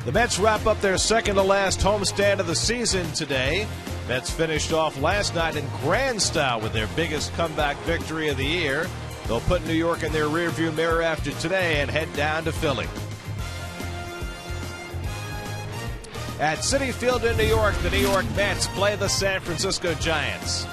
The Mets wrap up their second-to-last homestand of the season today. Mets finished off last night in grand style with their biggest comeback victory of the year. They'll put New York in their rearview mirror after today and head down to Philly. At Citi Field in New York, the New York Mets play the San Francisco Giants.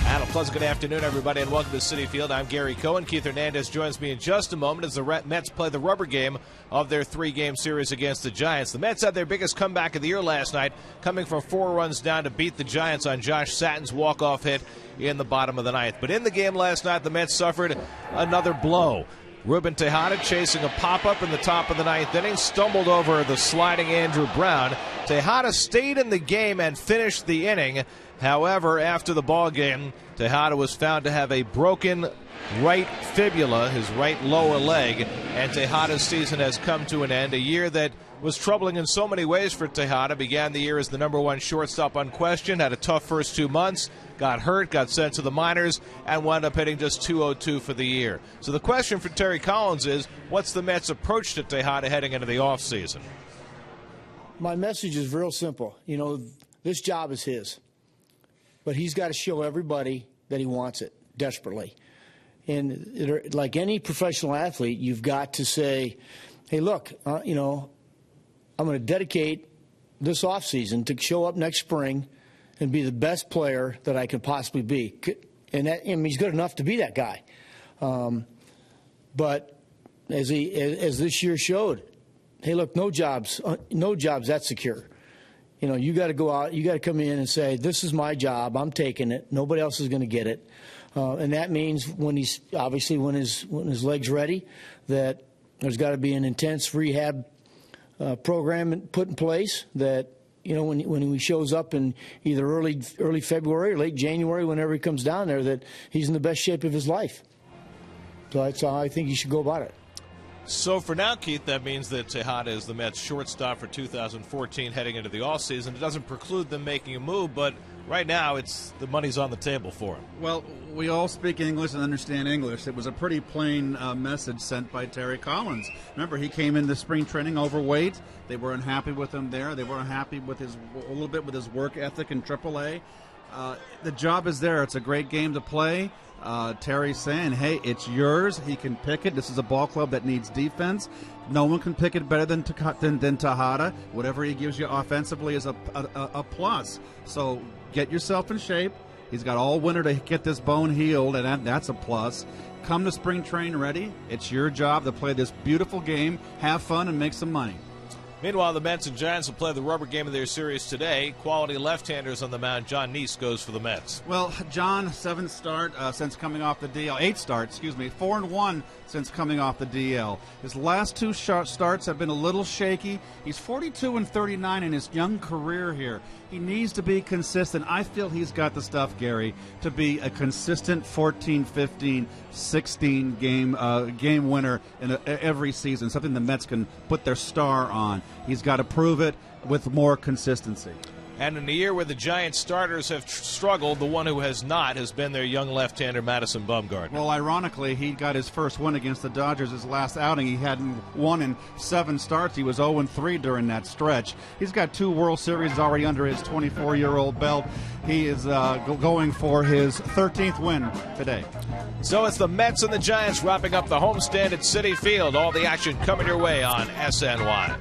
And a pleasant good afternoon, everybody, and welcome to Citi Field. I'm Gary Cohen. Keith Hernandez joins me in just a moment as the Mets play the rubber game of their three-game series against the Giants. The Mets had their biggest comeback of the year last night, coming from 4 runs down to beat the Giants on Josh Satton's walk-off hit in the bottom of the ninth. But in the game last night, the Mets suffered another blow. Ruben Tejada, chasing a pop-up in the top of the ninth inning, stumbled over the sliding Andrew Brown. Tejada stayed in the game and finished the inning. However, after the ball game, Tejada was found to have a broken right fibula, his right lower leg, and Tejada's season has come to an end. A year that was troubling in so many ways for Tejada. Began the year as the #1 shortstop unquestioned, had a tough first 2 months, got hurt, got sent to the minors, and wound up hitting just .202 for the year. So the question for Terry Collins is, what's the Mets' approach to Tejada heading into the offseason? My message is real simple. You know, this job is his. But he's got to show everybody that he wants it desperately. And like any professional athlete, you've got to say, hey, look, you know, I'm going to dedicate this offseason to show up next spring and be the best player that I can possibly be. And he's good enough to be that guy. But as this year showed, hey, look, no job's that secure. You know, you got to go out, you got to come in and say, this is my job, I'm taking it, nobody else is going to get it. And that means when he's, obviously when his leg's ready, that there's got to be an intense rehab program put in place that, you know, when he shows up in either early February or late January, whenever he comes down there, that he's in the best shape of his life. So that's how I think he should go about it. So for now, Keith, that means that Tejada is the Mets' shortstop for 2014 heading into the offseason. It doesn't preclude them making a move, but right now the money's on the table for him. Well, we all speak English and understand English. It was a pretty plain message sent by Terry Collins. Remember, he came into spring training overweight. They were unhappy with him there. They were unhappy with a little bit with his work ethic in AAA. The job is there. It's a great game to play. Terry's saying, hey, it's yours. He can pick it. This is a ball club that needs defense. No one can pick it better than Tejada. Whatever he gives you offensively is a plus. So get yourself in shape. He's got all winter to get this bone healed, and that's a plus. Come to spring training ready. It's your job to play this beautiful game, have fun, and make some money. Meanwhile, the Mets and Giants will play the rubber game of their series today. Quality left-handers on the mound. John Neese goes for the Mets. Well, John, 7th start since coming off the DL. 8th start, 4-1 since coming off the DL. His last 2 starts have been a little shaky. He's 42-39 in his young career here. He needs to be consistent. I feel he's got the stuff, Gary, to be a consistent 14, 15, 16 game winner in every season, something the Mets can put their star on. He's got to prove it with more consistency. And in a year where the Giants starters have struggled, the one who has not has been their young left-hander, Madison Bumgarner. Well, ironically, he got his first win against the Dodgers his last outing. He hadn't won in 7 starts. He was 0-3 during that stretch. He's got 2 World Series already under his 24-year-old belt. He is going for his 13th win today. So it's the Mets and the Giants wrapping up the homestand at Citi Field. All the action coming your way on SNY.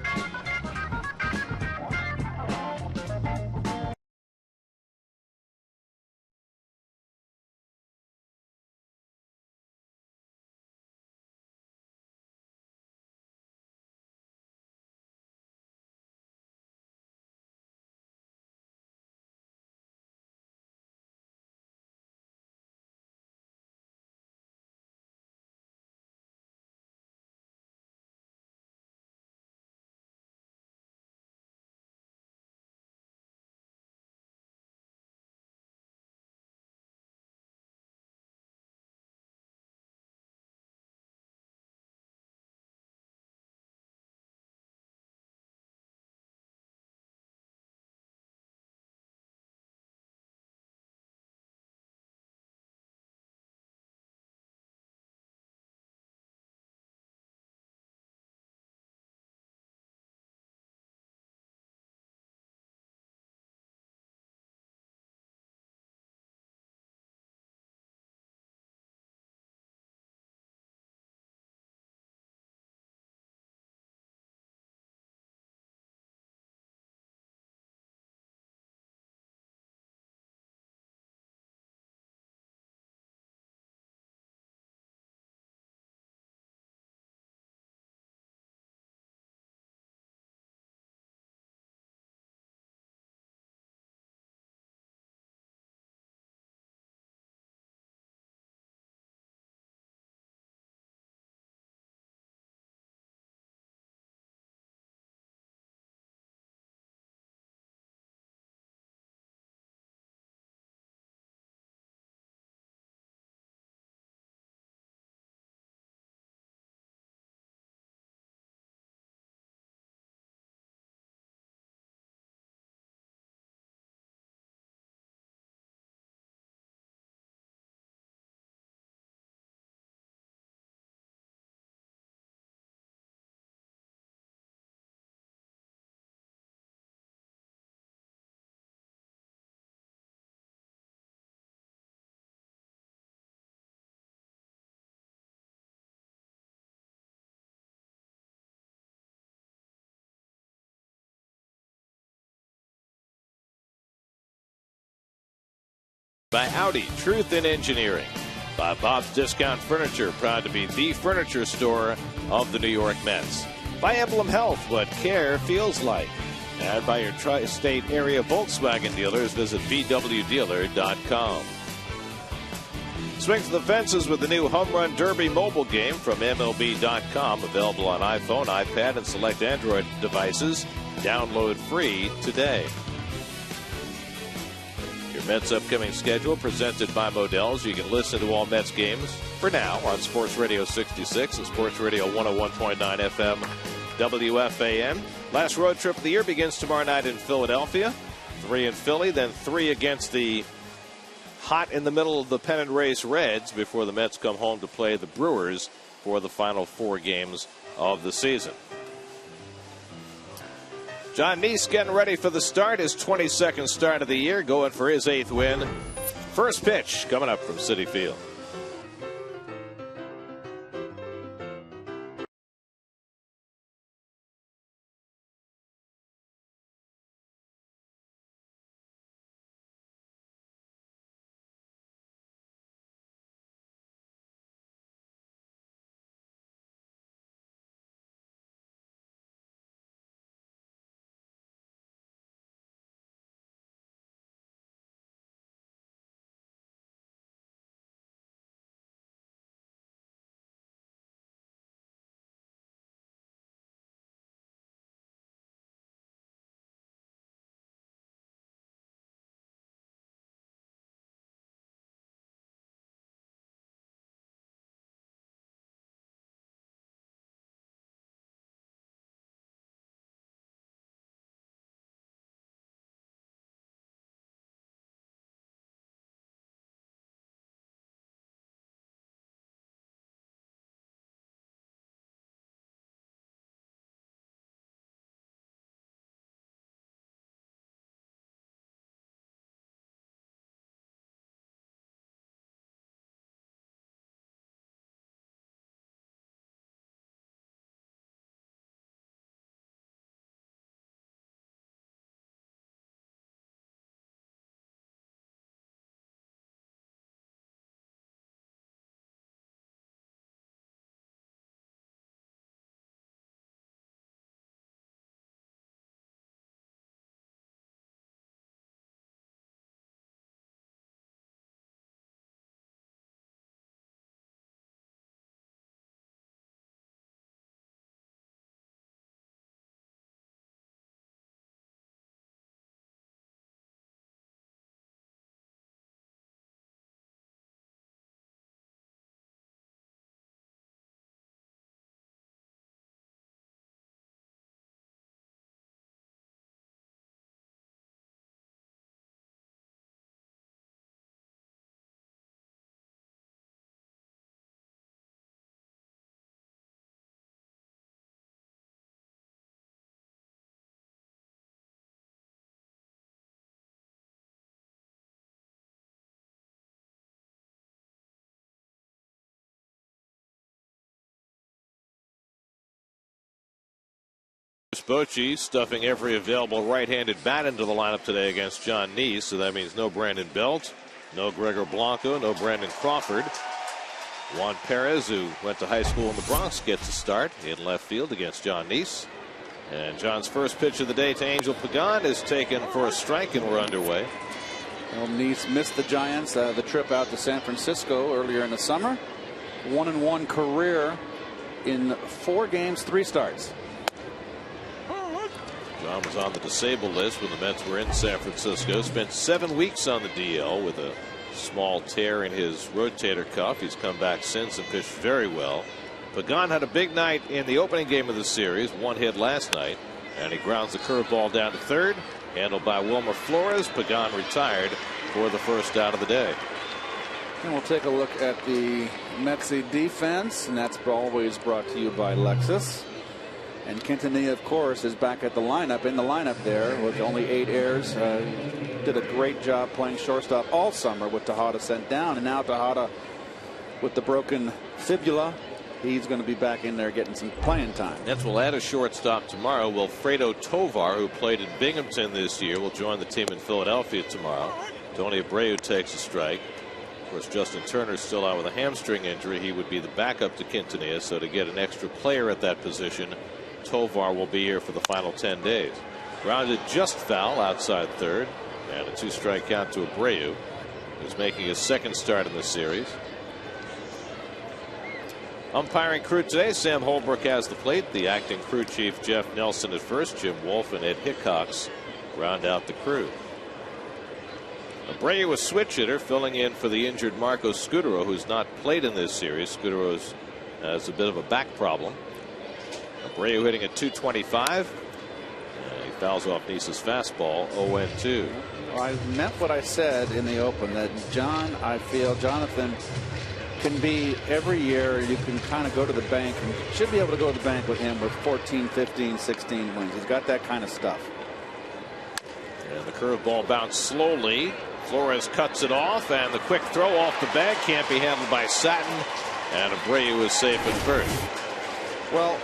By Audi, Truth in Engineering. By Bob's Discount Furniture, proud to be the furniture store of the New York Mets. By Emblem Health, what care feels like. And by your tri-state area Volkswagen dealers, visit VWDealer.com. Swing for the fences with the new Home Run Derby mobile game from MLB.com. Available on iPhone, iPad, and select Android devices. Download free today. Your Mets upcoming schedule presented by Modell's. You can listen to all Mets games for now on Sports Radio 66 and Sports Radio 101.9 FM WFAN. Last road trip of the year begins tomorrow night in Philadelphia. 3 in Philly, then 3 against the hot in the middle of the pennant race Reds before the Mets come home to play the Brewers for the final 4 games of the season. John Neese getting ready for the start, his 22nd start of the year, going for his 8th win. First pitch coming up from Citi Field. Bochy stuffing every available right-handed bat into the lineup today against John Neese. So that means no Brandon Belt, no Gregor Blanco, no Brandon Crawford. Juan Perez, who went to high school in the Bronx, gets a start in left field against John Neese. And John's first pitch of the day to Angel Pagan is taken for a strike, and we're underway. Well, Neese missed the Giants the trip out to San Francisco earlier in the summer. 1-1 career in 4 games, 3 starts. John was on the disabled list when the Mets were in San Francisco. Spent 7 weeks on the DL with a small tear in his rotator cuff. He's come back since and pitched very well. Pagan had a big night in the opening game of the series. 1 hit last night, and he grounds the curveball down to third. Handled by Wilmer Flores. Pagan retired for the first out of the day. And we'll take a look at the Metsy defense, and that's always brought to you by Lexus. And Quintanilla, of course, is back at the lineup, in the lineup there with only 8 errors. Did a great job playing shortstop all summer with Tejada sent down. And now Tejada with the broken fibula, he's going to be back in there getting some playing time. Mets will add a shortstop tomorrow. Wilfredo Tovar, who played in Binghamton this year, will join the team in Philadelphia tomorrow. Tony Abreu takes a strike. Of course, Justin Turner's still out with a hamstring injury. He would be the backup to Quintanilla, so to get an extra player at that position, Tovar will be here for the final 10 days. Grounded just foul outside third, and a 2-strike count to Abreu, who's making his second start in this series. Umpiring crew today: Sam Holbrook has the plate. The acting crew chief Jeff Nelson at first. Jim Wolf and Ed Hickox round out the crew. Abreu, a switch hitter, filling in for the injured Marco Scudero, who's not played in this series. Scudero has a bit of a back problem. Abreu hitting at .225. He fouls off Nice's fastball. 0-2. Well, I meant what I said in the open, that I feel Jonathan can be every year. You can kind of go to the bank and should be able to go to the bank with him with 14, 15, 16 wins. He's got that kind of stuff. And the curveball bounced slowly. Flores cuts it off, and the quick throw off the bag can't be handled by Satin, and Abreu is safe at first. Well,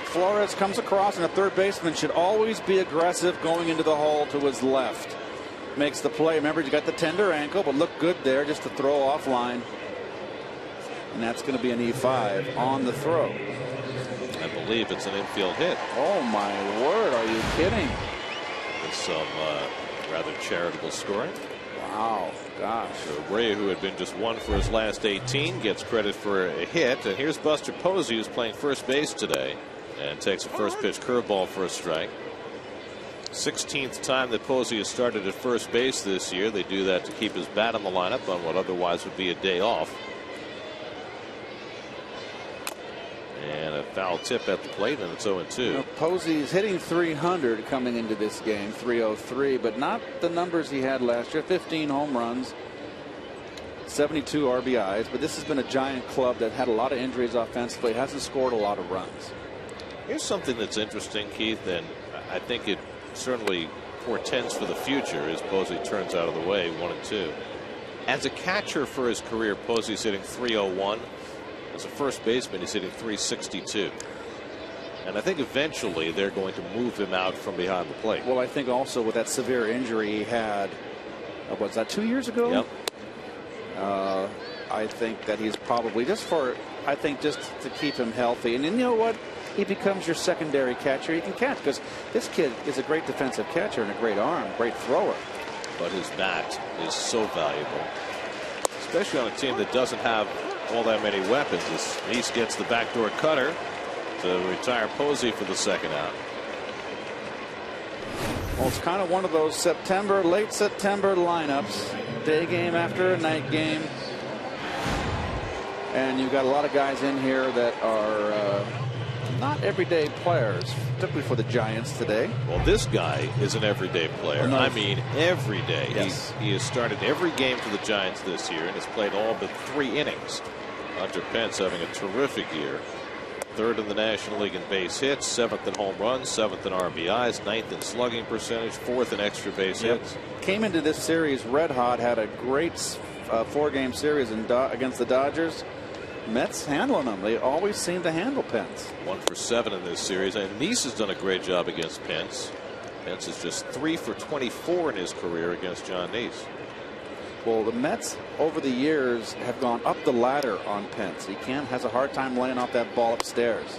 Flores comes across, and a third baseman should always be aggressive going into the hole to his left. Makes the play. Remember, you got the tender ankle, but looked good there just to throw offline. And that's going to be an E5 on the throw. I believe it's an infield hit. Oh, my word. Are you kidding? With some rather charitable scoring. Wow. Gosh. So Abreu, who had been just 1 for his last 18, gets credit for a hit. And here's Buster Posey, who's playing first base today, and takes a first pitch curveball for a strike. 16th time that Posey has started at first base this year. They do that to keep his bat in the lineup on what otherwise would be a day off. And a foul tip at the plate, and it's 0-2. You know, Posey's hitting .300 coming into this game, .303, but not the numbers he had last year. 15 home runs, 72 RBIs, but this has been a Giant club that had a lot of injuries offensively. Hasn't scored a lot of runs. Here's something that's interesting, Keith, and I think it certainly portends for the future as Posey turns out of the way, 1-2. As a catcher for his career, Posey's hitting .301. As a first baseman, he's hitting .362. And I think eventually they're going to move him out from behind the plate. Well, I think also with that severe injury he had, was that 2 years ago? Yep. I think that he's probably just to keep him healthy. And then you know what? He becomes your secondary catcher. He can catch because this kid is a great defensive catcher and a great arm, great thrower. But his bat is so valuable, especially on a team that doesn't have all that many weapons. As Nice gets the backdoor cutter to retire Posey for the second out. Well, it's kind of one of those late September lineups, day game after a night game, and you've got a lot of guys in here that are not everyday players, typically for the Giants today. Well, this guy is an everyday player. Oh, no. I mean, every day. Yes. He has started every game for the Giants this year and has played all but 3 innings. Hunter Pence having a terrific year. 3rd in the National League in base hits, 7th in home runs, 7th in RBIs, 9th in slugging percentage, 4th in extra base hits. Came into this series red hot, had a great 4-game series against the Dodgers. Mets handling them. They always seem to handle Pence. 1 for 7 in this series, and Nice has done a great job against Pence. Pence is just 3 for 24 in his career against John Nice. Well, the Mets over the years have gone up the ladder on Pence. He has a hard time laying off that ball upstairs.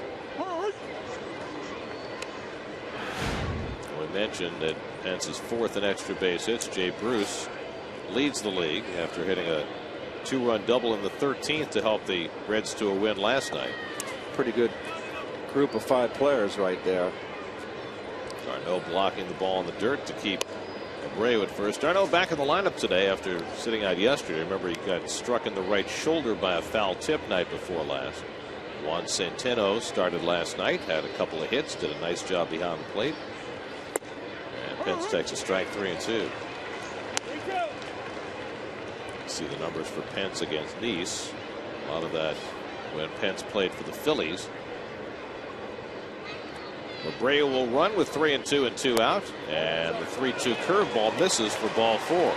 We mentioned that Pence is 4th in extra base hits. Jay Bruce leads the league after hitting a 2-run double in the 13th to help the Reds to a win last night. Pretty good group of 5 players right there. Darno blocking the ball in the dirt to keep Abreu at first. Darno back in the lineup today after sitting out yesterday. Remember, he got struck in the right shoulder by a foul tip night before last. Juan Centeno started last night, had a couple of hits, did a nice job behind the plate. And Pence takes a strike, 3-2. See the numbers for Pence against Nice. A lot of that when Pence played for the Phillies. Abreu will run with 3-2 and 2 out, and the 3-2 curveball misses for ball 4.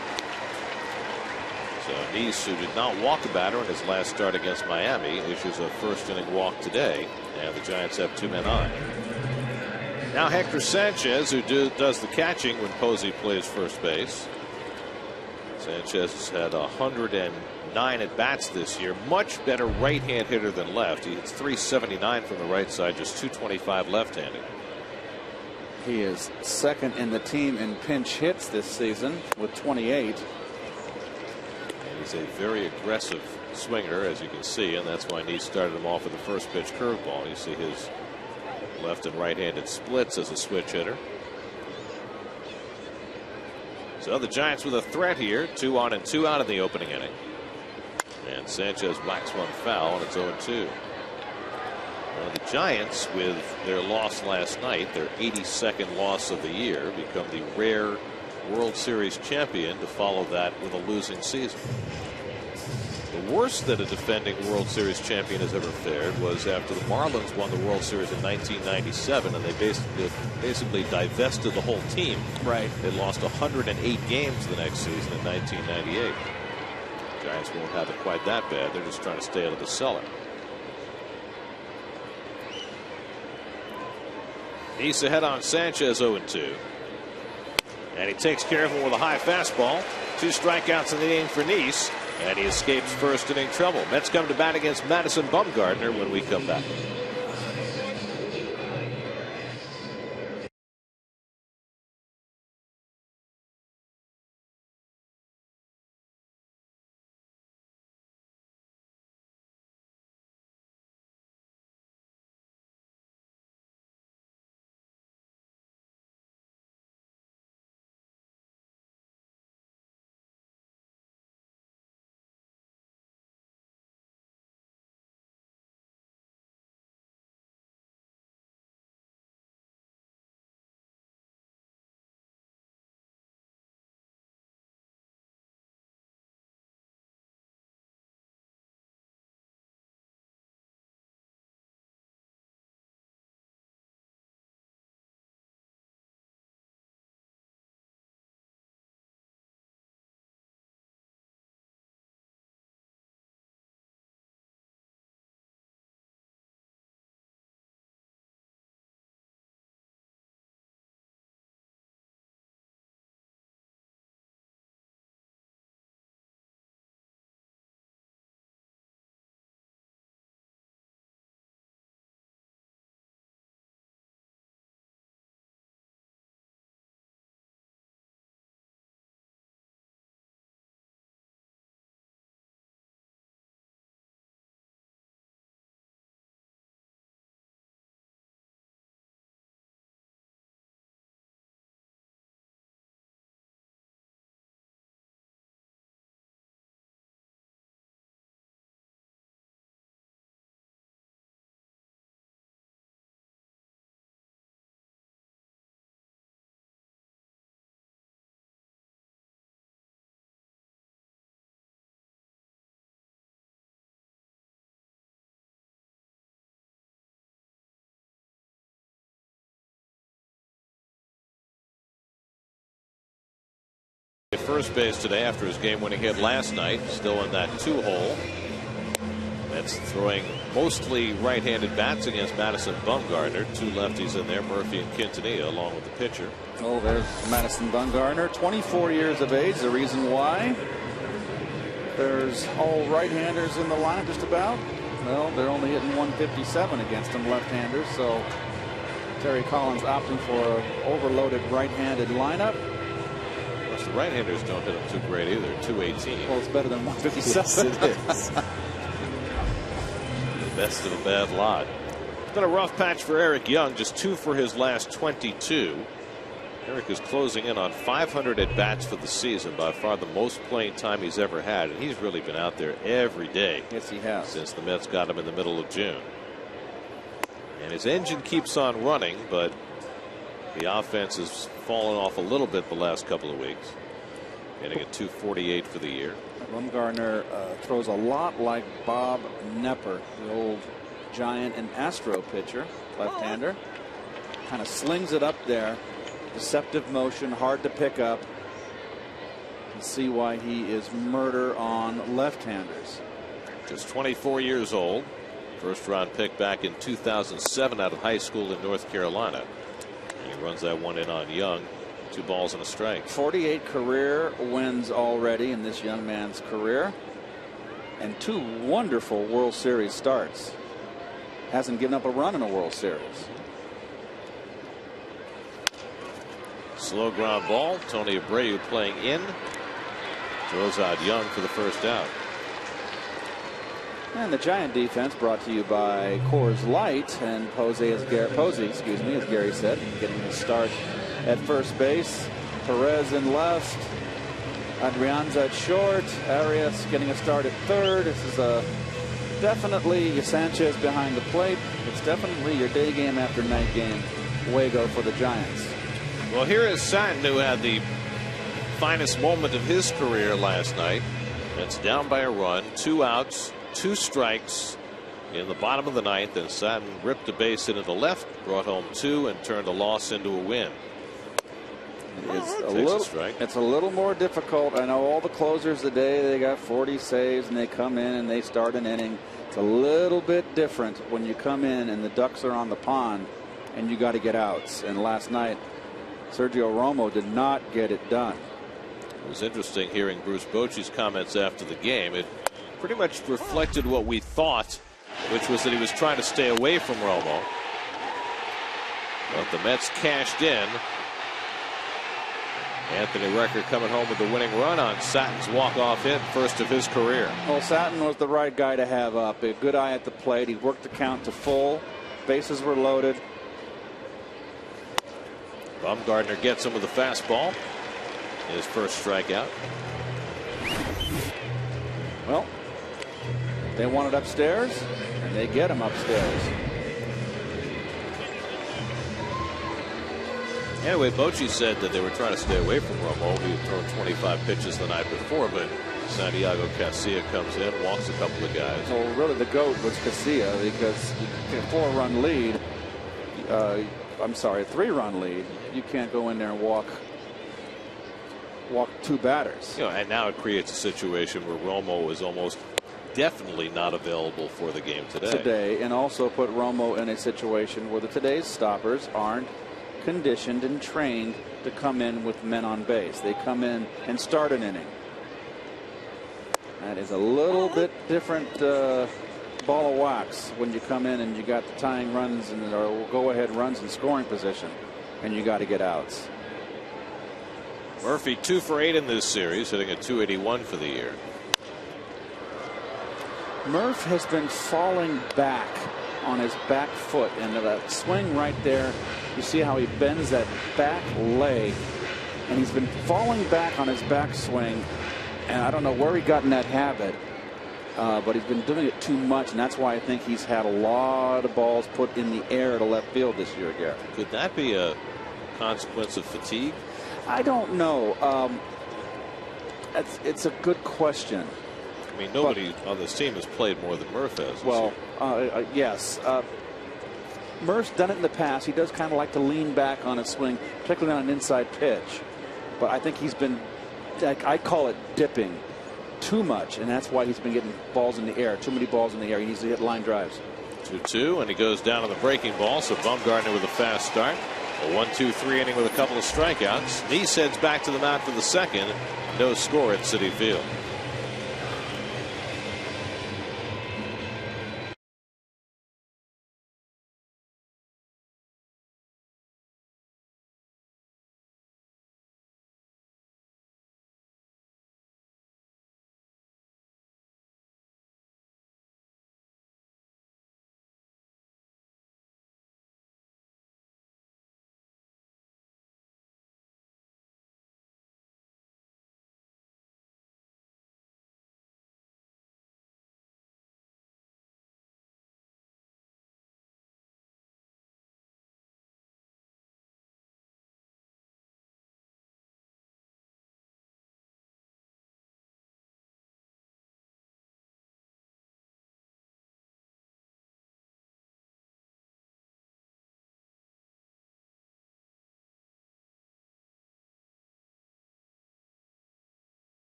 So Nice, who did not walk a batter in his last start against Miami, issues a first-inning walk today, and the Giants have 2 men on. Now Hector Sanchez, who does the catching when Posey plays first base. Sanchez has had 109 at bats this year. Much better right-hand hitter than left. He hits .379 from the right side, just .225 left-handed. He is second in the team in pinch hits this season with 28. And he's a very aggressive swinger, as you can see, and that's why Neese started him off with the first pitch curveball. You see his left and right-handed splits as a switch hitter. So the Giants with a threat here, 2 on and 2 out in the opening inning. And Sanchez whacks one foul, and it's 0-2. Well, the Giants, with their loss last night, their 82nd loss of the year, become the rare World Series champion to follow that with a losing season. The worst that a defending World Series champion has ever fared was after the Marlins won the World Series in 1997, and they basically divested the whole team. Right. They lost 108 games the next season in 1998. The Giants won't have it quite that bad. They're just trying to stay out of the cellar. Neese ahead on Sanchez, 0-2. And he takes care of him with a high fastball. 2 strikeouts in the inning for Neese. And he escapes first inning trouble. Mets come to bat against Madison Bumgarner when we come back. First base today after his game-winning hit last night, still in that 2-hole. That's throwing mostly right-handed bats against Madison Bumgarner. 2 lefties in there, Murphy and Quintanilla, along with the pitcher. Oh, there's Madison Bumgarner, 24 years of age. The reason why there's all right-handers in the lineup just about. Well, they're only hitting 157 against them left-handers, so Terry Collins opting for an overloaded right-handed lineup. The right-handers don't hit them too great either. 218. Well, it's better than 157. Yes, it is. The best of a bad lot. It's been a rough patch for Eric Young. Just 2 for his last 22. Eric is closing in on 500 at bats for the season, by far the most playing time he's ever had, and he's really been out there every day. Yes, he has. Since the Mets got him in the middle of June. And his engine keeps on running, but the offense has fallen off a little bit the last couple of weeks. Getting a .248 for the year. Bumgarner throws a lot like Bob Knepper, the old Giant and Astro pitcher, left-hander. Kind of slings it up there. Deceptive motion, hard to pick up. You see why he is murder on left-handers. Just 24 years old. First-round pick back in 2007 out of high school in North Carolina. He runs that one in on Young 2 balls and a strike. 48 career wins already in this young man's career, and 2 wonderful World Series starts. Hasn't given up a run in a World Series. Slow ground ball. Tony Abreu playing in. Throws out Young for the first out. And the Giant defense brought to you by Coors Light and Posey, as Gary said, getting the start at first base. Perez in left. Adrianza at short. Arias getting a start at third. This is definitely Sanchez behind the plate. It's definitely your day game after night game Wago for the Giants. Well, here is Satin, who had the finest moment of his career last night. It's down by a run, 2 outs, 2 strikes in the bottom of the 9th, and Satin ripped a base into the left, brought home 2, and turned a loss into a win. It's a little more difficult. I know all the closers today, they got 40 saves and they come in and they start an inning. It's a little bit different when you come in and the Ducks are on the pond and you got to get outs. And last night, Sergio Romo did not get it done. It was interesting hearing Bruce Bochy's comments after the game. It pretty much reflected what we thought, which was that he was trying to stay away from Romo. But the Mets cashed in. Anthony Recker coming home with the winning run on Satin's walk-off hit, first of his career. Well, Satin was the right guy to have up. A good eye at the plate. He worked the count to full. Bases were loaded. Bumgarner gets him with a fastball. His first strikeout. Well, they want it upstairs, and they get him upstairs. Anyway, Bochy said that they were trying to stay away from Romo. He had thrown 25 pitches the night before, but Santiago Casilla comes in, walks a couple of guys. Well, really, the GOAT was Casilla, because a 4-run lead, a 3-run lead, you can't go in there and walk 2 batters. You know, and now it creates a situation where Romo is almost definitely not available for the game today. And also put Romo in a situation where today's stoppers aren't conditioned and trained to come in with men on base. They come in and start an inning. That is a little bit different ball of wax when you come in and you got the tying runs or go ahead runs in scoring position and you got to get outs. Murphy 2 for 8 in this series, hitting a .281 for the year. Murph has been falling back on his back foot, and that swing right there, you see how he bends that back leg, and he's been falling back on his back swing, and I don't know where he got in that habit, but he's been doing it too much, and that's why I think he's had a lot of balls put in the air to left field this year, Gary. Could that be a consequence of fatigue? I don't know. It's a good question. I mean, nobody on this team has played more than Murph has. Well, yes. Murph's done it in the past. He does kind of like to lean back on his swing, particularly on an inside pitch. But I think he's been, I call it dipping too much, and that's why he's been getting balls in the air. Too many balls in the air. He needs to hit line drives. 2-2, and he goes down on the breaking ball. So Bumgarner with a fast start. A 1-2-3 inning with a couple of strikeouts. Neese heads back to the mound for the second. No score at Citi Field.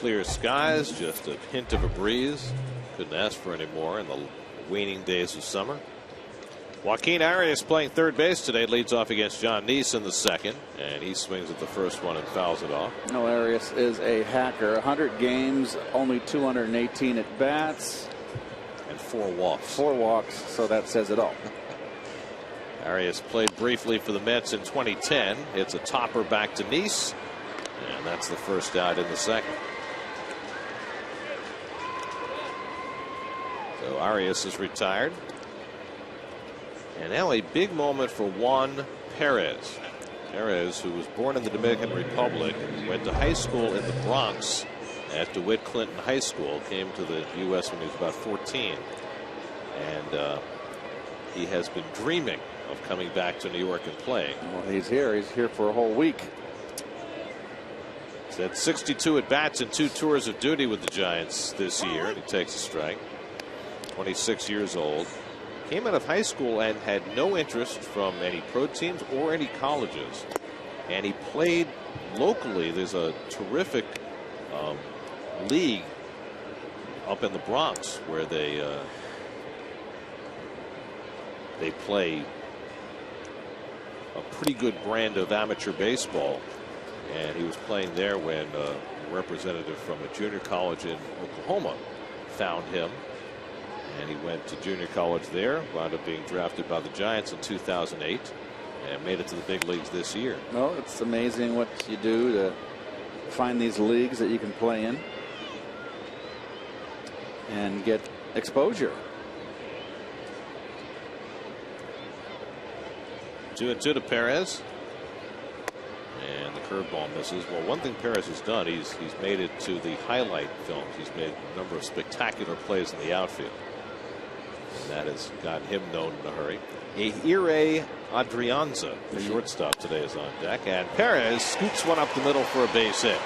clear skies, just a hint of a breeze. Couldn't ask for any more in the waning days of summer. Joaquin Arias playing third base today, leads off against John Neese in the second, and he swings at the first one and fouls it off. No, Arias is a hacker. 100 games, only 218 at bats, and 4 walks. 4 walks, so that says it all. Arias played briefly for the Mets in 2010. It's a topper back to Neese, and that's the first out in the second. So Arias is retired. And now a big moment for Juan Perez. Perez, who was born in the Dominican Republic, went to high school in the Bronx at DeWitt Clinton High School, came to the U.S. when he was about 14. And he has been dreaming of coming back to New York and playing. Well, he's here. He's here for a whole week. He's had 62 at-bats and 2 tours of duty with the Giants this year, and he takes a strike. 26 years old. Came out of high school and had no interest from any pro teams or any colleges. And he played locally. There's a terrific league up in the Bronx where they play a pretty good brand of amateur baseball. And he was playing there when a representative from a junior college in Oklahoma found him. And he went to junior college there, wound up being drafted by the Giants in 2008, and made it to the big leagues this year. Well, it's amazing what you do to find these leagues that you can play in and get exposure. 2-2 to Perez. And the curveball misses. Well, one thing Perez has done, he's made it to the highlight films. He's made a number of spectacular plays in the outfield. And that has gotten him known in a hurry. Ehire Adrianza, the shortstop today, is on deck. And Perez scoots one up the middle for a base hit.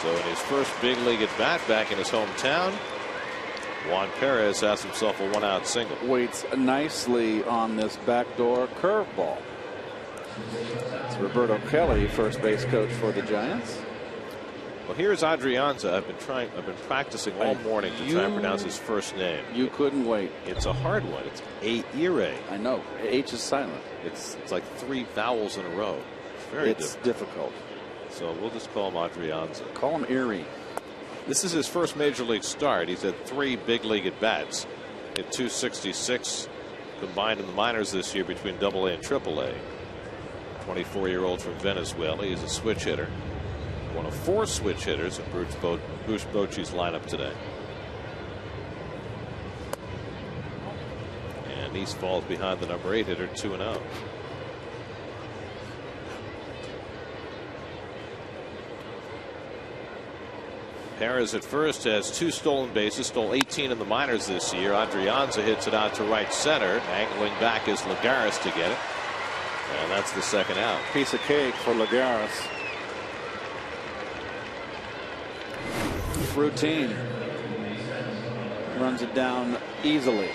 So in his first big league at bat back in his hometown, Juan Perez has himself a 1-out single. Waits nicely on this backdoor curveball. It's Roberto Kelly, first base coach for the Giants. Well, here's Adrianza. I've been practicing all morning to try and pronounce his first name. You couldn't wait. It's a hard one. It's Ehire. I know. H is silent. It's like 3 vowels in a row. It's very difficult. So we'll just call him Adrianza. Call him Erie. This is his first major league start. He's had 3 big league at bats. Hit 266 combined in the minors this year between AA and AAA. 24-year-old from Venezuela. He's a switch hitter. One of 4 switch hitters in Bruce Bochy's lineup today. And Neese falls behind the number 8 hitter, 2-0. Perez at first has 2 stolen bases, stole 18 in the minors this year. Adrianza hits it out to right center. Angling back is Lagares to get it. And that's the second out. Piece of cake for Lagares. Routine. Runs it down easily.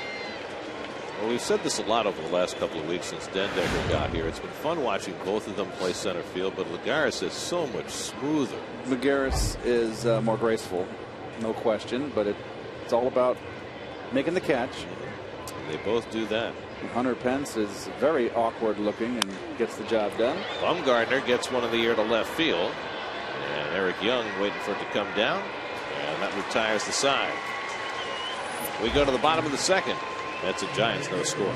Well, we've said this a lot over the last couple of weeks since Dendecker got here. It's been fun watching both of them play center field, but Lagares is so much smoother. Lagares is more graceful, no question, but it's all about making the catch. And they both do that. Hunter Pence is very awkward looking and gets the job done. Bumgarner gets one in the air to left field. And Eric Young waiting for it to come down. And that retires the side. We go to the bottom of the second. That's a Giants no score.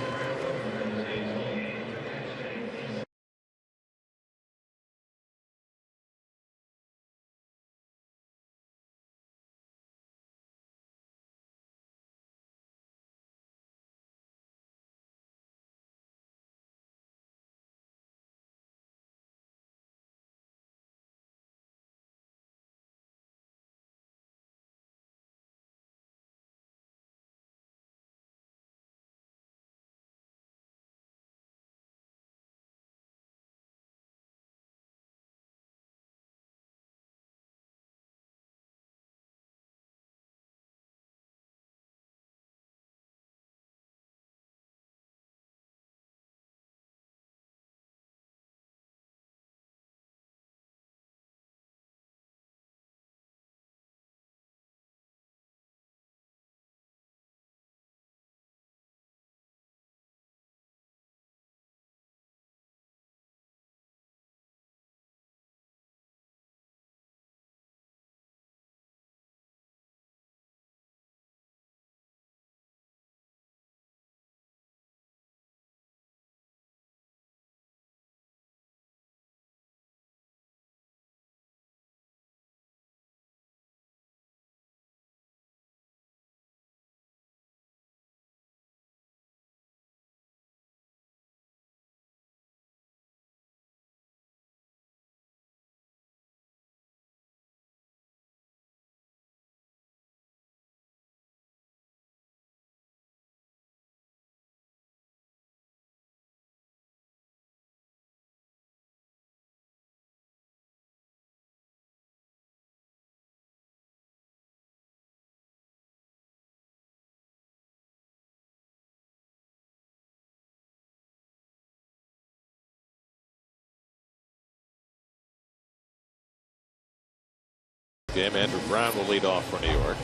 game. Andrew Brown will lead off for New York.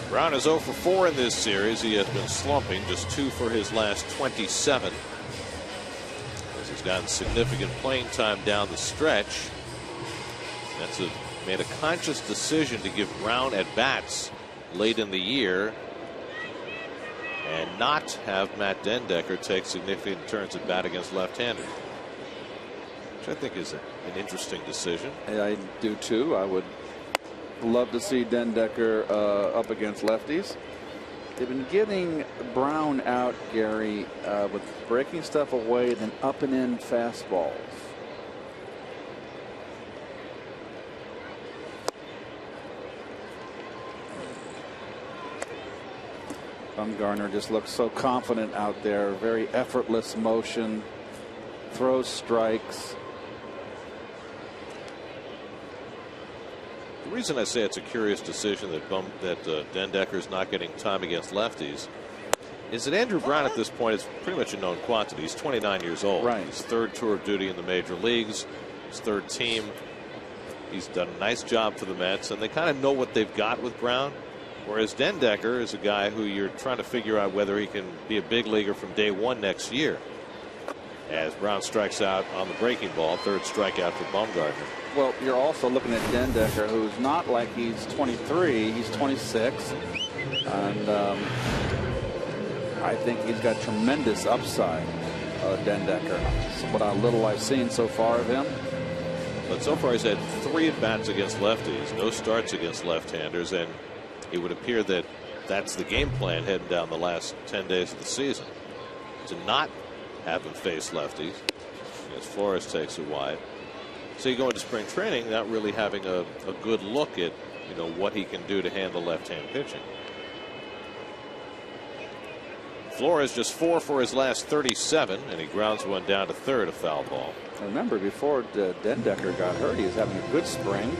Brown is 0 for 4 in this series. He has been slumping, just 2 for his last 27. As he's gotten significant playing time down the stretch. Mets have made a conscious decision to give Brown at bats late in the year and not have Matt Dendecker take significant turns at bat against left-handers, which I think is an interesting decision. I do too. I would love to see Dendecker up against lefties. They've been getting Brown out, Gary, with breaking stuff away, then up and in fastballs. Bumgarner just looks so confident out there. Very effortless motion. Throws strikes. The reason I say it's a curious decision that Dendecker's not getting time against lefties is that Andrew Brown at this point is pretty much a known quantity. He's 29 years old. Right. His third tour of duty in the major leagues, his third team. He's done a nice job for the Mets, and they kind of know what they've got with Brown. Whereas Dendecker is a guy who you're trying to figure out whether he can be a big leaguer from day one next year. As Brown strikes out on the breaking ball, third strikeout for Bumgarner. Well, you're also looking at Dendecker, who's not like he's 23, he's 26. And I think he's got tremendous upside, Dendecker. What little I've seen so far of him. But so far he's had 3 at-bats against lefties, no starts against left-handers, and it would appear that that's the game plan heading down the last 10 days of the season, to not have him face lefties as Flores takes it wide. So you go into spring training not really having a good look at what he can do to handle left-hand pitching. Flores just 4 for his last 37, and he grounds one down to third, a foul ball. Remember, before Dendecker got hurt, he was having a good spring.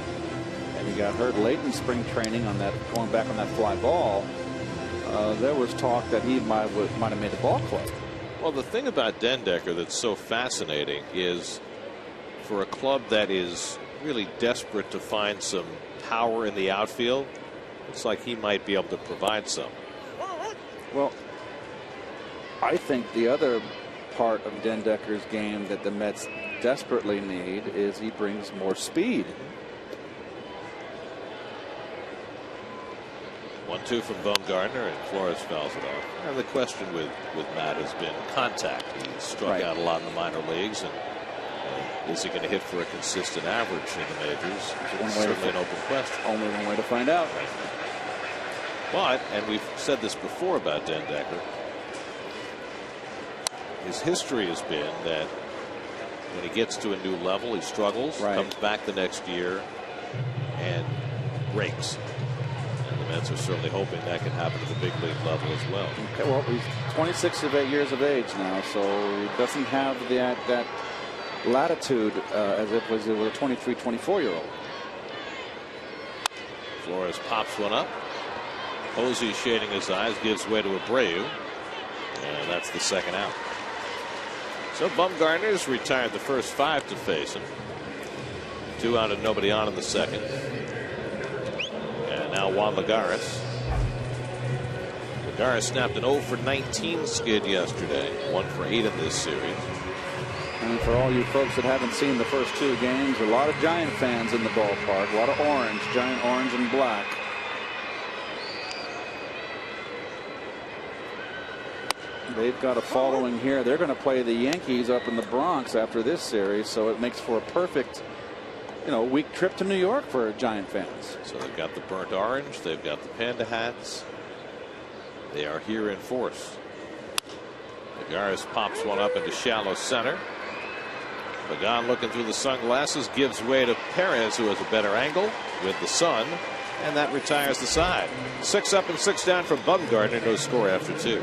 And he got hurt late in spring training on that, going back on that fly ball. There was talk that he might have made the ball club. Well, the thing about Dendecker that's so fascinating is for a club that is really desperate to find some power in the outfield, it's like he might be able to provide some. Well, I think the other part of Dendecker's game that the Mets desperately need is he brings more speed. 1-2 from Bumgarner, and Flores fouls it off. And the question with Matt has been contact. He struck out a lot in the minor leagues, and is he going to hit for a consistent average in the majors? It's certainly an open question. Only one way to find out. But, and we've said this before about Dendecker, his history has been that when he gets to a new level, he struggles, comes back the next year, and breaks. Mets are certainly hoping that can happen at the big league level as well. Okay, well, he's 26 years of age now, so he doesn't have that latitude as if it was a 23, 24-year-old. Flores pops one up. Posey shading his eyes, gives way to Abreu, and that's the second out. So Bumgarner's retired the first 5 to face him. 2 out and nobody on in the second. Now Juan Lagares. Lagares snapped an 0 for 19 skid yesterday. 1 for 8 in this series. And for all you folks that haven't seen the first 2 games, a lot of Giant fans in the ballpark. A lot of orange, giant orange and black. They've got a following here. They're going to play the Yankees up in the Bronx after this series, so it makes for a perfect week trip to New York for Giant fans. So they've got the burnt orange, they've got the panda hats. They are here in force. Lagares pops one up into shallow center. Pagan looking through the sunglasses, gives way to Perez, who has a better angle with the sun, and that retires the side. 6 up and 6 down for Bumgarner. No score after 2.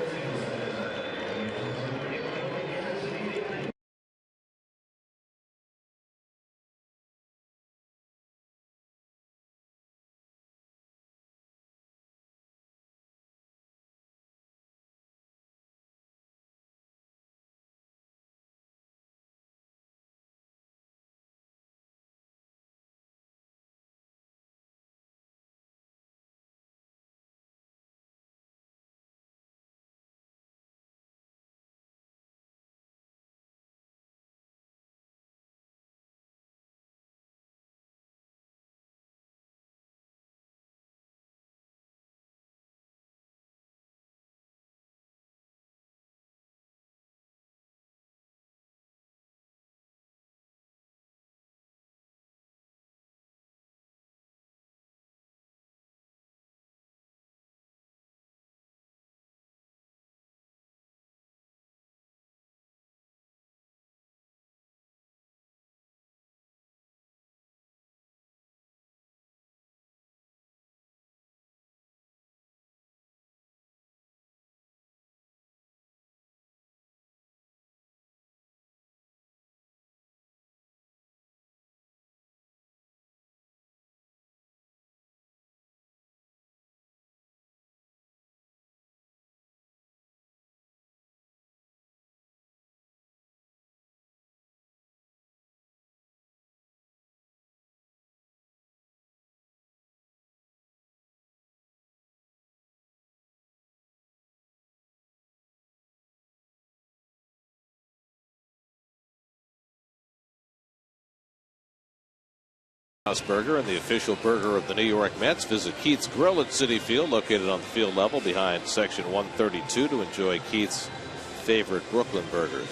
House Burger and the official burger of the New York Mets. Visit Keith's Grill at Citi Field, located on the field level behind section 132, to enjoy Keith's favorite Brooklyn burgers.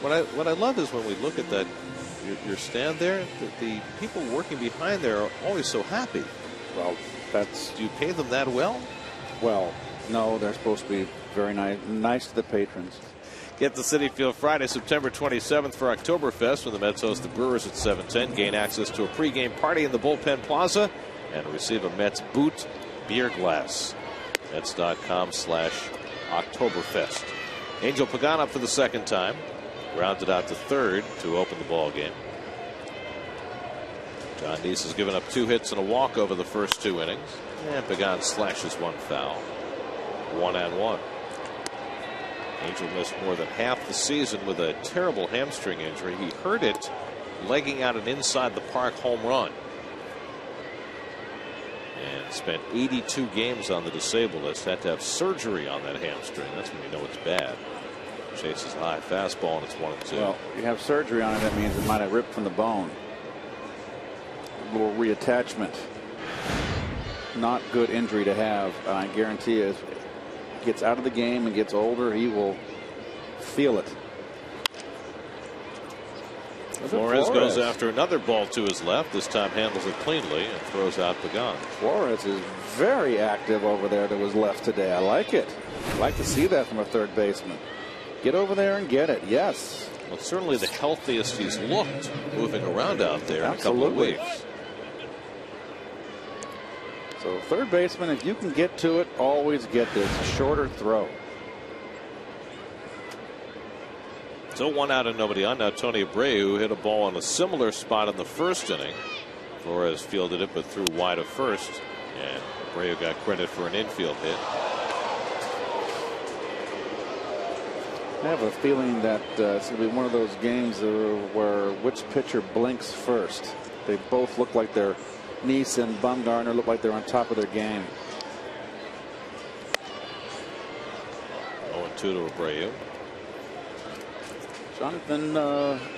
What I love is when we look at that your stand there, the people working behind there are always so happy. Well, do you pay them that well? Well, no, they're supposed to be very nice to the patrons. Get to Citi Field Friday, September 27th for Oktoberfest, when the Mets host the Brewers at 7:10. Gain access to a pregame party in the Bullpen Plaza and receive a Mets boot beer glass. Mets.com/Oktoberfest. Angel Pagan up for the second time. Grounded out to third to open the ball game. John Deese has given up 2 hits and a walk over the first 2 innings. And Pagan slashes 1 foul. 1-1. Angel missed more than half the season with a terrible hamstring injury. He hurt it legging out an inside the park home run. And spent 82 games on the disabled list. Had to have surgery on that hamstring. That's when you know it's bad. Chases high fastball, and it's 1-2. Well, you have surgery on it, that means it might have ripped from the bone. A little reattachment. Not good injury to have. I guarantee you, if he gets out of the game and gets older, he will feel it. Flores goes after another ball to his left. This time handles it cleanly and throws out Pagan. Flores is very active over there to his left today. I like it. I like to see that from a third baseman. Get over there and get it. Yes. Well, it's certainly the healthiest he's looked moving around out there in a couple of weeks. So third baseman, if you can get to it, always get this shorter throw. So 1 out and nobody on. Now Tony Abreu hit a ball on a similar spot in the first inning. Flores fielded it but threw wide of first, and Abreu got credit for an infield hit. I have a feeling that it's going to be one of those games where which pitcher blinks first. They both look like they're Neese and Bumgarner look like they're on top of their game. 0-2 to Abreu. Jonathan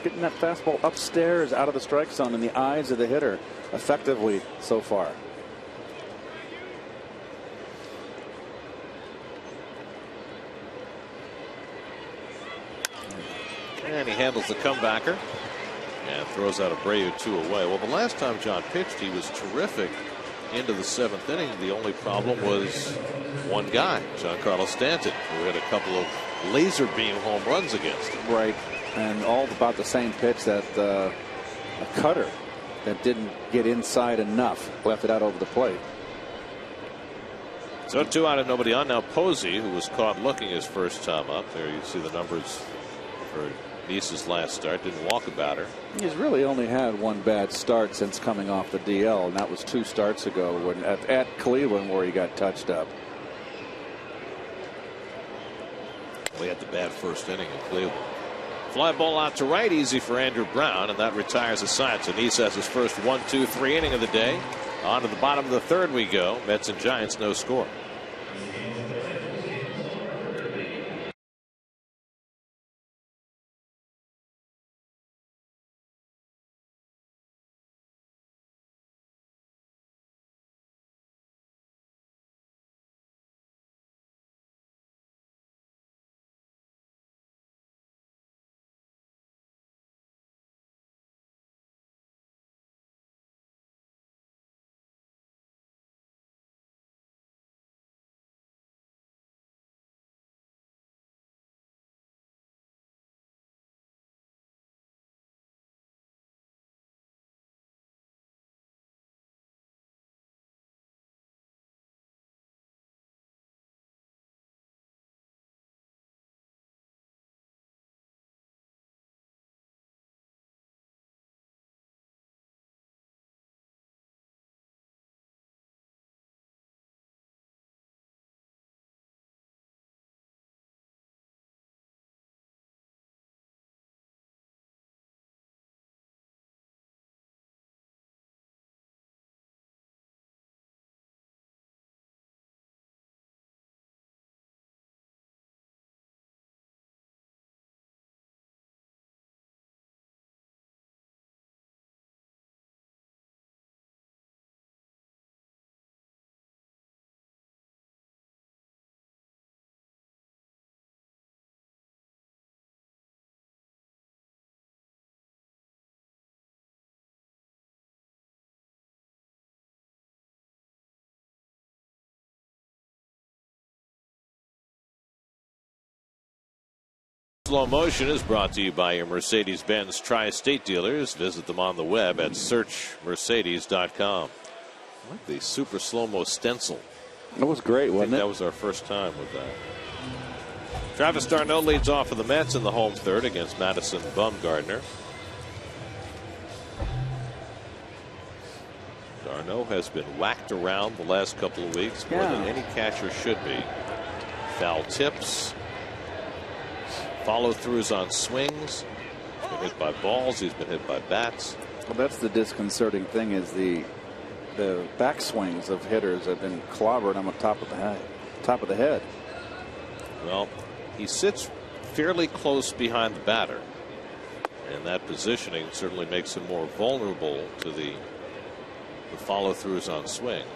getting that fastball upstairs out of the strike zone in the eyes of the hitter effectively so far. And he handles the comebacker and throws out Abreu 2 away. Well, the last time John pitched, he was terrific into the 7th inning. The only problem was one guy, Giancarlo Stanton, who had a couple of laser beam home runs against him. Right, and all about the same pitch, that a cutter that didn't get inside enough, left it out over the plate. So 2 out and nobody on. Now Posey, who was caught looking his first time up. There you see the numbers for Neese's last start. Didn't walk a batter. He's really only had 1 bad start since coming off the DL, and that was 2 starts ago when at Cleveland, where he got touched up. We had the bad first inning in Cleveland. Fly ball out to right, easy for Andrew Brown, and that retires the side. So Neese has his first 1-2-3 inning of the day. On to the bottom of the 3rd we go. Mets and Giants, no score. Slow Motion is brought to you by your Mercedes-Benz Tri-State dealers. Visit them on the web at searchmercedes.com. I like the super slow-mo stencil. That was great, wasn't it? That was our first time with that. Travis d'Arnaud leads off for the Mets in the home third against Madison Bumgarner. d'Arnaud has been whacked around the last couple of weeks more than any catcher should be. Foul tips, follow-throughs on swings. He's been hit by balls. He's been hit by bats. Well, that's the disconcerting thing, is the backswings of hitters have been clobbered on the top of the head. Well, he sits fairly close behind the batter, and that positioning certainly makes him more vulnerable to the follow-throughs on swings.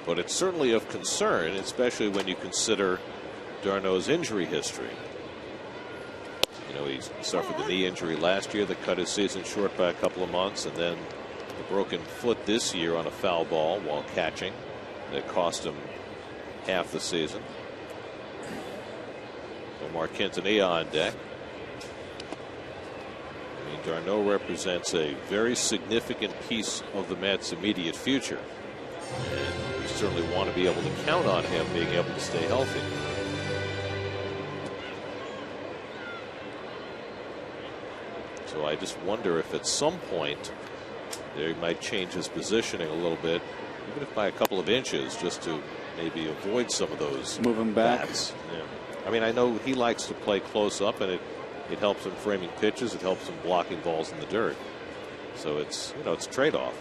But it's certainly of concern, especially when you consider d'Arnaud's injury history. You know, he suffered the knee injury last year that cut his season short by a couple of months, and then the broken foot this year on a foul ball while catching that cost him half the season. Omar Quintanilla on deck. I mean, d'Arnaud represents a very significant piece of the Mets' immediate future. And you certainly want to be able to count on him being able to stay healthy. So I just wonder if at some point they might change his positioning a little bit, even if by a couple of inches, just to maybe avoid some of those. Move him back. Bats. Yeah. I mean, I know he likes to play close up, and it helps him framing pitches. It helps him blocking balls in the dirt. So it's, you know, it's a trade-off.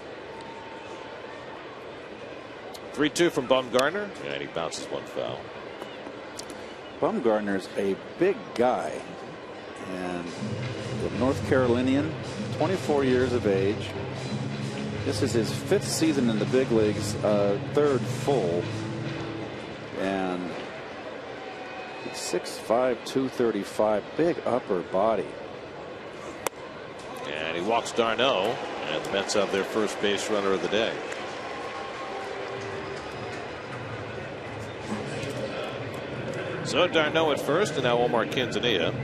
3-2 from Bumgarner, and he bounces one foul. Bumgarner's a big guy, and the North Carolinian, 24 years of age. This is his 5th season in the big leagues, 3rd full, and 6'5", 235, big upper body. And he walks d'Arnaud, and the Mets have their first base runner of the day. So d'Arnaud at first, and now Omar Quintanilla.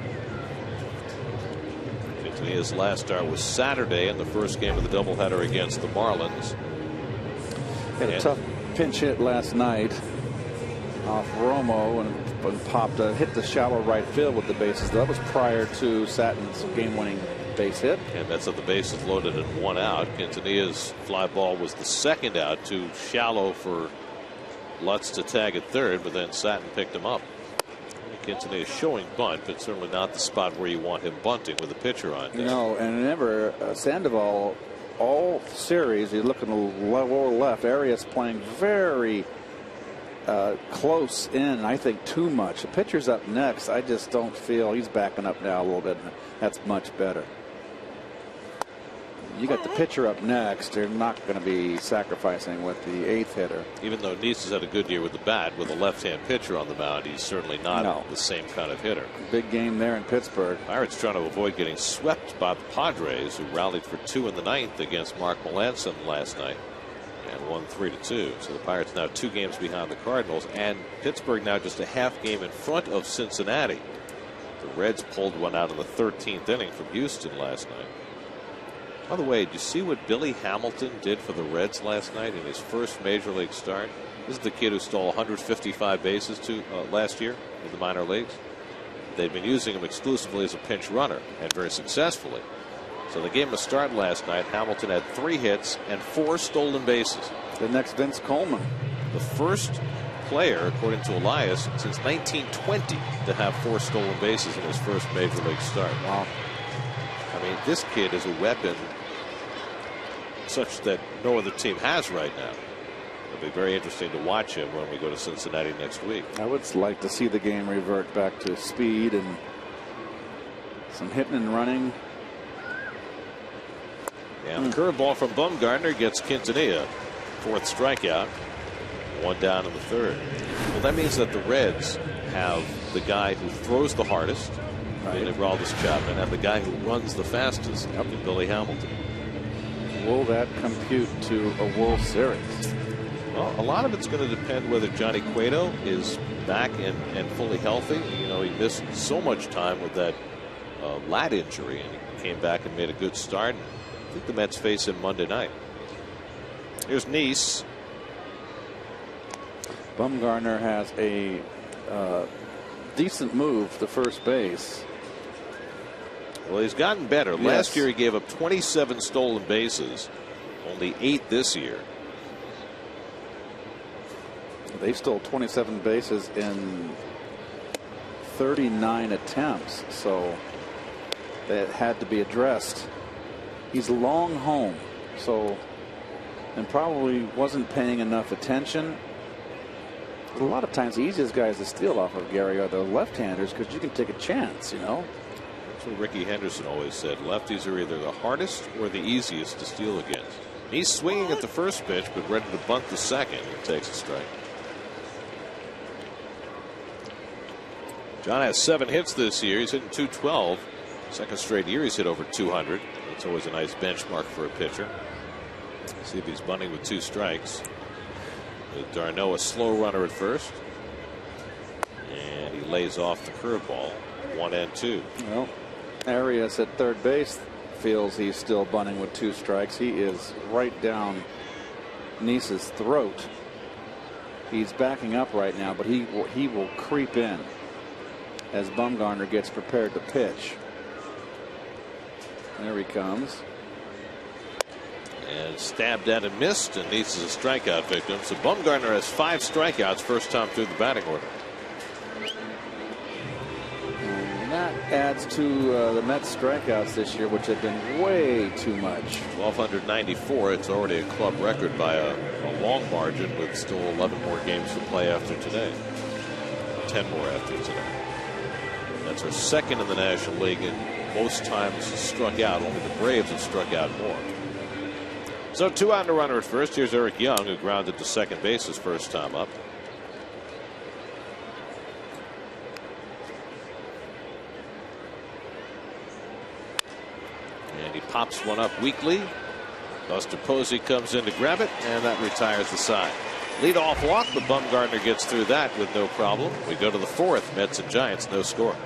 Quintanilla's last start was Saturday in the first game of the doubleheader against the Marlins. Had a tough pinch hit last night off Romo and popped hit the shallow right field with the bases. That was prior to Satton's game-winning base hit. And that's at the bases loaded and 1 out. Quintanilla's fly ball was the second out, too shallow for Lutz to tag at third, but then Satin picked him up. Quintanilla is showing bunt, but certainly not the spot where you want him bunting with a pitcher on deck. No, and remember, Sandoval, all series, you look in the lower left, Arias playing very close in, I think too much. The pitcher's up next. I just don't feel he's backing up now a little bit. That's much better. You got the pitcher up next. They're not going to be sacrificing with the 8th hitter. Even though Neese has had a good year with the bat, with a left-hand pitcher on the mound, he's certainly not the same kind of hitter. Big game there in Pittsburgh. Pirates trying to avoid getting swept by the Padres, who rallied for 2 in the 9th against Mark Melanson last night and won 3-2. So the Pirates now 2 games behind the Cardinals, and Pittsburgh now just a half game in front of Cincinnati. The Reds pulled one out in the 13th inning from Houston last night. By the way, did you see what Billy Hamilton did for the Reds last night in his first major league start? This is the kid who stole 155 bases last year in the minor leagues. They've been using him exclusively as a pinch runner, and very successfully. So they gave him a start last night. Hamilton had 3 hits and 4 stolen bases. The next Vince Coleman. The first player, according to Elias, since 1920 to have 4 stolen bases in his first major league start. Wow. I mean, this kid is a weapon such that no other team has right now. It'll be very interesting to watch him when we go to Cincinnati next week. I would like to see the game revert back to speed and some hitting and running. And the curveball from Bumgarner gets Quintanilla. 4th strikeout. 1 down in the 3rd. Well, that means that the Reds have the guy who throws the hardest, Billy Chapman, and the guy who runs the fastest, Billy Hamilton. Will that compute to a World Series? Well, a lot of it's going to depend whether Johnny Cueto is back and fully healthy. You know, he missed so much time with that lat injury, and he came back and made a good start. I think the Mets face him Monday night. Here's Nice. Bumgarner has a decent move to first base. Well, he's gotten better. Yes. Last year he gave up 27 stolen bases, only 8 this year. They stole 27 bases in 39 attempts, so that had to be addressed. He's long home, so, and probably wasn't paying enough attention. A lot of times the easiest guys to steal off of, Gary, are the left-handers, because you can take a chance, you know. That's what Ricky Henderson always said. Lefties are either the hardest or the easiest to steal against. He's swinging at the first pitch, but ready to bunt the second. He takes a strike. John has 7 hits this year. He's hitting .212. Second straight year he's hit over 200. That's always a nice benchmark for a pitcher. See if he's bunting with 2 strikes. With Darno a slow runner at first. And he lays off the curveball. 1-2. Well, Arias at third base feels he's still bunting with 2 strikes. He is right down Nice's throat. He's backing up right now, but he will creep in as Bumgarner gets prepared to pitch. There he comes. And stabbed at and missed, and Nice is a strikeout victim. So Bumgarner has 5 strikeouts, first time through the batting order. And that adds to the Mets strikeouts this year, which have been way too much. 1,294. It's already a club record by a long margin, with still 11 more games to play after today. 10 more after today. That's our second in the National League, and most times struck out. Only the Braves have struck out more. So 2 out and a runner at first. Here's Eric Young, who grounded to second base his first time up. And he pops one up weakly. Buster Posey comes in to grab it, and that retires the side. Leadoff walk, but Bumgarner gets through that with no problem. We go to the 4th. Mets and Giants, no score.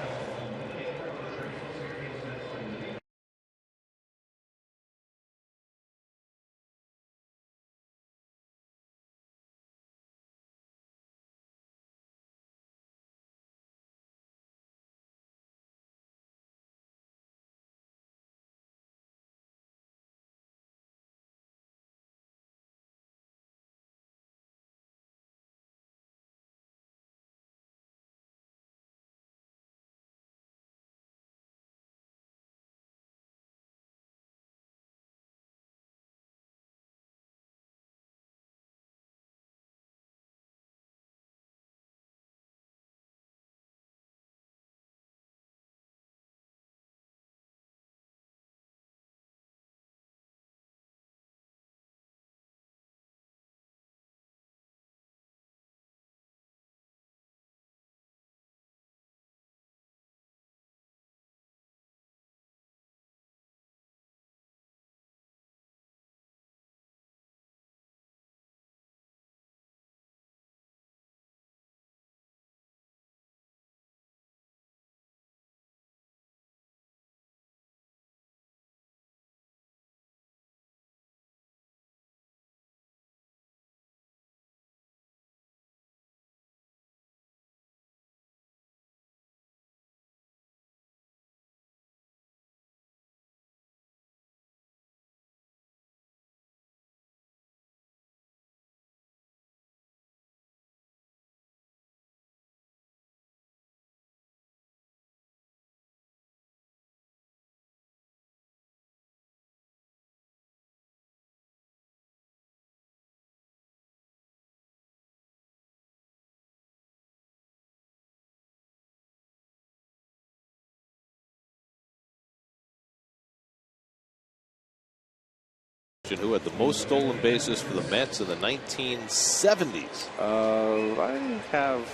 Who had the most stolen bases for the Mets in the 1970s? I have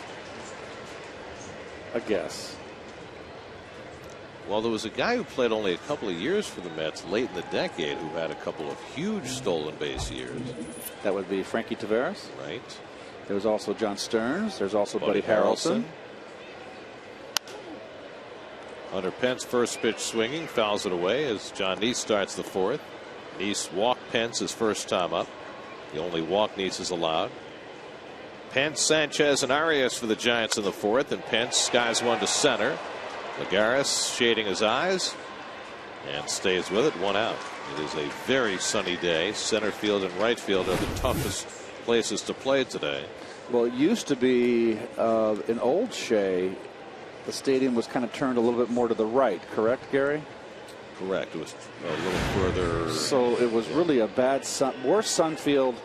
a guess. Well, there was a guy who played only a couple of years for the Mets late in the decade who had a couple of huge stolen base years. That would be Frankie Tavares. Right. There was also John Stearns. There's also Buddy Harrelson. Hunter Pence first pitch swinging, fouls it away as John Neese starts the fourth. Neese walked Pence his first time up. The only walk Neese is allowed. Pence, Sanchez, and Arias for the Giants in the fourth, and Pence skies one to center. Lagares shading his eyes and stays with it. One out. It is a very sunny day. Center field and right field are the toughest places to play today. Well, it used to be in Old Shea, the stadium was kind of turned a little bit more to the right, correct, Gary? Correct. It was a little further. So it was really a worse sun field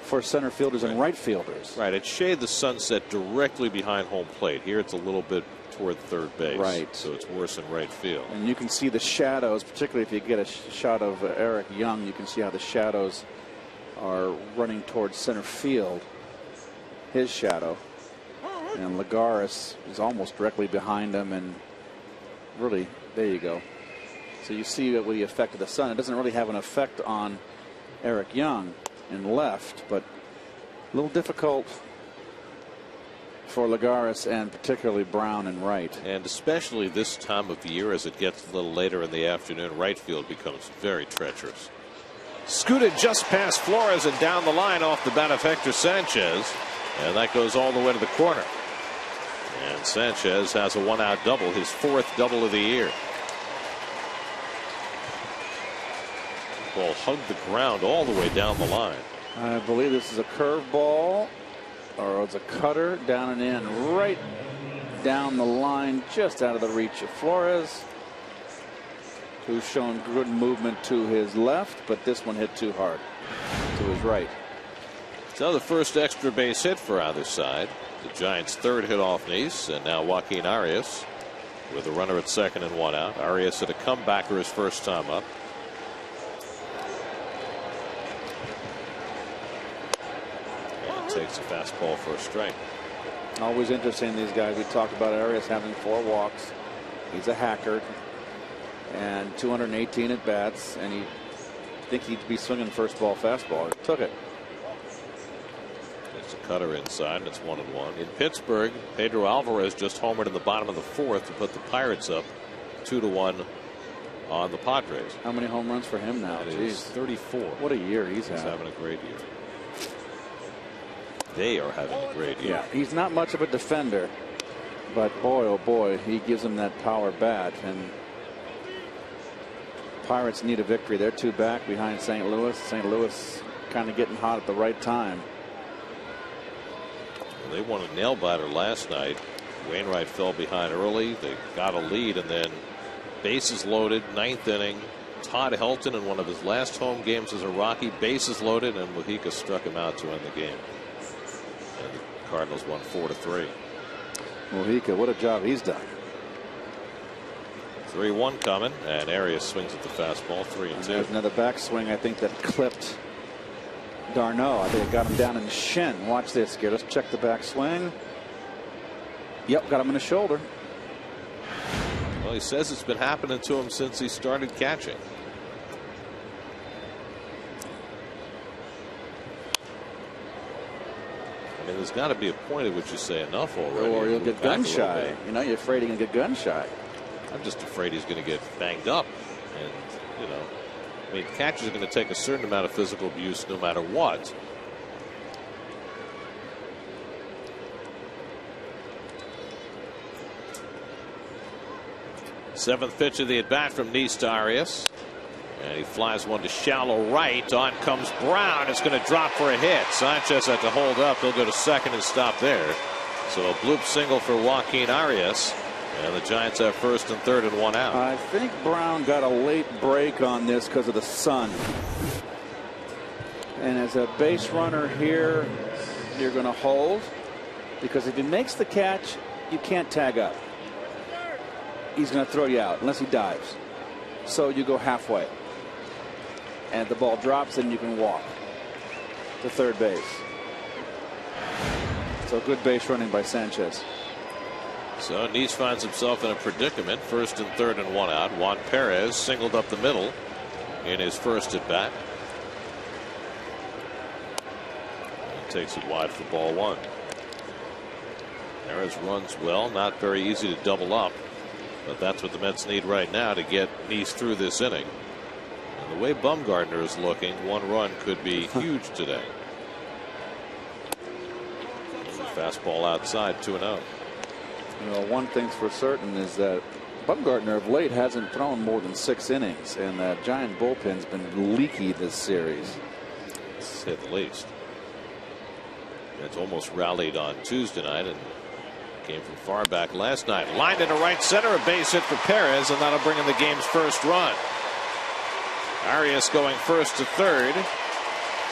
for center fielders and right fielders. Right. It shaded the sunset directly behind home plate. Here it's a little bit toward third base. Right. So it's worse in right field. And you can see the shadows, particularly if you get a shot of Eric Young, you can see how the shadows are running towards center field. His shadow. And Lagares is almost directly behind him, and really, there you go. So you see the effect of the sun. It doesn't really have an effect on Eric Young in left, but a little difficult for Lagares and particularly Brown in right. And especially this time of year, as it gets a little later in the afternoon, right field becomes very treacherous. Scooted just past Flores and down the line off the bat of Hector Sanchez, and that goes all the way to the corner. And Sanchez has a one-out double, his fourth double of the year. Ball hugged the ground all the way down the line. I believe this is a curveball, or it's a cutter down and in, right down the line, just out of the reach of Flores, who's shown good movement to his left, but this one hit too hard to his right. So the first extra base hit for either side. The Giants' third hit off Neese, and now Joaquin Arias with a runner at second and one out. Arias hit a comebacker his first time up. And takes a fastball for a strike. Always interesting, these guys. We talked about Arias having 4 walks. He's a hacker, and 218 at bats, and he think he'd be swinging first ball fastball. He took it. It's a cutter inside, and it's 1-1. In Pittsburgh, Pedro Alvarez just homered in the bottom of the fourth to put the Pirates up 2-1 on the Padres. How many home runs for him now? It is 34. What a year he's He's had. having a great year. They are having a great year. Yeah, he's not much of a defender, but boy, oh boy, he gives him that power bat. And Pirates need a victory. They're 2 back behind St. Louis. St. Louis kind of getting hot at the right time. They won a nail biter last night. Wainwright fell behind early. They got a lead, and then bases loaded, 9th inning. Todd Helton in one of his last home games as a Rocky, bases loaded, and Mujica struck him out to end the game. And the Cardinals won 4-3. Mujica, what a job he's done. 3-1 coming, and Arias swings at the fastball. 3-2. There's another backswing, I think, that clipped Darno. I think it got him down in the shin. Watch this, Gary. Let's check the backswing. Yep, got him in the shoulder. Well, he says it's been happening to him since he started catching. I mean, there's got to be a point at which you say enough already. Or you'll get gun shy. You know, you're afraid he can get gun shy. I'm just afraid he's going to get banged up. And, you know, I mean, catchers are going to take a certain amount of physical abuse no matter what. Seventh pitch of the at bat from Neese to Arias. And he flies one to shallow right. On comes Brown. It's going to drop for a hit. Sanchez had to hold up. He'll go to second and stop there. So a bloop single for Joaquin Arias. And the Giants have first and third and one out. I think Brown got a late break on this because of the sun. And as a base runner here, you're going to hold. Because if he makes the catch, you can't tag up. He's going to throw you out unless he dives. So you go halfway. And the ball drops and you can walk to third base. So good base running by Sanchez. So Nice finds himself in a predicament. First and third and one out. Juan Perez singled up the middle in his first at bat. And takes it wide for ball one. Perez runs well. Not very easy to double up. But that's what the Mets need right now to get Nice through this inning. And the way Bumgarner is looking, one run could be huge today. Fastball outside, 2-0. You know, one thing's for certain is that Bumgarner of late hasn't thrown more than 6 innings, and that Giant bullpen's been leaky this series, to say the least. It's almost rallied on Tuesday night and came from far back last night. Lined into right center, a base hit for Perez, and that'll bring in the game's first run. Arias going first to third.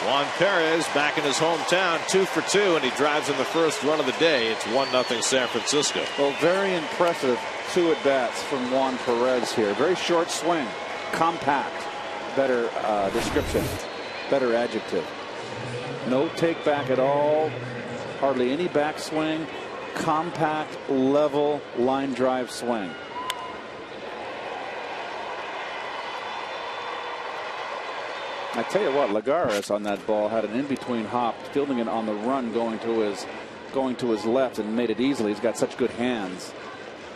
Juan Perez back in his hometown, 2 for 2, and he drives in the first run of the day. It's 1-0 San Francisco. Well, very impressive 2 at-bats from Juan Perez here. Very short swing, compact, better description, better adjective. No take back at all, hardly any backswing, compact, level, line drive swing. I tell you what, Lagares on that ball had an in-between hop, fielding it on the run, going to his left, and made it easily. He's got such good hands.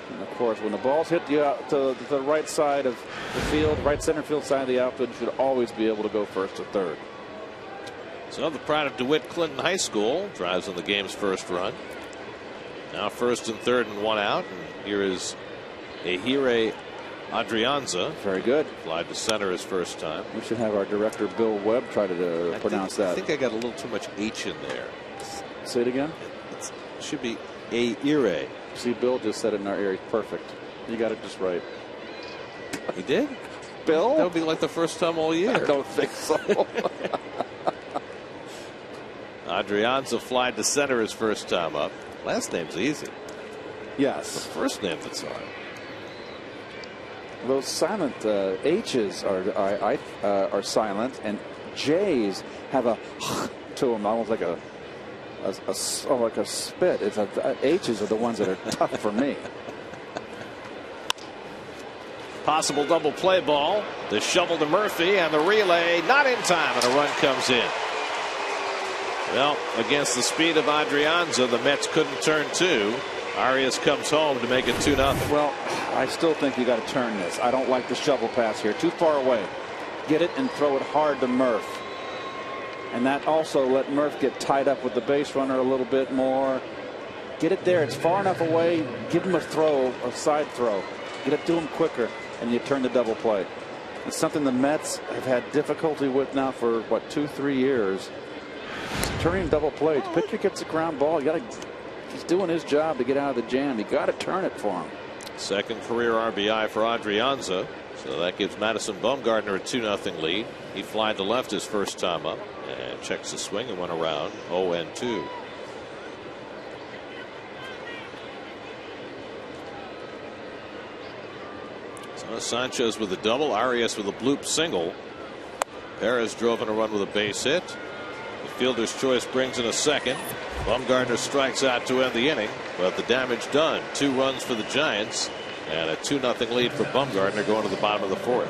And of course, when the ball's hit to the right side of the field, right center field side of the outfield, you should always be able to go first to third. So the pride of DeWitt Clinton High School drives in the game's first run. Now first and third and one out. And here is Ehire Adrianza. Very good. Fly to center his first time. We should have our director Bill Webb try to pronounce that. I think I got a little too much H in there. Say it again. It should be Ehire. See, Bill just said it in our ear. Perfect. You got it just right. He did? Bill? That would be like the first time all year. I don't think so. Adrianza flied to center his first time up. Last name's easy. Yes. The first name that's hard. Those silent H's are silent, and J's have a to them, almost like a spit. It's H's are the ones that are tough for me. Possible double play ball. The shovel to Murphy, and the relay not in time, and a run comes in. Well, against the speed of Adrianza, the Mets couldn't turn 2. Arias comes home to make it 2-0. Well, I still think you got to turn this. I don't like the shovel pass here. Too far away. Get it and throw it hard to Murph. And that also let Murph get tied up with the base runner a little bit more. Get it there. It's far enough away. Give him a throw, a side throw. Get it to him quicker, and you turn the double play. It's something the Mets have had difficulty with now for, 2-3 years. Turning double plays. Pitcher gets a ground ball. He's doing his job to get out of the jam. You got to turn it for him. Second career RBI for Adrianza. So that gives Madison Bumgarner a 2-0 lead. He flied to left his first time up and checks the swing and went around 0-2. So Sanchez with a double, Arias with a bloop single. Perez drove in a run with a base hit. The fielder's choice brings in a second. Bumgarner strikes out to end the inning, but the damage done. 2 runs for the Giants and a 2-0 lead for Bumgarner going to the bottom of the 4th.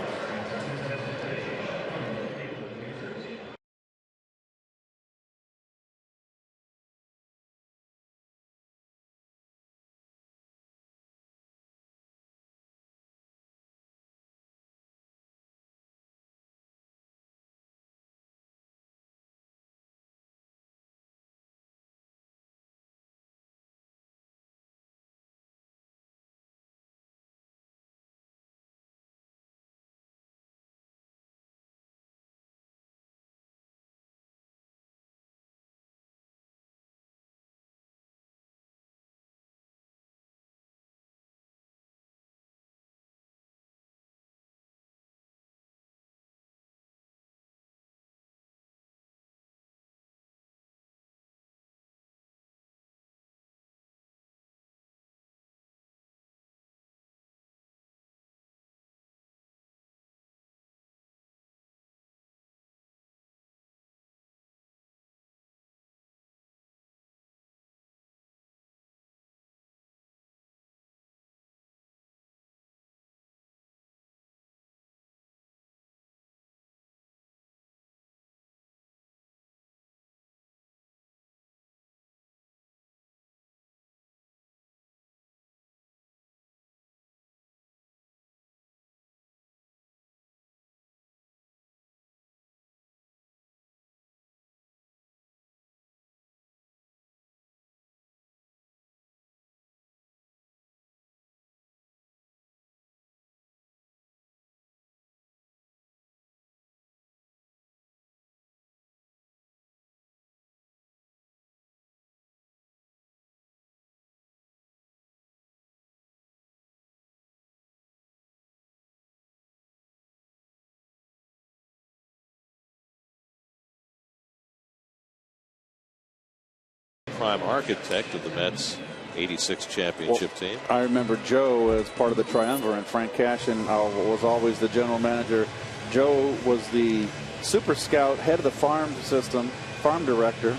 prime architect of the Mets '86 championship team. I remember Joe as part of the triumvirate. Frank Cashin was always the general manager. Joe was the super scout, head of the farm system, farm director,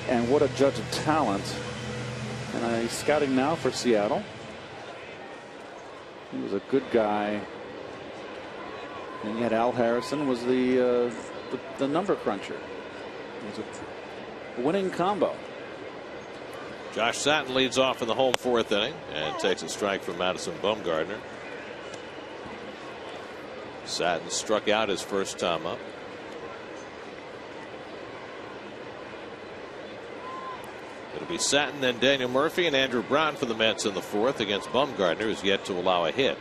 and what a judge of talent. And he's scouting now for Seattle. He was a good guy. And yet Al Harrison was the number cruncher. It was a winning combo. Josh Satin leads off in the home fourth inning and takes a strike from Madison Bumgarner. Satin struck out his first time up. It'll be Satin, then Daniel Murphy, and Andrew Brown for the Mets in the fourth against Bumgarner, who's yet to allow a hit.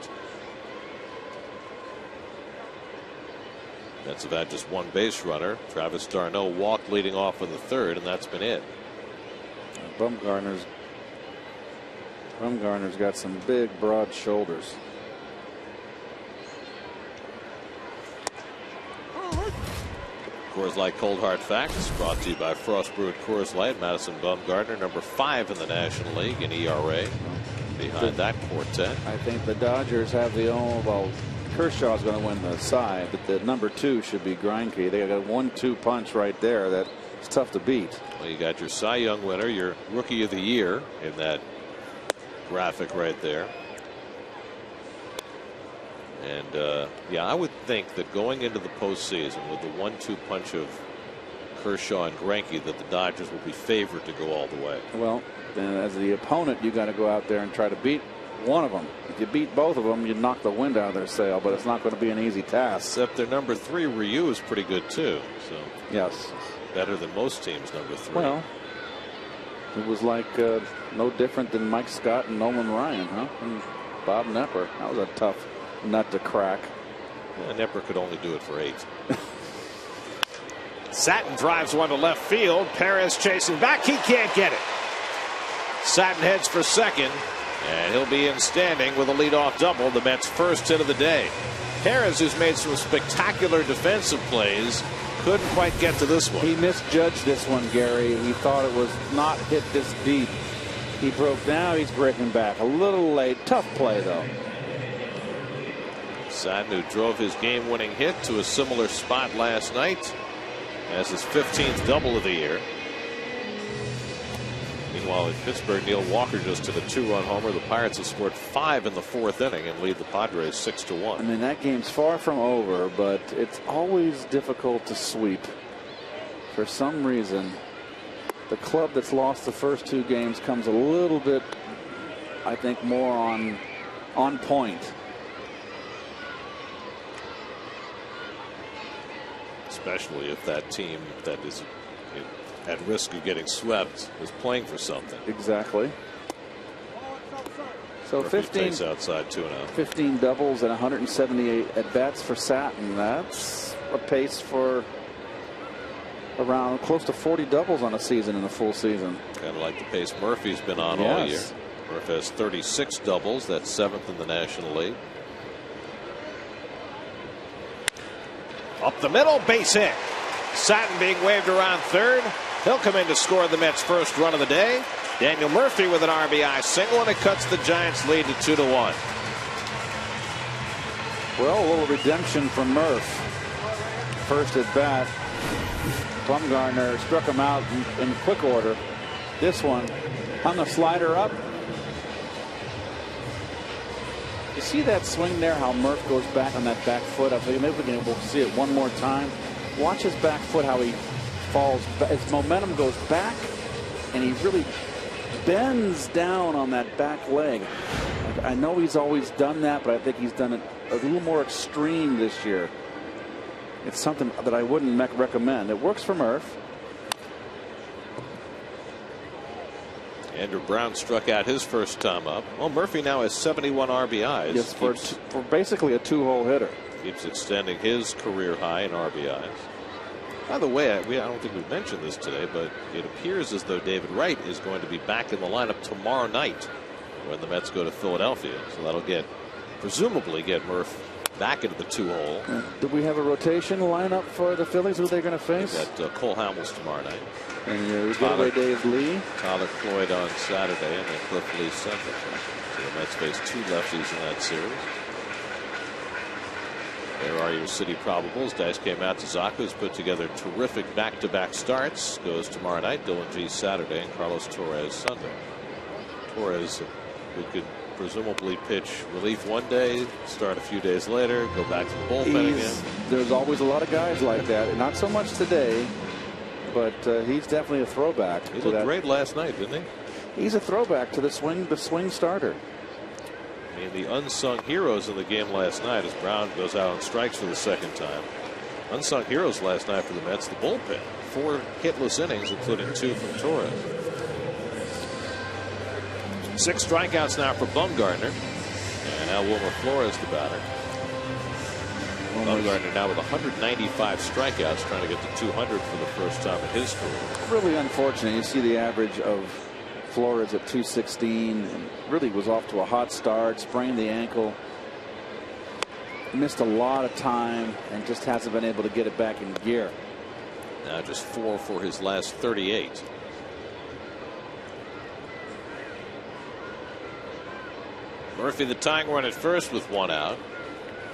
Mets have had just one base runner. Travis d'Arnaud walked leading off in the third, and that's been it. Bumgarner's got some big, broad shoulders. Coors Light Cold Hard Facts brought to you by Frost Brewed Coors Light. Madison Bumgarner, number 5 in the National League in ERA. Behind that quartet, I think the Dodgers have the only. Well, Kershaw's going to win the side, but the number 2 should be Greinke. They got a 1-2 punch right there that's tough to beat. Well, you got your Cy Young winner, your Rookie of the Year in that graphic right there. And yeah, I would think that going into the postseason with the 1-2 punch of Kershaw and Greinke, that the Dodgers will be favored to go all the way. Well, then as the opponent, you got to go out there and try to beat one of them. If you beat both of them, you knock the wind out of their sail, but it's not going to be an easy task. Except their number 3 Ryu is pretty good too. So yes, better than most teams' number 3. Well, it was like no different than Mike Scott and Nolan Ryan, huh? And Bob Knepper. That was a tough nut to crack. Yeah, Knepper could only do it for 8. Satin drives one to left field. Perez chasing back. He can't get it. Satin heads for second, and he'll be in standing with a leadoff double, the Mets' first hit of the day. Perez, who's made some spectacular defensive plays, couldn't quite get to this one. He misjudged this one, Gary. He thought it was not hit this deep. He broke. Now he's breaking back a little late. Tough play, though. Satin, who drove his game-winning hit to a similar spot last night, has his 15th double of the year. Meanwhile, in Pittsburgh, Neil Walker just hit a 2-run homer. The Pirates have scored 5 in the 4th inning and lead the Padres 6-1. I mean, that game's far from over, but it's always difficult to sweep. For some reason, the club that's lost the first 2 games comes a little bit, I think, more on point. Especially if that team that is at risk of getting swept is playing for something. Exactly. So 15 outside 2-0. 15 doubles and 178 at bats for Satin. That's a pace for around close to 40 doubles on a season in a full season. Kind of like the pace Murphy's been on all year. Murphy has 36 doubles. That's 7th in the National League. Up the middle, base hit. Satin being waved around third. He'll come in to score the Mets' first run of the day. Daniel Murphy with an RBI single, and it cuts the Giants' lead to 2-1. Well, a little redemption from Murph. First at bat, Bumgarner struck him out in quick order. This one hung a slider up. You see that swing there, how Murph goes back on that back foot? I think maybe we'll see it one more time. Watch his back foot, how he falls. His momentum goes back, and he really bends down on that back leg. I know he's always done that, but I think he's done it a little more extreme this year. It's something that I wouldn't recommend. It works for Murph. Andrew Brown struck out his first time up. Well, Murphy now has 71 RBIs. Yes, for basically a 2-hole hitter. Keeps extending his career high in RBIs. By the way, I don't think we've mentioned this today, but it appears as though David Wright is going to be back in the lineup tomorrow night when the Mets go to Philadelphia. So that'll presumably get Murph back into the 2-hole. Do we have a rotation lineup for the Phillies? Who they're going to face? Got Cole Hamels tomorrow night. And your getaway day is Lee. Tyler Floyd on Saturday, and then Cliff Lee Sunday. So the Mets face 2 lefties in that series. There are your city probables. Daisuke Matsuzaka has put together terrific back-to-back starts. Goes tomorrow night. Dylan G Saturday, and Carlos Torres Sunday. Torres, who could presumably pitch relief one day, start a few days later, go back to the bullpen again. There's always a lot of guys like that. Not so much today, but he's definitely a throwback. He looked great last night, didn't he? He's a throwback to the swing starter. I mean, the unsung heroes in the game last night, as Brown goes out and strikes for the second time. Unsung heroes last night for the Mets, the bullpen. 4 hitless innings, including 2 from Torres. 6 strikeouts now for Bumgarner. And now Wilmer Flores, the batter. Bumgarner now with 195 strikeouts, trying to get to 200 for the first time in his career. Really unfortunate. You see the average of Flores at 216, and really was off to a hot start, sprained the ankle, missed a lot of time, and just hasn't been able to get it back in gear. Now just 4 for his last 38. Murphy the tying run at first with 1 out.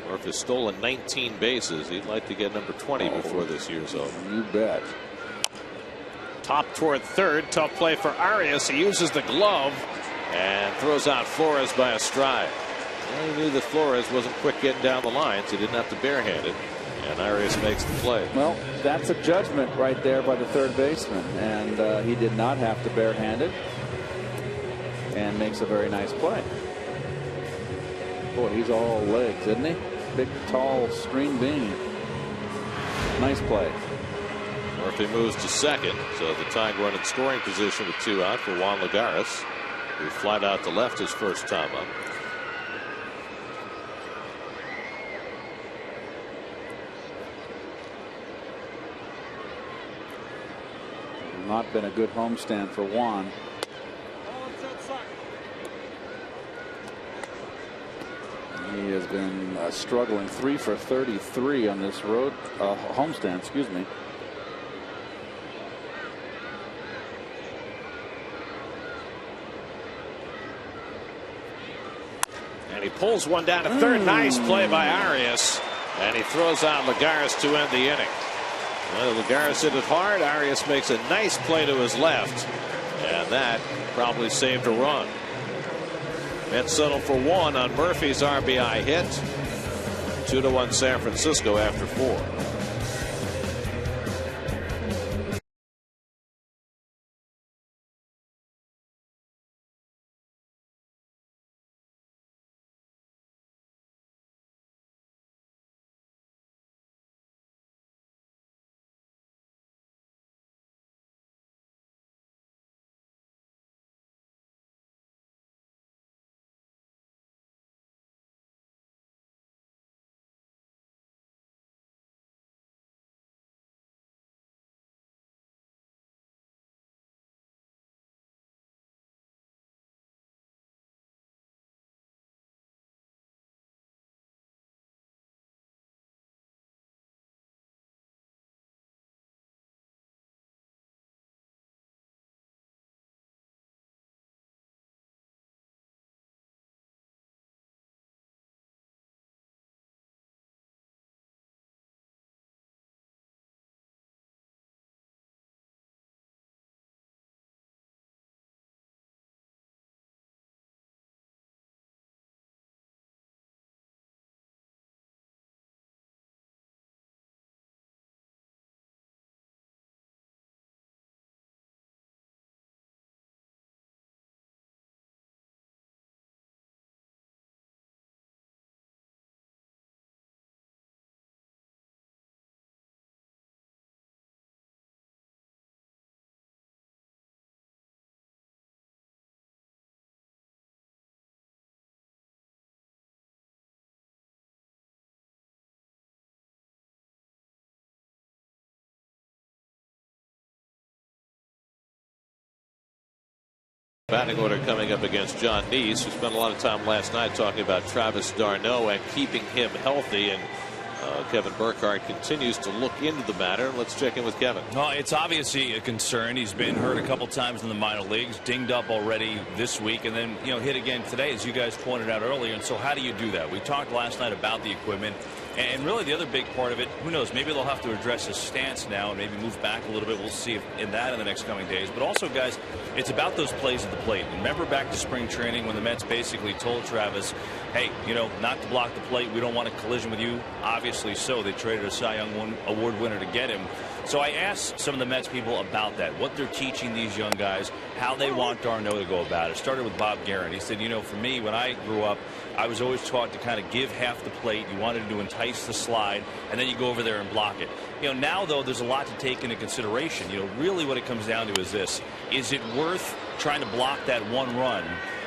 Murphy has stolen 19 bases. He'd like to get number 20 before this year's over. You bet. Top toward third. Tough play for Arias. He uses the glove and throws out Flores by a stride. Well, he knew that Flores wasn't quick getting down the line, so he didn't have to barehand it. And Arias makes the play. Well, that's a judgment right there by the third baseman. And he did not have to barehand it. And makes a very nice play. Boy, he's all legs, isn't he? Big, tall screen bean. Nice play. Murphy moves to second, so the tying run in scoring position with 2 out for Juan Lagares, who flied out to left his first time up. Not been a good homestand for Juan. He has been struggling. 3 for 33 on this road homestand. Excuse me. And he pulls one down to third. Nice play by Arias, and he throws out Lagares to end the inning. Well, Lagares hit it hard. Arias makes a nice play to his left, and that probably saved a run. Mets settle for 1 on Murphy's RBI hit. 2-1 San Francisco after 4. Batting order coming up against John Neese, who spent a lot of time last night talking about Travis d'Arnaud and keeping him healthy. And Kevin Burkhardt continues to look into the matter. Let's check in with Kevin. Well, it's obviously a concern. He's been hurt a couple times in the minor leagues, dinged up already this week, and then hit again today, as you guys pointed out earlier. And so how do you do that? We talked last night about the equipment, and really the other big part of it, who knows, maybe they'll have to address his stance now and maybe move back a little bit. We'll see in the next coming days. But also, guys, it's about those plays at the plate. And remember back to spring training when the Mets basically told Travis, hey, not to block the plate. We don't want a collision with you. Obviously so. They traded a Cy Young Award winner to get him. So I asked some of the Mets people about that, what they're teaching these young guys, how they want d'Arnaud to go about it. Started with Bob Guerin. He said, for me, when I grew up, I was always taught to kind of give half the plate. You wanted to entice the slide, and then you go over there and block it. Now, though, there's a lot to take into consideration. Really what it comes down to is this. Is it worth trying to block that one run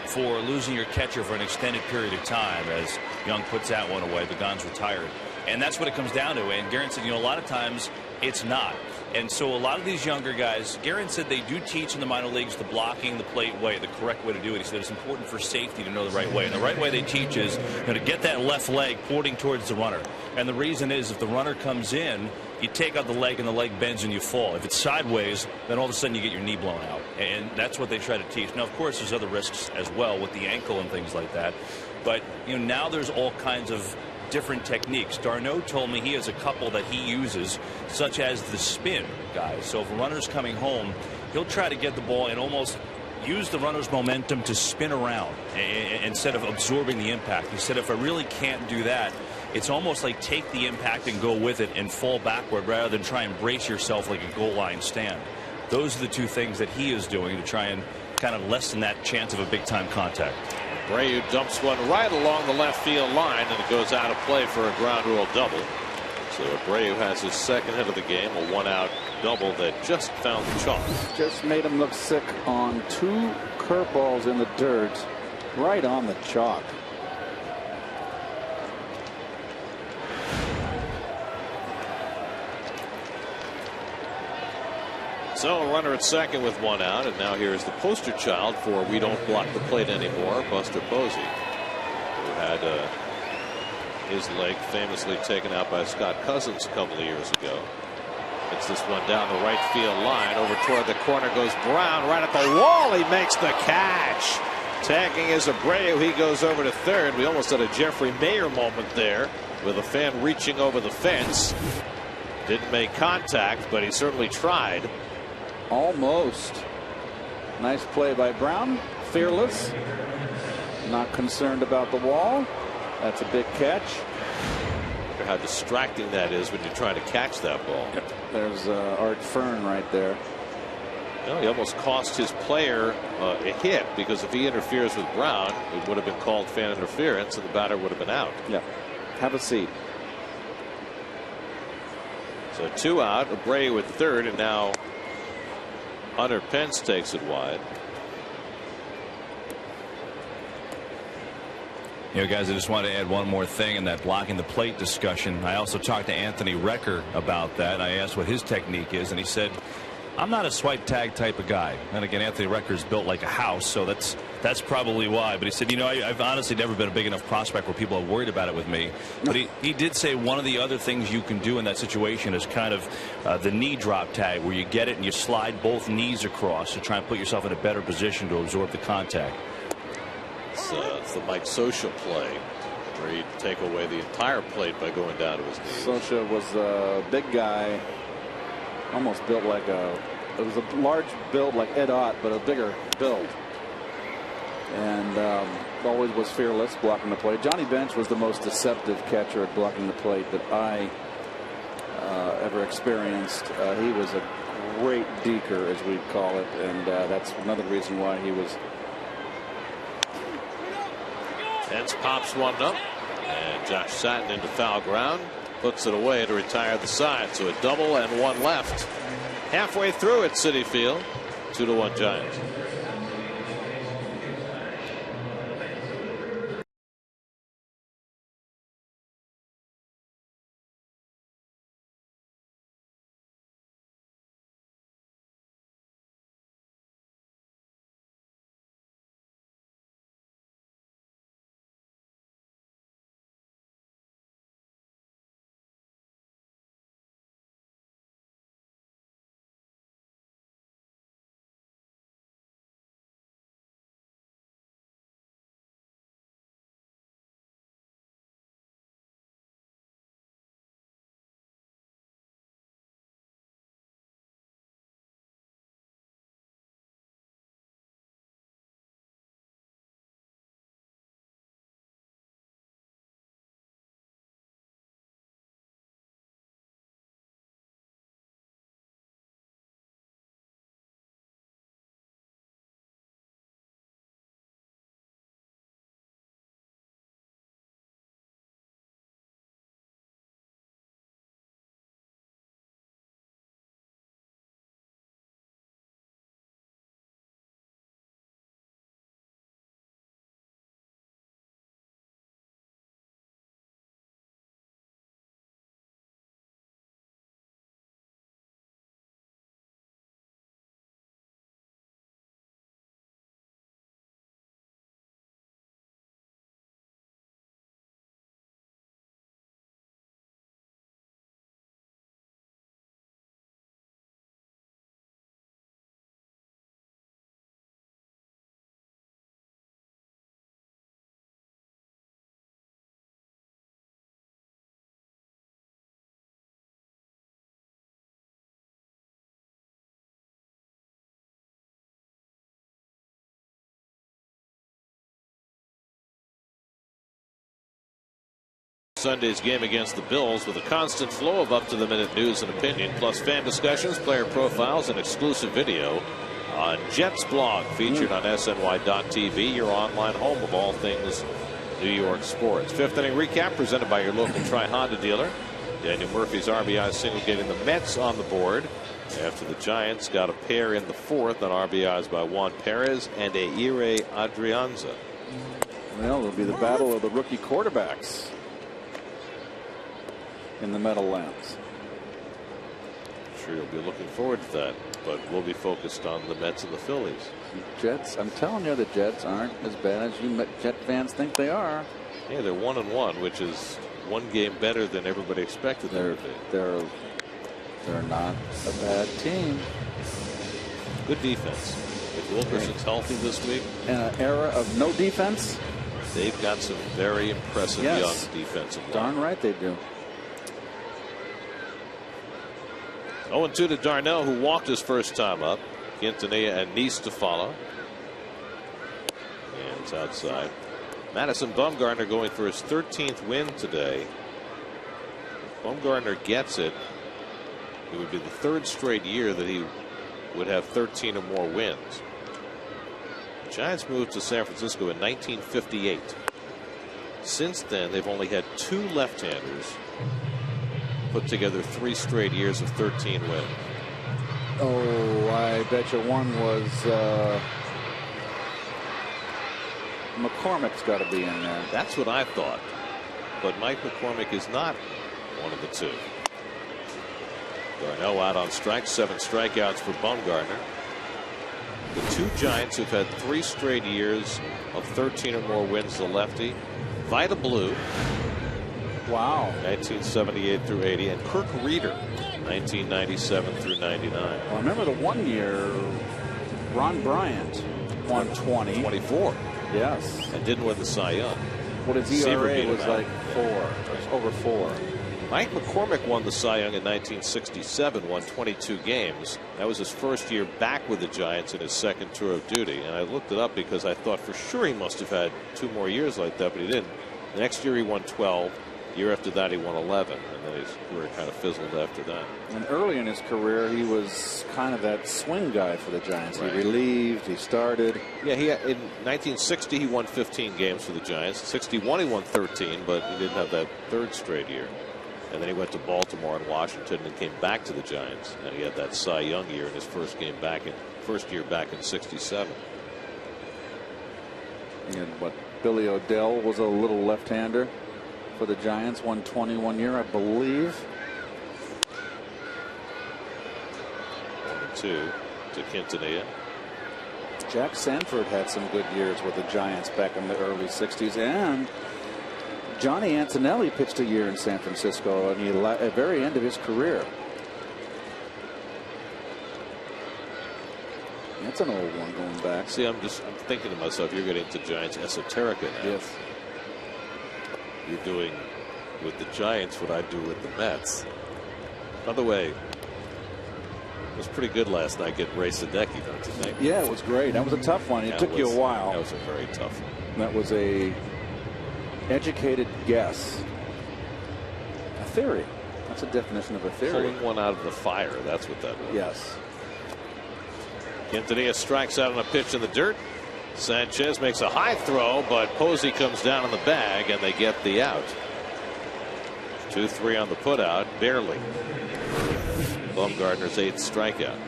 for losing your catcher for an extended period of time, as Young puts that one away, the Gon's retired? And that's what it comes down to. And Guerin said, a lot of times it's not. And so a lot of these younger guys, Guerin said they do teach in the minor leagues the blocking the plate way, the correct way to do it. He said it's important for safety to know the right way. And the right way they teach is to get that left leg pointing towards the runner. And the reason is if the runner comes in, you take out the leg and the leg bends and you fall. If it's sideways, then all of a sudden you get your knee blown out. And that's what they try to teach. Now, of course, there's other risks as well with the ankle and things like that. But, now there's all kinds of different techniques. d'Arnaud told me he has a couple that he uses, such as the spin, guys. So if a runner's coming home, he'll try to get the ball and almost use the runner's momentum to spin around instead of absorbing the impact. He said, if I really can't do that, it's almost like take the impact and go with it and fall backward rather than try and brace yourself like a goal line stand. Those are the two things that he is doing to try and kind of lessen that chance of a big time contact. Abreu dumps one right along the left field line, and it goes out of play for a ground rule double. So Abreu has his second hit of the game, a 1-out double that just found the chalk. Just made him look sick on 2 curveballs in the dirt, right on the chalk. So a runner at second with 1 out, and now here's the poster child for we don't block the plate anymore, Buster Posey, who had his leg famously taken out by Scott Cousins a couple of years ago. It's this one down the right field line, over toward the corner goes Brown, right at the wall, he makes the catch. Tagging is Abreu, he goes over to third. We almost had a Jeffrey Mayer moment there with a fan reaching over the fence. Didn't make contact, but he certainly tried. Almost. Nice play by Brown. Fearless. Not concerned about the wall. That's a big catch. Wonder how distracting that is when you're trying to catch that ball. Yep. There's Art Fern right there. He almost cost his player a hit, because if he interferes with Brown, it would have been called fan interference and the batter would have been out. Yeah. Have a seat. So 2 out. Abreu at third, and now Hunter Pence takes it wide. Guys, I just want to add one more thing in that blocking the plate discussion. I also talked to Anthony Recker about that. I asked what his technique is, and he said, I'm not a swipe tag type of guy. And again, Anthony Recker's built like a house, so that's probably why. But he said, I've honestly never been a big enough prospect where people are worried about it with me. But he did say one of the other things you can do in that situation is kind of the knee drop tag, where you get it and you slide both knees across to try and put yourself in a better position to absorb the contact. It's the Mike Scioscia play, where he'd take away the entire plate by going down to his knees. Scioscia was a big guy, almost built like it was a large build like Ed Ott, but a bigger build. And always was fearless blocking the plate. Johnny Bench was the most deceptive catcher at blocking the plate that I ever experienced. He was a great deker, as we'd call it, and that's another reason why he was. Pence pops one up, and Josh Satin into foul ground, puts it away to retire the side. So a double and 1 left. Halfway through at Citi Field, 2-1 Giants. Sunday's game against the Bills with a constant flow of up-to-the-minute news and opinion, plus fan discussions, player profiles, and exclusive video on Jets blog featured on SNY.TV, your online home of all things New York sports. Fifth inning recap presented by your local Tri-Honda dealer. Daniel Murphy's RBI single getting the Mets on the board after the Giants got a pair in the fourth on RBIs by Juan Perez and Eire Adrianza. Well, it'll be the battle of the rookie quarterbacks in the Meadowlands. Sure, you'll be looking forward to that, but we'll be focused on the Mets and the Phillies. Jets, I'm telling you, the Jets aren't as bad as you Jet fans think they are. Yeah, they're 1-1, which is one game better than everybody expected them to be. They're not a bad team. Good defense. If Wilkerson's healthy this week, in an era of no defense, they've got some very impressive young defensive line. Darn right they do. 0-2 to Darnell, who walked his first time up. Quintanilla and Nice to follow. And it's outside. Madison Bumgarner going for his 13th win today. If Bumgarner gets it, it would be the third straight year that he would have 13 or more wins. The Giants moved to San Francisco in 1958. Since then, they've only had 2 left-handers put together 3 straight years of 13 wins. Oh, I bet you one was McCormick's got to be in there. That's what I thought. But Mike McCormick is not one of the 2. Darnell out on strikes, 7 strikeouts for Bumgarner. The 2 Giants who've had 3 straight years of 13 or more wins, the lefty, Vida Blue. Wow. 1978 through 80, and Kirk Reeder, 1997 through 99. Well, I remember the one year Ron Bryant won 20. 24. Yes. And didn't win the Cy Young. What his ERA was like 4, over 4. Mike McCormick won the Cy Young in 1967, won 22 games. That was his first year back with the Giants in his second tour of duty. And I looked it up because I thought for sure he must have had 2 more years like that, but he didn't. The next year he won 12. Year after that he won 11, and then his career kind of fizzled after that. And early in his career he was kind of that swing guy for the Giants. Right. He relieved, he started. Yeah, in 1960 he won 15 games for the Giants. 61 he won 13, but he didn't have that third straight year. And then he went to Baltimore and Washington and came back to the Giants. And he had that Cy Young year in his first year back in 67. And what, Billy O'Dell was a little left-hander for the Giants, won 21 year, I believe. 1-2 to Quintanilla. Jack Sanford had some good years with the Giants back in the early 60s, and Johnny Antonelli pitched a year in San Francisco at the very end of his career. That's an old one going back. See, I'm thinking to myself, you're getting to Giants esoterica now. Yes. You're doing with the Giants what I do with the Mets. By the way, it was pretty good last night getting Ray Sadecki, don't you think? Yeah, it was great. That was a tough one. It took you a while. That was a very tough one. That was a educated guess. A theory. That's a definition of a theory. Pulling one out of the fire. That's what that was. Yes. Quintanilla strikes out on a pitch in the dirt. Sanchez makes a high throw, but Posey comes down on the bag, and they get the out. 2-3 on the putout, barely. Bumgarner's 8th strikeout.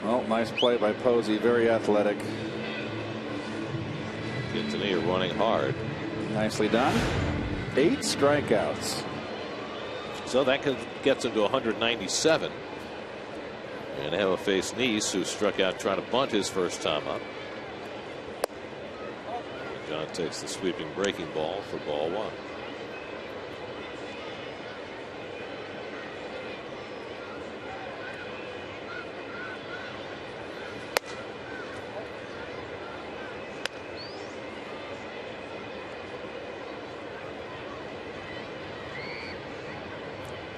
Well, nice play by Posey, very athletic. Quintanilla running hard. Nicely done. 8 strikeouts. So that gets him to 197. And have a face Nice, who struck out trying to bunt his first time up. John takes the sweeping breaking ball for ball 1.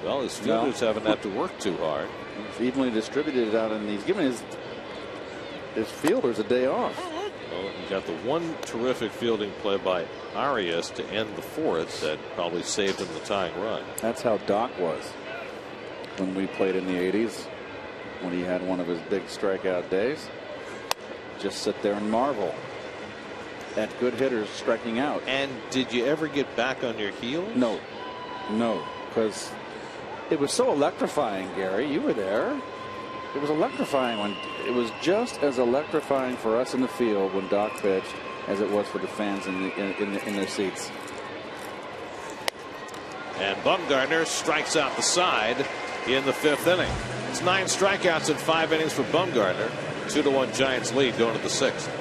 Well, his fielders haven't had to work too hard. He's evenly distributed out, and he's given his fielders a day off. Well, you got the one terrific fielding play by Arias to end the fourth that probably saved him the tying run. That's how Doc was when we played in the 80s, when he had one of his big strikeout days. Just sit there and marvel at good hitters striking out. And did you ever get back on your heels? No, because it was so electrifying, Gary. You were there. It was electrifying when it was just as electrifying for us in the field when Doc pitched as it was for the fans in their seats. And Bumgarner strikes out the side in the fifth inning. It's 9 strikeouts in 5 innings for Bumgarner. 2-1 Giants lead going to the sixth.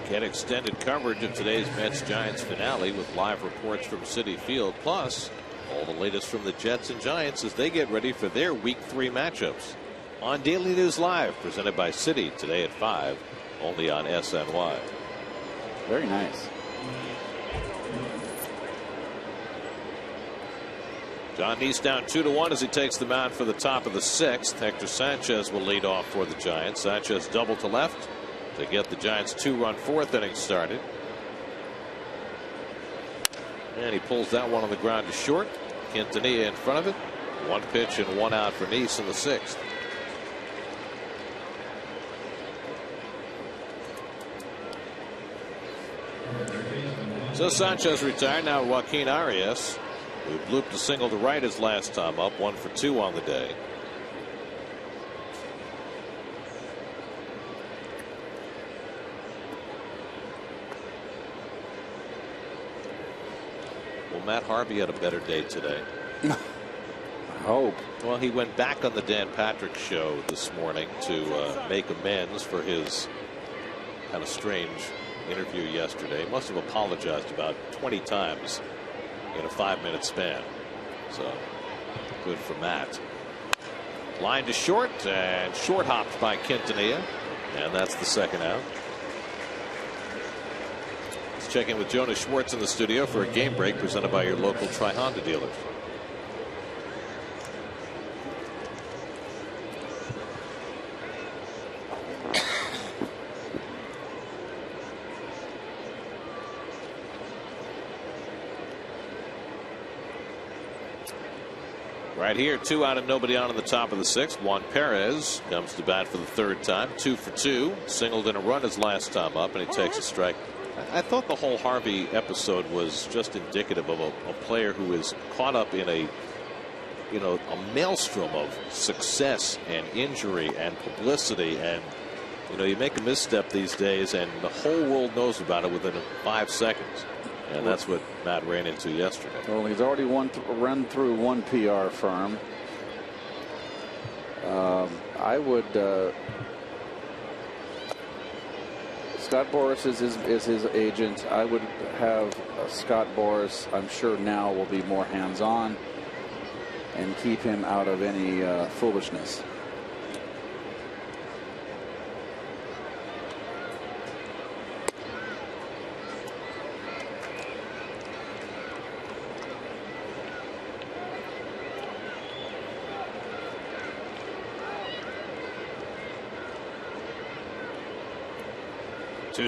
Get extended coverage of today's Mets-Giants finale with live reports from Citi Field, plus all the latest from the Jets and Giants as they get ready for their Week 3 matchups on Daily News Live, presented by Citi, today at 5, only on SNY. Very nice. John Neese down 2-1 as he takes the mound for the top of the sixth. Hector Sanchez will lead off for the Giants. Sanchez double to left to get the Giants' 2-run fourth inning started. And he pulls that one on the ground to short. Quintanilla in front of it. 1 pitch and 1 out for Neese in the sixth. So Sanchez retired. Now Joaquin Arias, who looped a single to right his last time up. 1 for 2 on the day. Well, Matt Harvey had a better day today. I hope. Well, he went back on the Dan Patrick show this morning to make amends for his kind of strange interview yesterday. He must have apologized about 20 times in a 5-minute span. So good for Matt. Line to short and short hopped by Quintanilla, and that's the second out. Let's check in with Jonas Schwartz in the studio for a game break presented by your local Tri-Honda dealers. Right here, 2 out and nobody on in the top of the sixth. Juan Perez comes to bat for the third time. 2 for 2. Singled in a run his last time up, and he takes a strike. I thought the whole Harvey episode was just indicative of a player who is caught up in a you know, a maelstrom of success and injury and publicity, and you know, you make a misstep these days and the whole world knows about it within 5 seconds, and that's what Matt ran into yesterday. Well, he's already run through one PR firm. I would. Scott Boras is his agent. I would have Scott Boras. I'm sure now will be more hands-on and keep him out of any foolishness.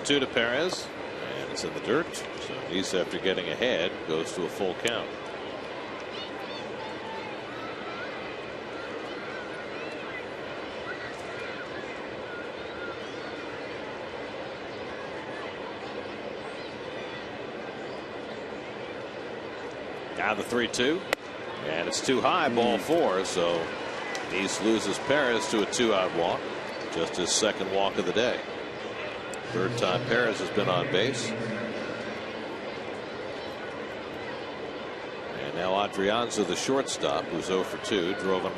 Two to Perez, and it's in the dirt. So he's, after getting ahead, goes to a full count. Now the 3-2, and it's too high, ball 4. So Nice loses Perez to a 2-out walk, just his second walk of the day. Third time Perez has been on base. And now Adrianza, the shortstop, who's 0 for 2, drove him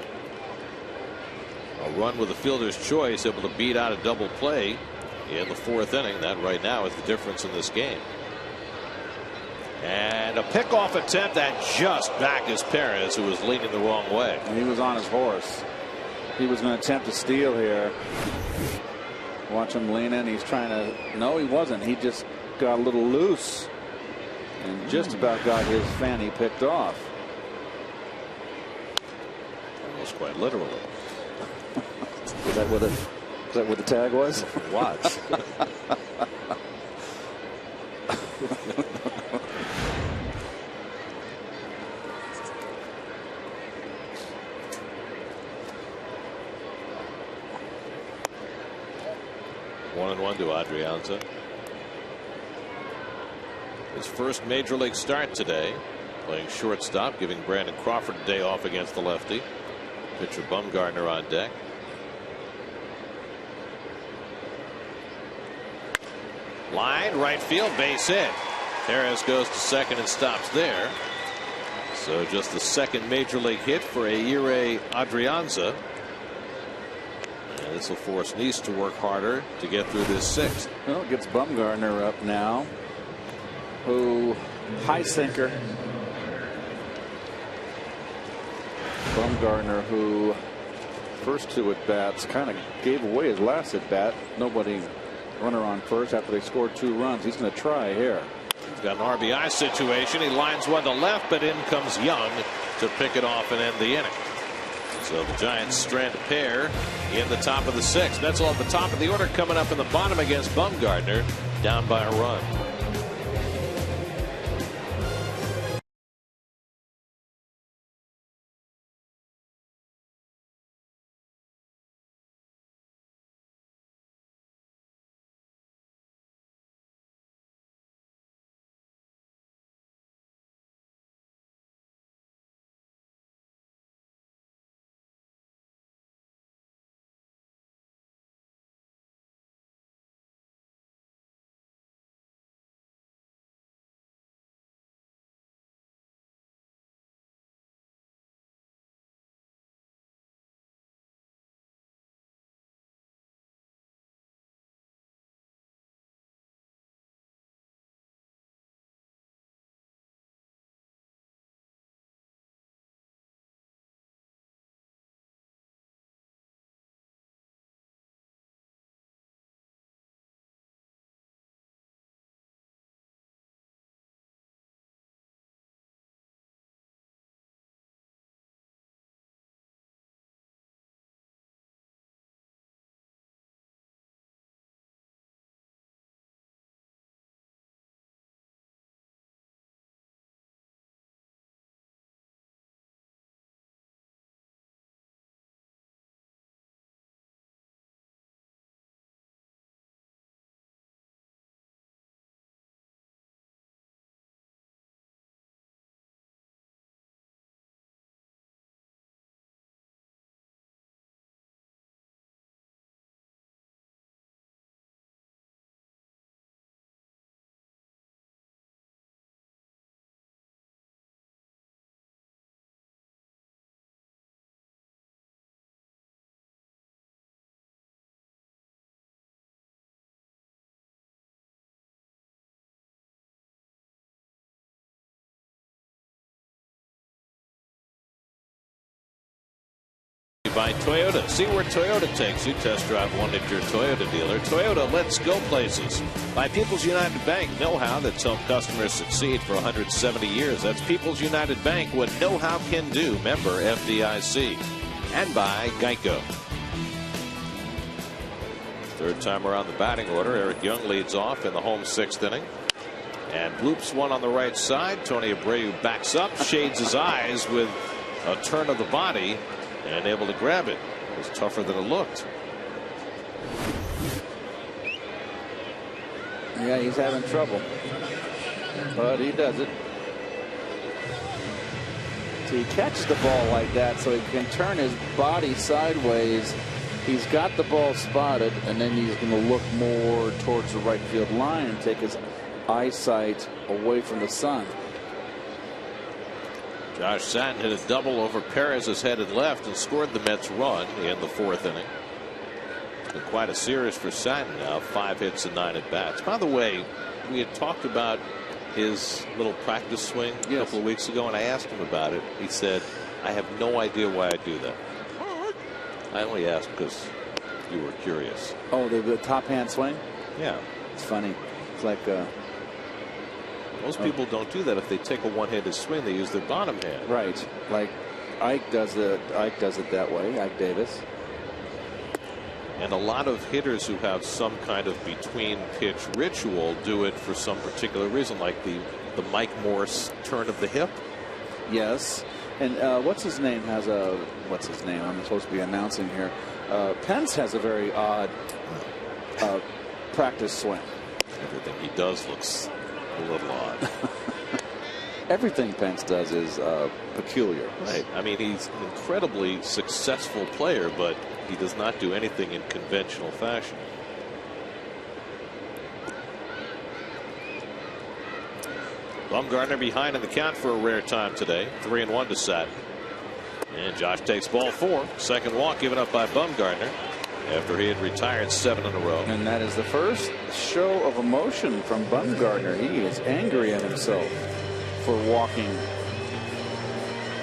a run with a fielder's choice, able to beat out a double play in the 4th inning. That right now is the difference in this game. And a pickoff attempt that just back is Perez, who was leaning the wrong way. And he was on his horse. He was going to attempt to steal here. Watch him lean in. He's trying to. No, he wasn't. He just got a little loose and just about got his fanny picked off. Almost quite literally. Is that what the tag was? Watch. One to Adrianza. His first major league start today, playing shortstop, giving Brandon Crawford a day off against the lefty. Pitcher Bumgarner on deck. Line right field, base hit. Perez goes to second and stops there. So just the second major league hit for Aguirre Adrianza. And this will force Nice to work harder to get through this 6th. Well, it gets Bumgarner up now, who high sinker. Bumgarner, who first 2 at bats kind of gave away his last at bat. Nobody runner on first after they scored 2 runs. He's going to try here. He's got an RBI situation. He lines one to left, but in comes Young to pick it off and end the inning. So the Giants strand a pair in the top of the 6th. That's all at the top of the order. Coming up in the bottom against Bumgarner, down by a run. you by Toyota. See where Toyota takes you. Test drive one at your Toyota dealer. Toyota, let's go places. By People's United Bank, know-how that's helped customers succeed for 170 years. That's People's United Bank, what know-how can do. Member FDIC. And by Geico. Third time around the batting order. Eric Young leads off in the home 6th inning. And bloops one on the right side. Tony Abreu backs up, shades his eyes with a turn of the body, and able to grab it. It was tougher than it looked. Yeah, he's having trouble, but he does it. So he catches the ball like that so he can turn his body sideways. He's got the ball spotted, and then he's going to look more towards the right field line and take his eyesight away from the sun. Josh Satin hit a double over Perez's headed left and scored the Mets run in the 4th inning. It's been quite a series for Satin now. 5 hits and 9 at bats. By the way, we had talked about his little practice swing a couple of weeks ago, and I asked him about it. He said, I have no idea why I do that. I only asked because you were curious. Oh, the top hand swing? Yeah. It's funny. It's like most people don't do that. If they take a one-handed swing, they use their bottom hand. Right. Like Ike does it. Ike does it that way. Ike Davis. And a lot of hitters who have some kind of between pitch ritual do it for some particular reason, like the Mike Morse turn of the hip. Yes. And what's his name has a what's his name? I'm supposed to be announcing here. Pence has a very odd practice swing. Everything he does looks a little odd. Everything Pence does is peculiar. Right. I mean, he's an incredibly successful player, but he does not do anything in conventional fashion. Bumgarner behind in the count for a rare time today. 3-1 to Satin. And Josh takes ball 4. Second walk given up by Bumgarner after he had retired 7 in a row. And that is the first show of emotion from Bumgarner. He is angry at himself for walking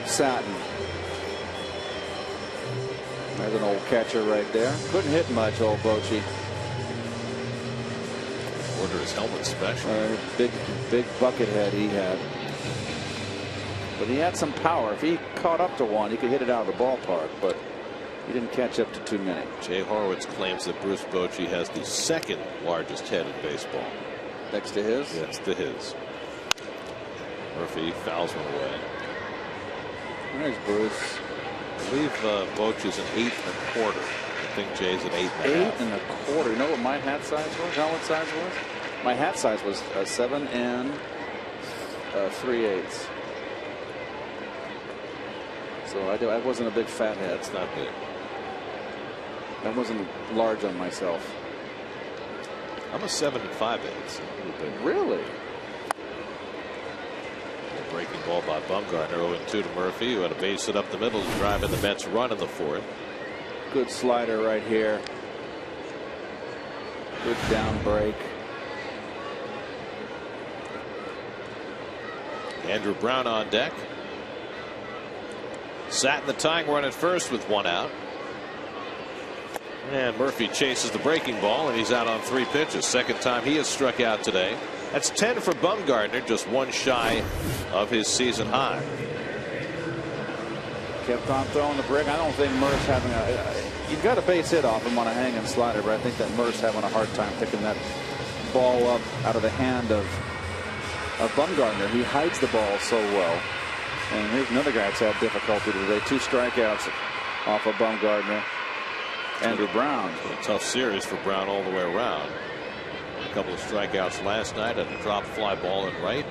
Satin. There's an old catcher right there. Couldn't hit much, old Bochy. Order his helmet special. Big bucket head he had. But he had some power. If he caught up to one, he could hit it out of the ballpark, but he didn't catch up to too many. Jay Horwitz claims that Bruce Bochy has the 2nd largest head in baseball. Next to his? Next to his. Murphy fouls one away. There's Bruce. I believe Bochy's an 8 1/4. I think Jay's an 8 1/2. 8 1/4. You know what my hat size was? Helmet size was? My hat size was 7 3/8. So I wasn't a big fat head. That's not big. I wasn't large on myself. I'm a 7 5/8. Really? Breaking ball by Bumgarner. 0-2 to Murphy, who had a base hit up the middle to drive in the Mets run in the 4th. Good slider right here. Good down break. Andrew Brown on deck. Sat in the tying run at first with 1 out. And Murphy chases the breaking ball, and he's out on 3 pitches. Second time he has struck out today. That's 10 for Bumgarner, just 1 shy of his season high. Kept on throwing the brick. I don't think Murph's having you've got a base hit off him on a hanging slider, but I think that Murph's having a hard time picking that ball up out of the hand of Bumgarner. He hides the ball so well. And here's another guy that's had difficulty today. 2 strikeouts off of Bumgarner. Andrew Brown. A tough series for Brown all the way around. A couple of strikeouts last night and a drop fly ball in right.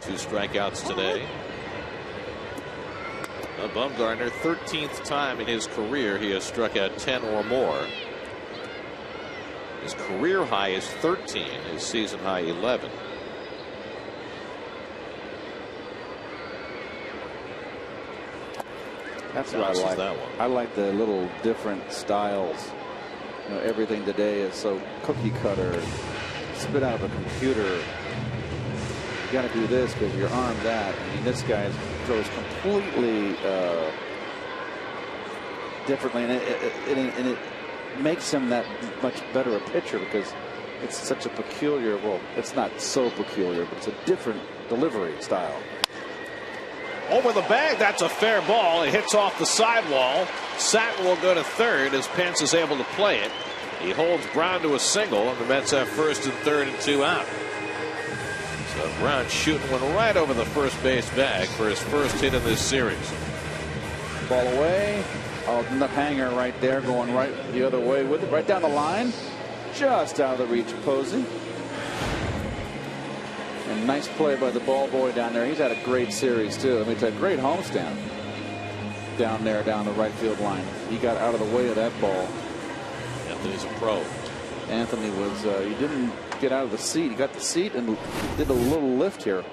2 strikeouts today. Bumgarner, 13th time in his career he has struck out 10 or more. His career high is 13. His season high 11. That's what I like. That one. I like the little different styles. You know, everything today is so cookie cutter, spit out of a computer. You got to do this because your arm that. I mean, this guy throws completely differently, and it makes him that much better a pitcher because it's such a peculiar, well, it's not so peculiar, but it's a different delivery style. Over the bag, that's a fair ball. It hits off the sidewall. Satin will go to third as Pence is able to play it. He holds Brown to a single, and the Mets have first and third and 2 out. So Brown shooting one right over the first base bag for his first hit in this series. Ball away. Oh, the hanger right there, going right the other way with it, right down the line, just out of the reach of Posey. And nice play by the ball boy down there. He's had a great series too. I mean, it's a great homestand down there, down the right field line. He got out of the way of that ball. Anthony's a pro. Anthony was, he didn't get out of the seat. He got the seat and did a little lift here.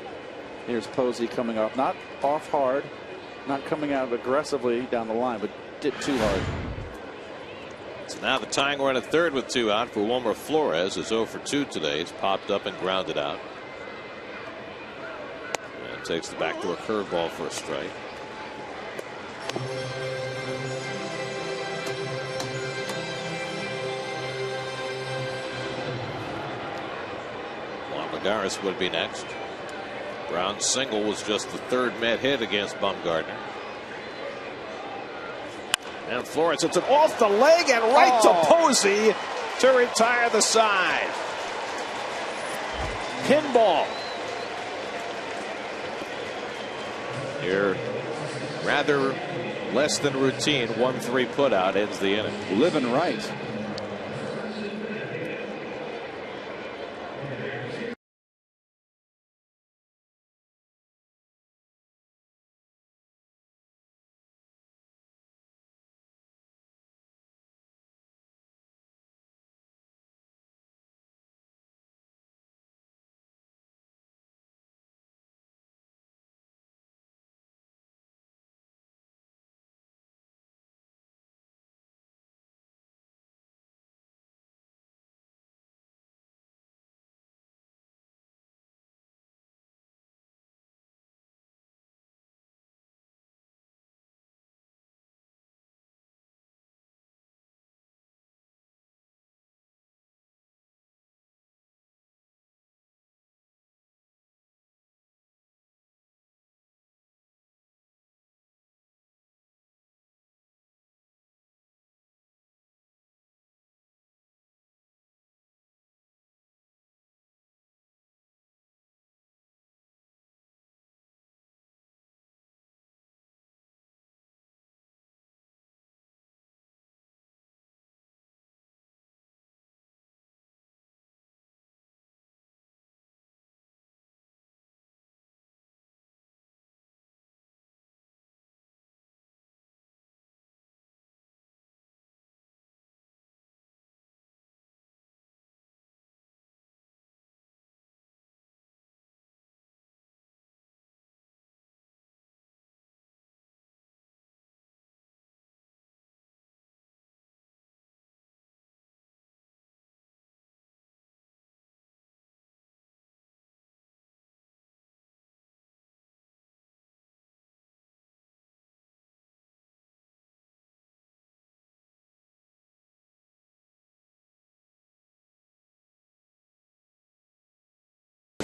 Here's Posey coming off, not off hard, not coming out aggressively down the line, but did too hard. So now the tying run at third with 2 out for Wilmer Flores is 0 for 2 today. He's popped up and grounded out. And takes the backdoor curveball for a strike. Lagares would be next. Brown's single was just the third Met hit against Bumgarner. And Flores hits it off the leg and right to Posey to retire the side. Pinball. Here, rather less than routine 1-3 putout ends the inning. Living right.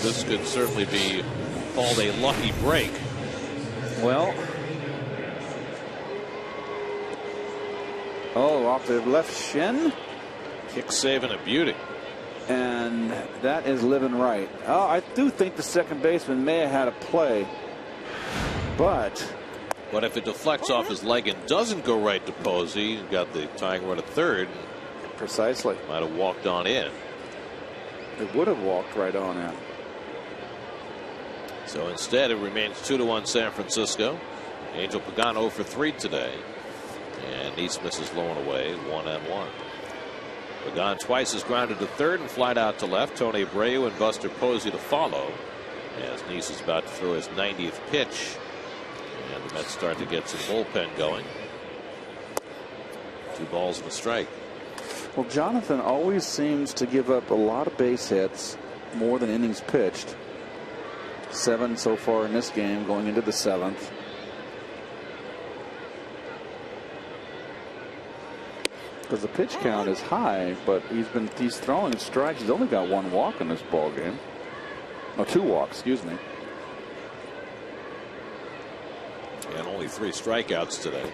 This could certainly be called a lucky break. Well, off the left shin. Kick saving a beauty. And that is living right. Oh, I do think the second baseman may have had a play, but if it deflects off his leg and doesn't go right to Posey, got the tying run at third. Precisely. Might have walked on in. It would have walked right on in. So instead, it remains 2-1 San Francisco. Angel Pagan 0 for 3 today. And Neesmith is low and away, 1-1. Pagan twice is grounded to third and flied out to left. Tony Abreu and Buster Posey to follow. As Neese is about to throw his 90th pitch. And the Mets start to get some bullpen going. 2 balls and a strike. Well, Jonathan always seems to give up a lot of base hits, more than innings pitched. 7 so far in this game, going into the 7th. Because the pitch count is high, but he's throwing strikes. He's only got 1 walk in this ball game. No, 2 walks, excuse me. And only 3 strikeouts today.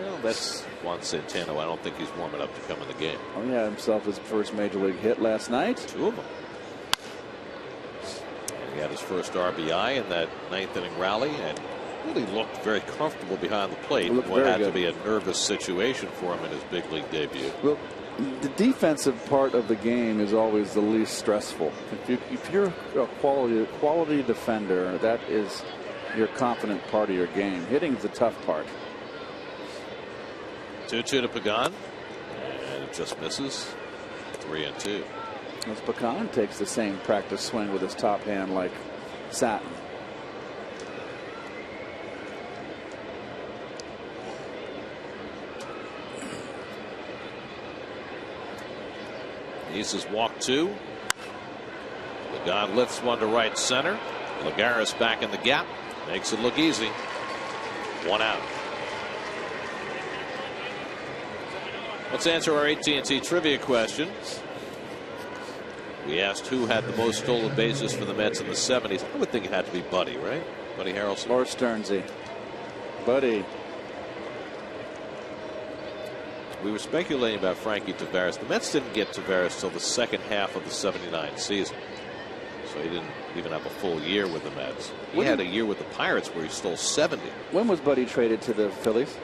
Well, that's Juan Santana. I don't think he's warming up to come in the game. Oh, he had himself his first major league hit last night. 2 of them. And he had his first RBI in that 9th inning rally and really looked very comfortable behind the plate. What had to be a nervous situation for him in his big league debut. Well, the defensive part of the game is always the least stressful. If you're a quality defender, that is your confident part of your game. Hitting is the tough part. 2-2 to Pagan, and it just misses. 3-2. As Pagan takes the same practice swing with his top hand like Satin. Aces walk 2. Pagan lifts one to right center. Lagares back in the gap, makes it look easy. 1 out. Let's answer our AT&T trivia question. We asked who had the most stolen bases for the Mets in the 70s. I would think it had to be Buddy, right? Buddy Harrelson. Or Stearnsy. Buddy. We were speculating about Frankie Tavares. The Mets didn't get Tavares till the second half of the '79 season. So he didn't even have a full year with the Mets. He had a year with the Pirates where he stole 70. When was Buddy traded to the Phillies?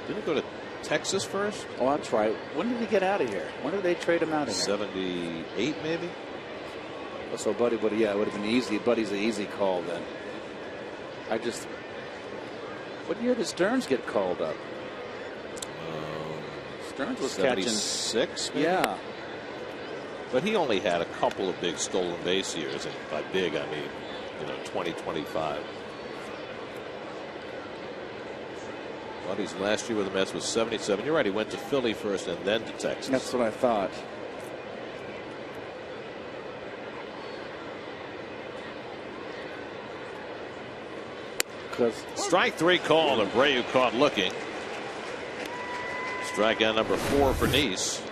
Didn't he go to Texas first? Oh, that's right. When did he get out of here? When did they trade him out of here? 78, maybe? Oh, so Buddy, yeah, it would have been easy. Buddy's an easy call then. What year did Stearns get called up? Stearns was 76, maybe? Yeah. But he only had a couple of big stolen base years, and by big I mean, 20, 25. Buddy's last year with the Mets was 77. You're right, he went to Philly first and then to Texas. That's what I thought. Strike 3 called. Abreu caught looking. Strikeout number 4 for Nice.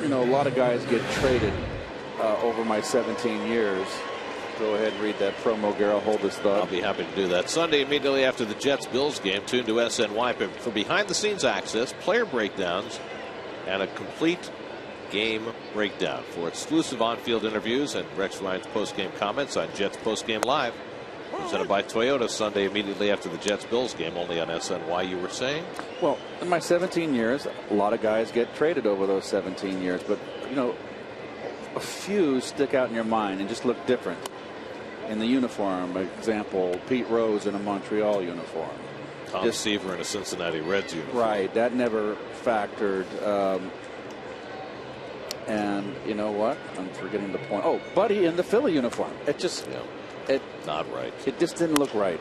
A lot of guys get traded over my 17 years. Go ahead and read that promo, Garrett. Hold this thought. I'll be happy to do that. Sunday, immediately after the Jets-Bills game, tune to SNY for behind-the-scenes access, player breakdowns, and a complete game breakdown. For exclusive on-field interviews and Rex Ryan's post-game comments on Jets Post-Game Live. Presented by Toyota, Sunday immediately after the Jets-Bills game, only on SNY, you were saying? Well, in my 17 years, a lot of guys get traded over those 17 years. But, a few stick out in your mind and just look different in the uniform. Example, Pete Rose in a Montreal uniform. Tom Seaver in a Cincinnati Reds uniform. Right. That never factored. And you know what? I'm forgetting the point. Oh, Buddy in the Philly uniform. It just... Yeah. Not right. It just didn't look right.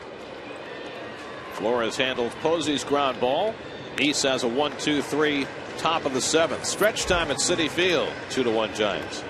Flores handles Posey's ground ball. Nice has a 1-2-3 top of the 7th. Stretch time at Citi Field. 2-1 Giants.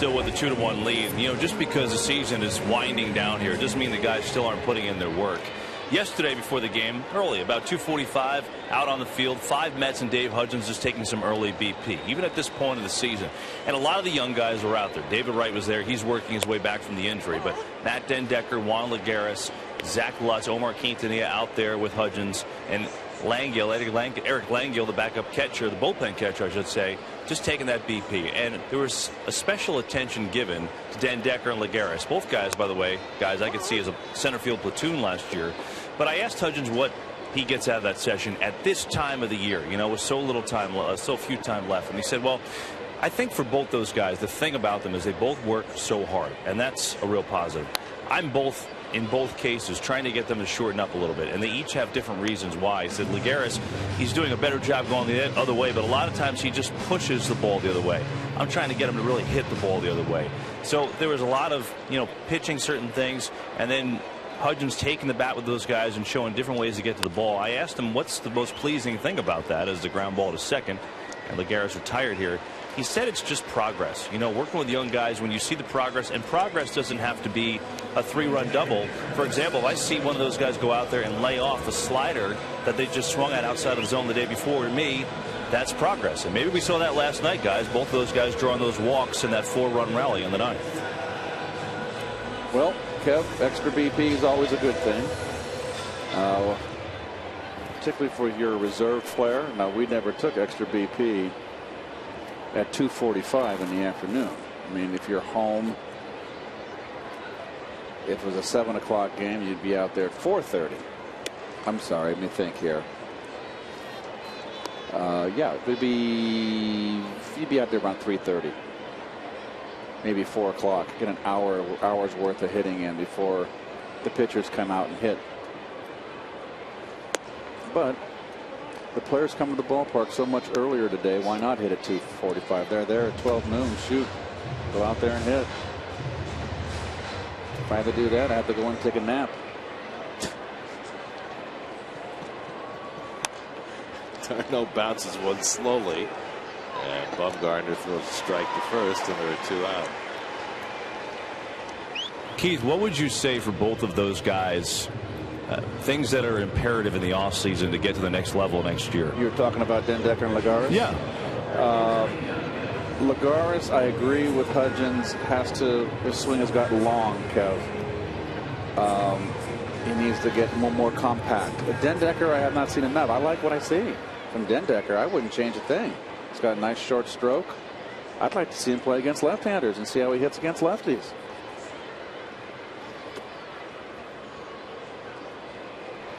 still with a 2-1 lead. You know, just because the season is winding down here, it doesn't mean the guys still aren't putting in their work. Yesterday before the game, early, about 2:45, out on the field, 5 Mets and Dave Hudgens just taking some early BP, even at this point of the season. And a lot of the young guys were out there. David Wright was there. He's working his way back from the injury. But Matt Dendecker, Juan Lagares, Zach Lutz, Omar Quintanilla out there with Hudgens, and Eric Langell, the backup catcher, the bullpen catcher, I should say, just taking that BP. And there was a special attention given to Dendecker and Lagares. Both guys, by the way, guys I could see as a center field platoon last year. But I asked Hudgens what he gets out of that session at this time of the year, you know, with so little time, so few time left. And he said, well, I think for both those guys, the thing about them is they both work so hard, and that's a real positive. I'm in both cases trying to get them to shorten up a little bit, and they each have different reasons why. He said Lagares, he's doing a better job going the other way, but a lot of times he just pushes the ball the other way. I'm trying to get him to really hit the ball the other way. So there was a lot of, you know, pitching certain things, and then Hudgens taking the bat with those guys and showing different ways to get to the ball. I asked him what's the most pleasing thing about that as the ground ball to second, and Lagares retired here. He said it's just progress. You know, working with young guys, when you see the progress, and progress doesn't have to be a 3-run double. For example, if I see one of those guys go out there and lay off a slider that they just swung at outside of the zone the day before, to me, that's progress. And maybe we saw that last night, guys. Both of those guys drawing those walks in that 4-run rally in the 9th. Well, Kev, extra BP is always a good thing, particularly for your reserve player. Now, we never took extra BP at 2:45 in the afternoon. I mean, if you're home, if it was a 7 o'clock game, you'd be out there at 4:30. I'm sorry, let me think here. Yeah, you'd be out there around 3:30. Maybe 4 o'clock. Get an hour's worth of hitting in before the pitchers come out and hit. But the players come to the ballpark so much earlier today. Why not hit at 2:45? They're there at 12 noon. Shoot, go out there and hit. If I had to do that, I have to go and take a nap. Darno bounces one slowly, and Bumgarner throws a strike to first, and there are 2 out. Keith, what would you say for both of those guys? Things that are imperative in the offseason to get to the next level next year. You're talking about Dendecker and Lagares? Yeah. Lagares, I agree with Hudgens, his swing has gotten long, Kev. He needs to get more compact. Dendecker, I have not seen enough. I like what I see from Dendecker. I wouldn't change a thing. He's got a nice short stroke. I'd like to see him play against left-handers and see how he hits against lefties.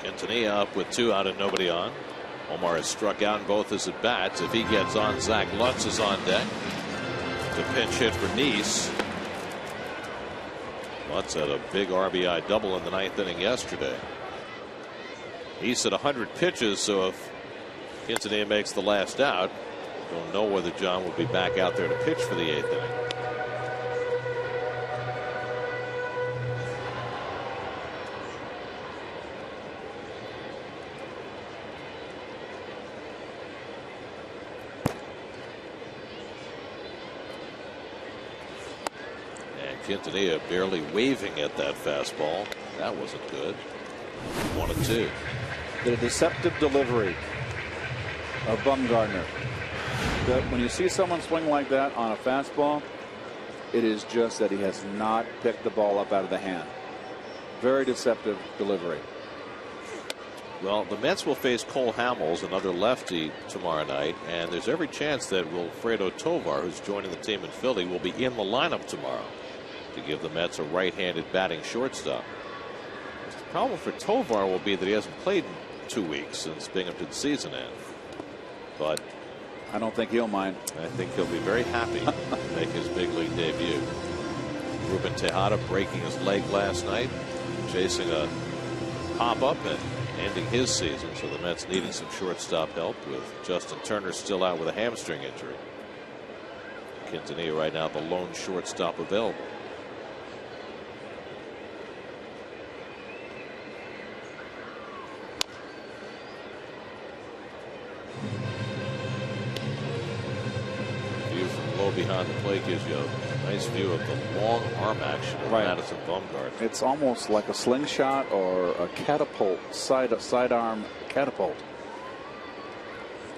Quintanilla up with 2 out and nobody on. Omar has struck out in both his at bats. If he gets on, Zach Lutz is on deck to pinch hit for Nice. Lutz had a big RBI double in the 9th inning yesterday. He's at 100 pitches, so if Quintanilla makes the last out, don't know whether John will be back out there to pitch for the 8th inning. Quintanilla barely waving at that fastball. That wasn't good. 1-2. The deceptive delivery of Bumgarner. When you see someone swing like that on a fastball, it is just that he has not picked the ball up out of the hand. Very deceptive delivery. Well, the Mets will face Cole Hamels, another lefty, tomorrow night, and there's every chance that Wilfredo Tovar, who's joining the team in Philly, will be in the lineup tomorrow to give the Mets a right-handed batting shortstop. The problem for Tovar will be that he hasn't played in 2 weeks since Binghamton's season end. But I don't think he'll mind. I think he'll be very happy to make his big league debut. Ruben Tejada breaking his leg last night, chasing a pop-up and ending his season. So the Mets needing some shortstop help with Justin Turner still out with a hamstring injury. Quintanilla right now the lone shortstop available. Behind the plate gives you a Nice view of the long arm action of Madison Bumgarner. It's almost like a slingshot or a catapult, sidearm catapult.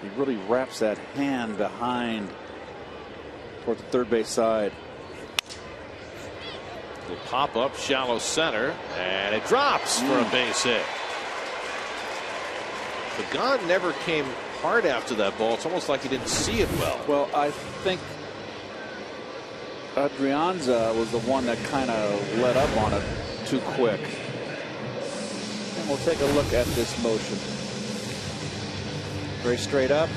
He really wraps that hand behind toward the third base side. The pop up shallow center, and it drops for a base hit. Pagan never came hard after that ball. It's almost like he didn't see it well. Well, I think Adrianza was the one that kind of let up on it too quick. And we'll take a look at this motion. Very straight up.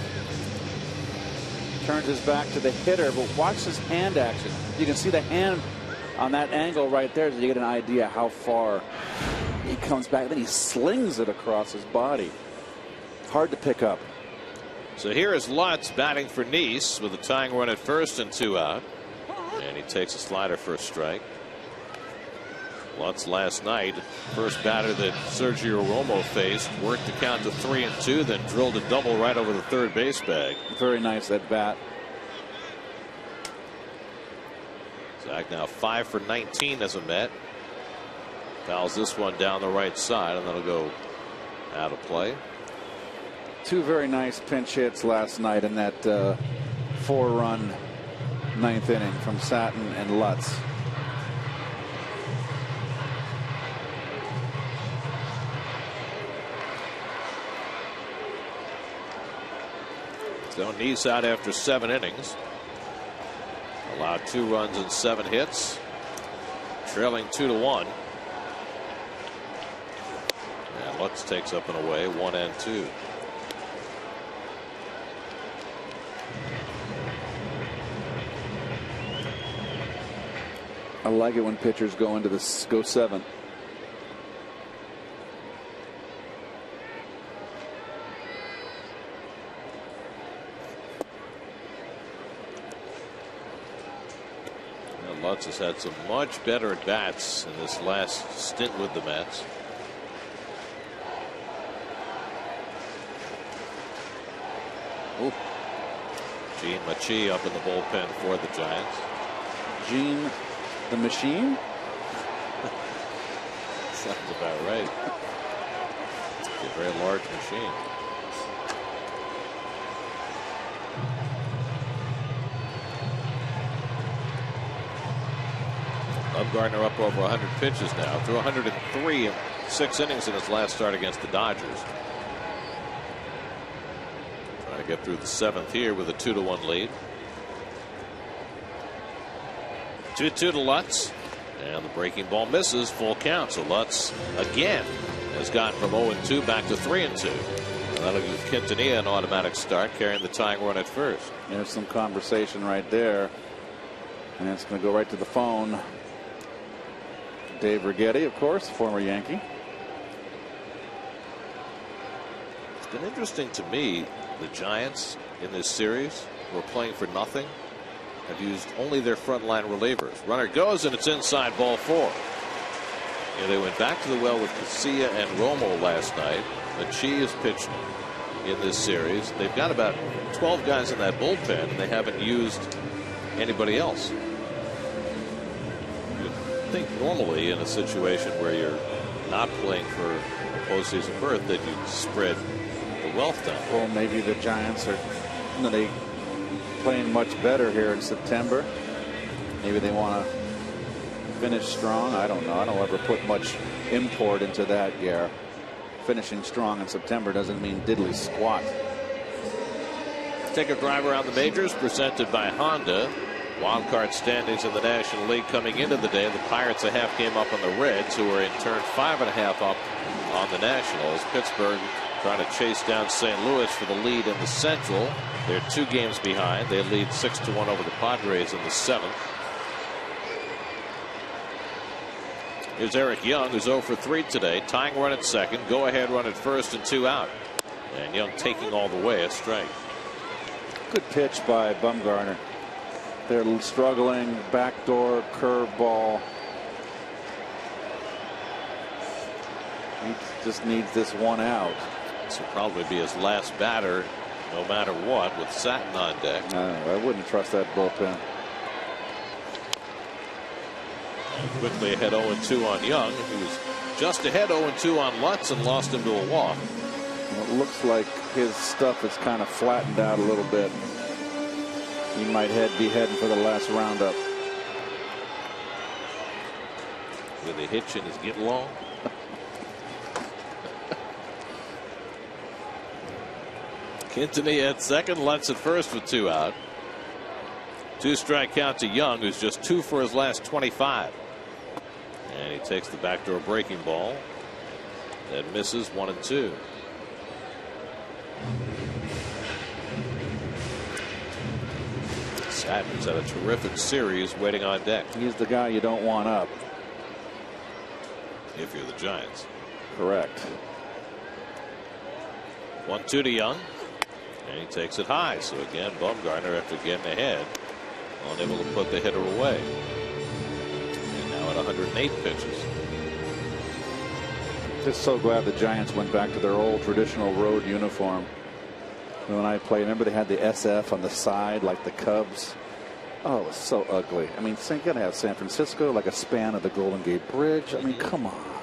Turns his back to the hitter, but watch his hand action. You can see the hand on that angle right there, so you get an idea how far he comes back. Then he slings it across his body. Hard to pick up. So here is Lutz batting for Nice with a tying run at first and 2 out. And he takes a slider for a strike. Lutz last night, first batter that Sergio Romo faced, worked the count to 3-2, then drilled a double right over the third base bag. Very nice at bat. Zach now 5 for 19 as a Met. Fouls this one down the right side, and that'll go out of play. Two very nice pinch hits last night in that 4-run ninth inning from Satin and Lutz. So Nice out after 7 innings. Allowed 2 runs and 7 hits. Trailing 2-1. And Lutz takes up and away 1-2. I like it when pitchers go into this go 7. Lutz has had some much better at bats in this last stint with the Mets. Ooh. Gene Machi up in the bullpen for the Giants. Gene the Machine? Sounds about right. It's a very large machine. Bumgarner up over 100 pitches now, threw 103 in 6 innings in his last start against the Dodgers. Trying to get through the 7th here with a 2-1 lead. 2-2 to Lutz, and the breaking ball misses, full count. So Lutz again has gotten from 0-2 back to 3-2. And that'll give Quintanilla an automatic start, carrying the tying run at first. There's some conversation right there, and it's going to go right to the phone. Dave Righetti, of course, former Yankee. It's been interesting to me, the Giants in this series, who are playing for nothing, have used only their frontline relievers. Runner goes, and it's inside, ball 4. You know, they went back to the well with Casilla and Romo last night. Machi has pitched in this series. They've got about 12 guys in that bullpen, and they haven't used anybody else. I think normally in a situation where you're not playing for a postseason berth that you'd spread the wealth down. Well, maybe the Giants are they playing much better here in September. Maybe they want to finish strong. I don't know. I don't ever put much import into that, Gare. Finishing strong in September doesn't mean diddly squat. Take a drive around the majors, presented by Honda. Wild card standings in the National League coming into the day. The Pirates a half game up on the Reds, who are in turn 5.5 up on the Nationals. Pittsburgh trying to chase down St. Louis for the lead in the Central. They're 2 games behind. They lead 6-1 over the Padres in the 7th. Here's Eric Young, who's 0 for 3 today. Tying run at second. Go ahead run at first and 2 out. And Young taking all the way, a strike. Good pitch by Bumgarner. They're struggling, backdoor curveball. He just needs this one out. This will probably be his last batter, no matter what, with Satin on deck. No, I wouldn't trust that bullpen. Quickly ahead 0-2 on Young. He was just ahead 0-2 on Lutz and lost him to a walk. Well, it looks like his stuff is kind of flattened out a little bit. He might be heading for the last roundup. With a hitch in his get long. Quintanilla at second, Lutz at first with 2 out. 2-strike count to Young, who's just 2 for his last 25. And he takes the backdoor breaking ball. That misses 1-2. Sadler's had a terrific series waiting on deck. He's the guy you don't want up. If you're the Giants. Correct. 1-2 to Young. And he takes it high. So again, Bumgarner, after getting ahead, unable to put the hitter away. And now at 108 pitches. Just so glad the Giants went back to their old traditional road uniform. When I played, remember they had the SF on the side like the Cubs. Oh, it was so ugly. I mean, you gotta have San Francisco like a span of the Golden Gate Bridge. I mean, come on.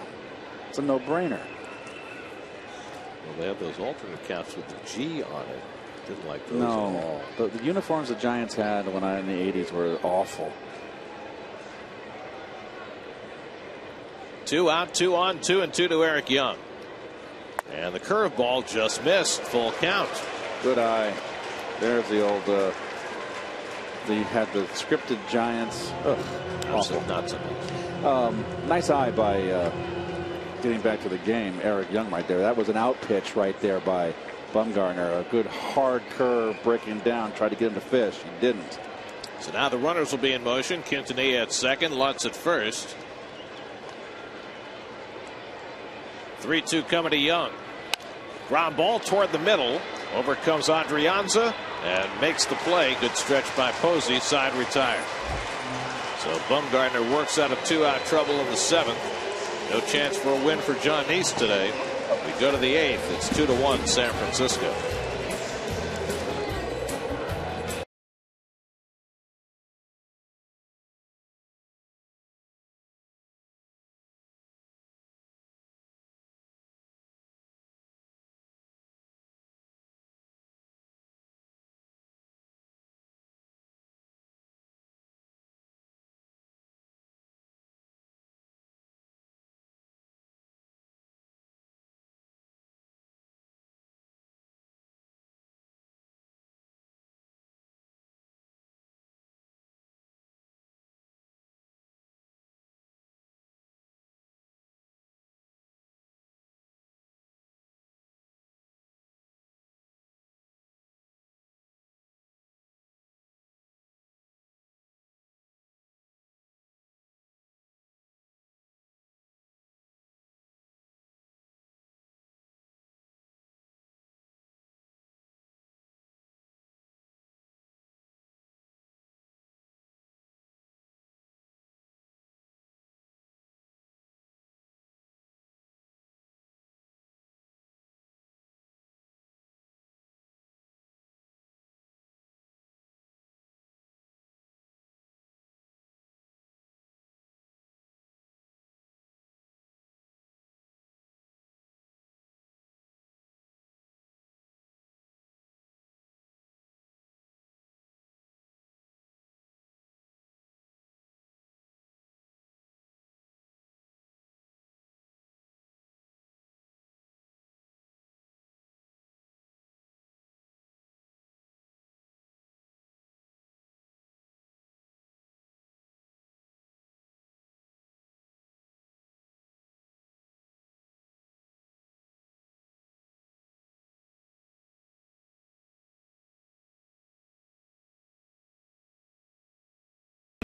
It's a no-brainer. Well, they have those alternate caps with the G on it. Didn't like those at all. The uniforms the Giants had in the 80s were awful. 2 out, 2 on, 2-2 to Eric Young. And the curveball just missed. Full count. Good eye. There's the old. They had the scripted Giants. Awful. Not so much. Nice eye by getting back to the game. Eric Young right there. That was an out pitch right there by Bumgarner. A good hard curve breaking down. Tried to get him to fish. He didn't. So now the runners will be in motion. Quintanilla at second. Lutz at first. 3-2 coming to Young. Ground ball toward the middle. Over comes Adrianza and makes the play. Good stretch by Posey. Side retired. So Bumgarner works out of 2-out trouble in the 7th. No chance for a win for John Neese today. We go to the 8th. It's 2-1 San Francisco.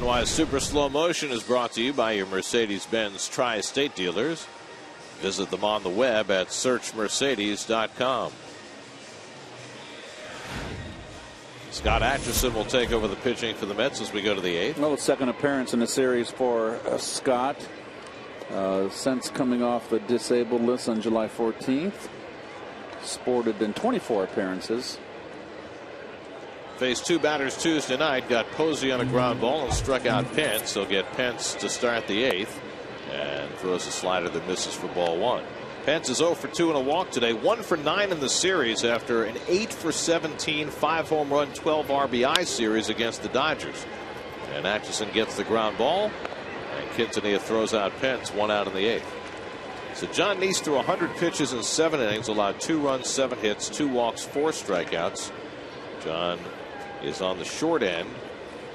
NY's Super Slow Motion is brought to you by your Mercedes-Benz Tri-State dealers. Visit them on the web at searchmercedes.com. Scott Atchison will take over the pitching for the Mets as we go to the 8th. Well, second appearance in the series for Scott. Since coming off the disabled list on July 14th. Sported in 24 appearances. Faced 2 batters Tuesday night. Got Posey on a ground ball and struck out Pence. He'll get Pence to start the 8th and throws a slider that misses for ball 1. Pence is 0 for 2 and a walk today. 1 for 9 in the series after an 8 for 17, 5 home run, 12 RBI series against the Dodgers. And Atchison gets the ground ball, and Quintanilla throws out Pence, 1 out in the 8th. So John Neese threw 100 pitches in 7 innings, allowed 2 runs, 7 hits, 2 walks, 4 strikeouts. John is on the short end,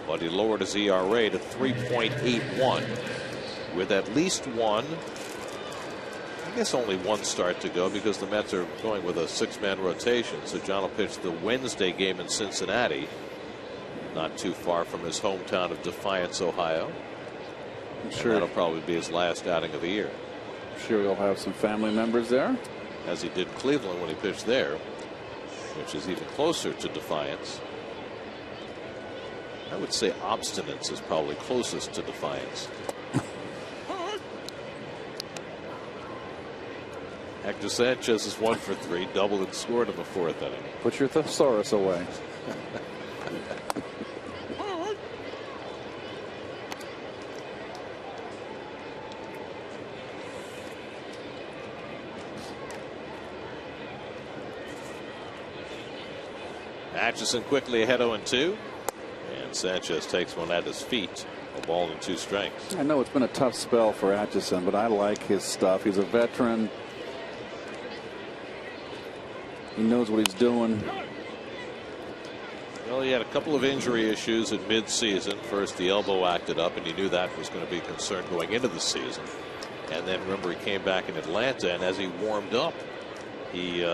but he lowered his ERA to 3.81 with at least one, I guess only one start to go because the Mets are going with a 6-man rotation. So John will pitch the Wednesday game in Cincinnati, not too far from his hometown of Defiance, Ohio. I'm sure that'll probably be his last outing of the year. I'm sure he'll have some family members there, as he did Cleveland when he pitched there, which is even closer to Defiance. I would say Obstinance is probably closest to Defiance. Hector Sanchez is 1 for 3, doubled and scored in the 4th inning. Put your thesaurus away. Atchison quickly ahead 0-2, and Sanchez takes one at his feet. A ball and 2 strikes. I know it's been a tough spell for Atchison, but I like his stuff. He's a veteran. He knows what he's doing. Well, he had a couple of injury issues at midseason. First, the elbow acted up, and he knew that was going to be a concern going into the season. And then, remember, he came back in Atlanta, and as he warmed up, he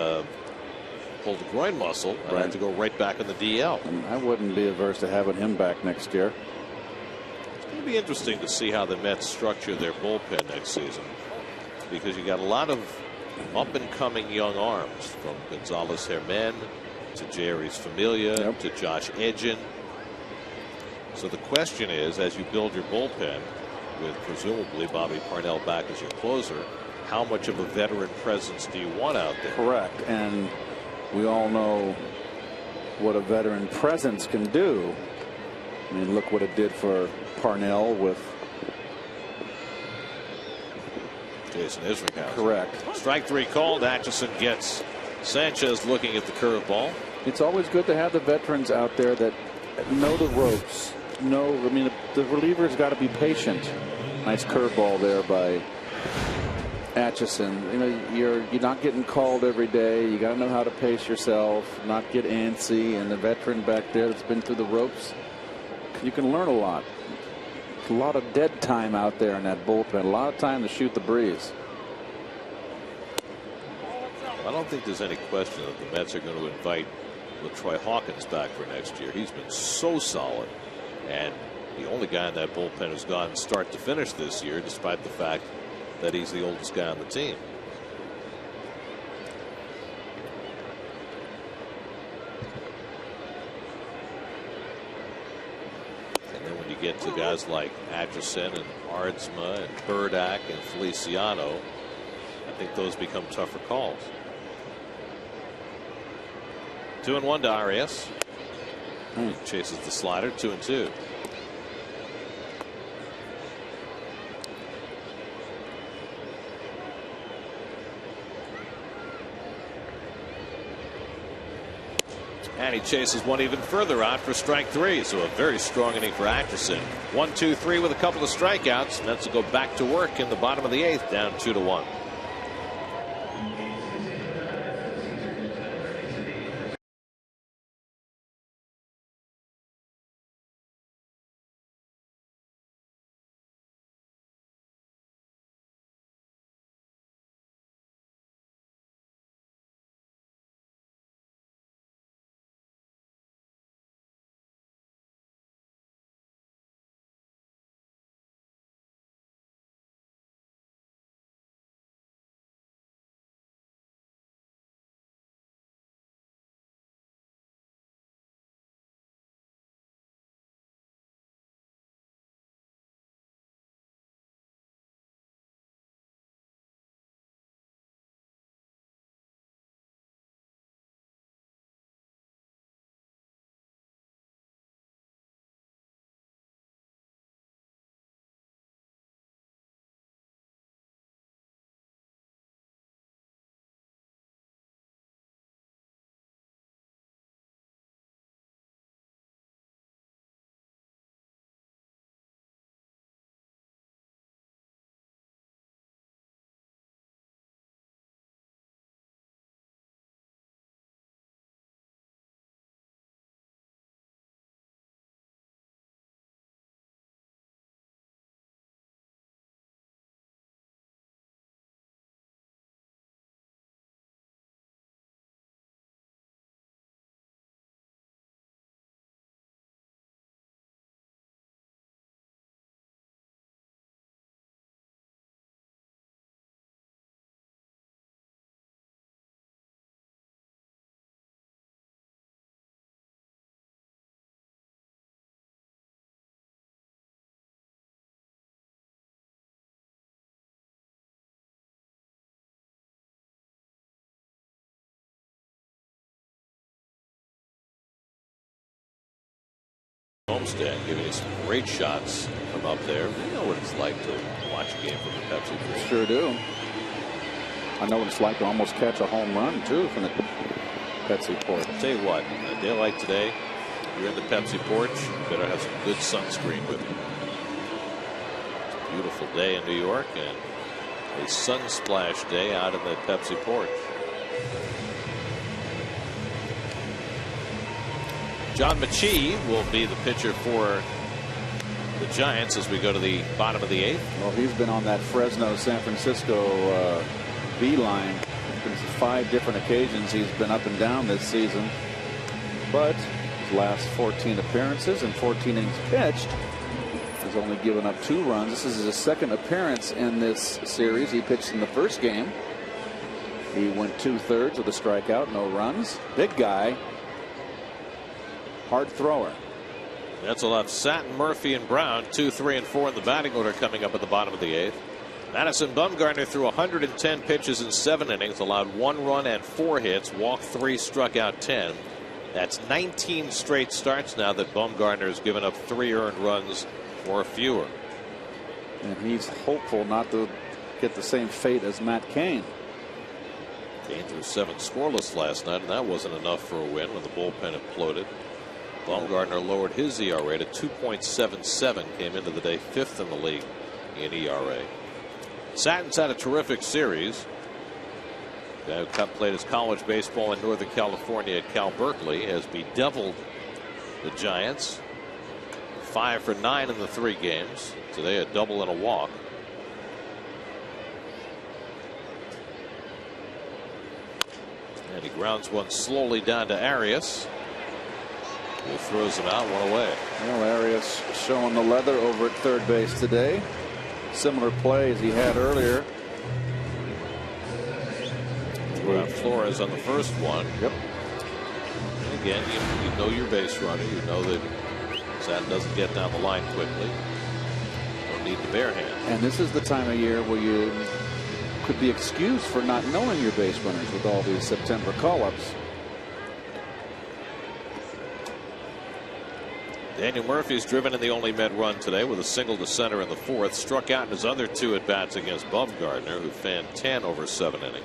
pulled the groin muscle and had to go right back in the DL. And I wouldn't be averse to having him back next year. It's going to be interesting to see how the Mets structure their bullpen next season, because you got a lot of up and coming young arms, from Gonzalez Herman to Jerry's Familia to Josh Edgin. So the question is, as you build your bullpen with presumably Bobby Parnell back as your closer, how much of a veteran presence do you want out there? Correct. And we all know what a veteran presence can do. I mean, look what it did for Parnell with Jason Isringhausen. Correct. Strike 3 called. Atchison gets Sanchez looking at the curveball. It's always good to have the veterans out there that know the ropes. I mean, the reliever's got to be patient. Nice curveball there by Atchison. You know, you're not getting called every day. You got to know how to pace yourself, not get antsy. And the veteran back there that's been through the ropes, you can learn a lot. A lot of dead time out there in that bullpen. A lot of time to shoot the breeze. I don't think there's any question that the Mets are going to invite LaTroy Hawkins back for next year. He's been so solid, and the only guy in that bullpen who's gone start to finish this year, despite the fact that he's the oldest guy on the team. And then when you get to guys like Atchison and Ardsma and Burdack and Feliciano, I think those become tougher calls. 2-1 to Arias. He chases the slider. 2-2. And he chases one even further out for strike 3. So a very strong inning for Atchison. 1-2-3 with a couple of strikeouts. Mets will go back to work in the bottom of the 8th, down 2-1. Homestead, giving you some great shots from up there. You know what it's like to watch a game from the Pepsi Porch. Sure do. I know what it's like to almost catch a home run too from the Pepsi Porch. I'll tell you what, a day like today, if you're in the Pepsi Porch, you better have some good sunscreen with you. It's a beautiful day in New York and a sun splash day out in the Pepsi Porch. John Mechie will be the pitcher for the Giants as we go to the bottom of the 8th. Well, he's been on that Fresno San Francisco B line. Been 5 different occasions he's been up and down this season, but his last 14 appearances and 14 innings pitched has only given up 2 runs. This is his second appearance in this series. He pitched in the first game. He went 2/3 with a strikeout, no runs. Big guy, hard thrower. That's a lot. Satin, Murphy, and Brown, 2, 3, and 4 in the batting order coming up at the bottom of the 8th. Madison Bumgarner threw 110 pitches in 7 innings, allowed 1 run and 4 hits, walked 3, struck out 10. That's 19 straight starts now that Bumgarner has given up 3 earned runs or fewer. And he's hopeful not to get the same fate as Matt Cain. Cain threw 7 scoreless last night, and that wasn't enough for a win when the bullpen imploded. Bumgarner lowered his ERA to 2.77, came into the day 5th in the league in ERA. Satin's had a terrific series. Guy who played his college baseball in Northern California at Cal Berkeley has bedeviled the Giants. 5 for 9 in the 3 games. Today a double and a walk. And he grounds one slowly down to Arias, who throws him out, 1 away. Well, Arias showing the leather over at third base today. Similar play as he had earlier. Flores on the first one. Yep. And again, you know your base runner. You know that Satin doesn't get down the line quickly. Don't need the bare hand. And this is the time of year where you could be excused for not knowing your base runners with all these September call-ups. Daniel Murphy's driven in the only Met run today with a single to center in the 4th. Struck out in his other 2 at bats against Bumgarner, who fanned 10 over 7 innings.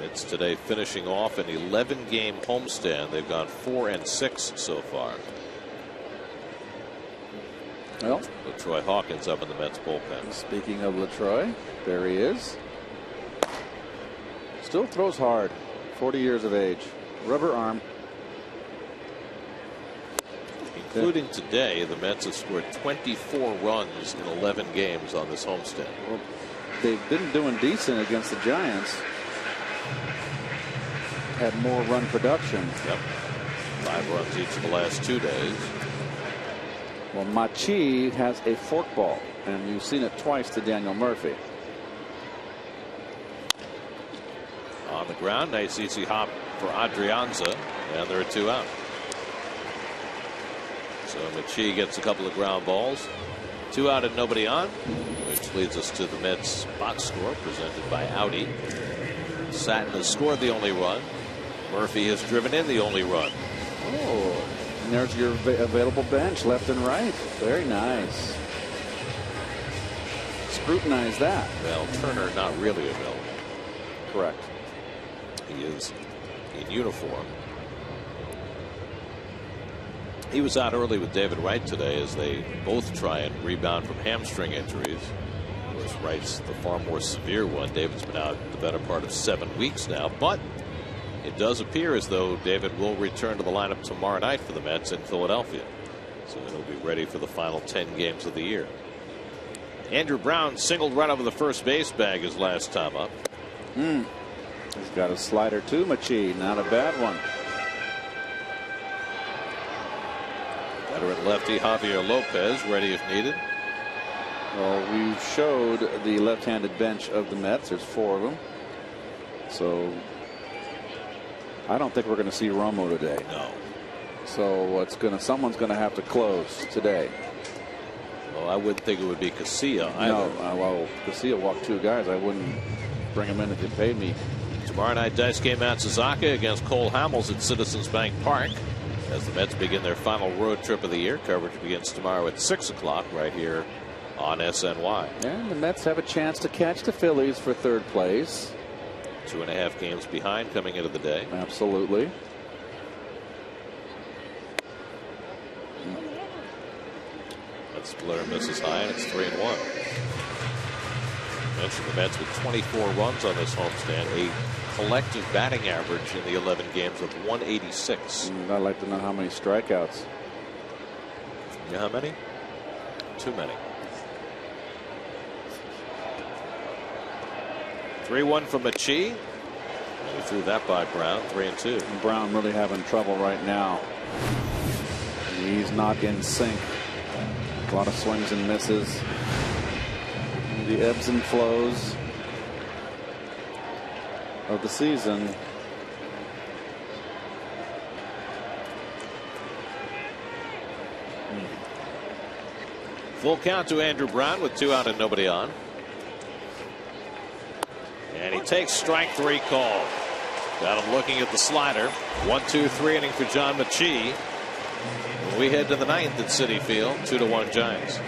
It's today finishing off an 11-game homestand. They've gone 4 and 6 so far. Well, LaTroy Hawkins up in the Mets bullpen. Speaking of LaTroy, there he is. Still throws hard. 40 years of age. Rubber arm. Including today, the Mets have scored 24 runs in 11 games on this homestand. Well, they've been doing decent against the Giants. Had more run production. Yep. 5 runs each of the last 2 days. Well, Mechie has a forkball, and you've seen it twice to Daniel Murphy. On the ground, nice easy hop for Adrianza, and there are 2 out. So Mechie gets a couple of ground balls. 2 out and nobody on, which leads us to the Mets box score presented by Audi. Satin has scored the only run. Murphy has driven in the only run. Oh, and there's your available bench left and right. Very nice. Scrutinize that. Well, Turner not really available. Correct. He is in uniform. He was out early with David Wright today as they both try and rebound from hamstring injuries. Of course, Wright's the far more severe one. David's been out the better part of 7 weeks now, but it does appear as though David will return to the lineup tomorrow night for the Mets in Philadelphia. So he'll be ready for the final 10 games of the year. Andrew Brown singled right over the first base bag his last time up. He's got a slider too, Mechie. Not a bad one. Veteran lefty Javier Lopez ready if needed. Well, we showed the left-handed bench of the Mets. There's 4 of them. So I don't think we're going to see Romo today. No. So someone's going to have to close today. Well, I wouldn't think it would be Casilla either. No, well, Casilla walked 2 guys. I wouldn't bring him in if you paid me Tomorrow night, dice game at Suzuka against Cole Hamels at Citizens Bank Park as the Mets begin their final road trip of the year. Coverage begins tomorrow at 6 o'clock right here on SNY. And the Mets have a chance to catch the Phillies for third place. 2.5 games behind coming into the day. Absolutely. That splitter misses high, and it's 3-1. Mentioned the Mets with 24 runs on this homestand, a collective batting average in the 11 games of 186. I'd like to know how many strikeouts. You know how many? Too many. 3-1 from Machi. And he threw that by Brown. 3-2. Brown really having trouble right now. He's not in sync. A lot of swings and misses. The ebbs and flows of the season. Full count to Andrew Brown with 2 out and nobody on. And he takes strike 3 call. Got him looking at the slider. 1-2-3 inning for John Machi. When we head to the 9th at Citi Field, 2-1 Giants.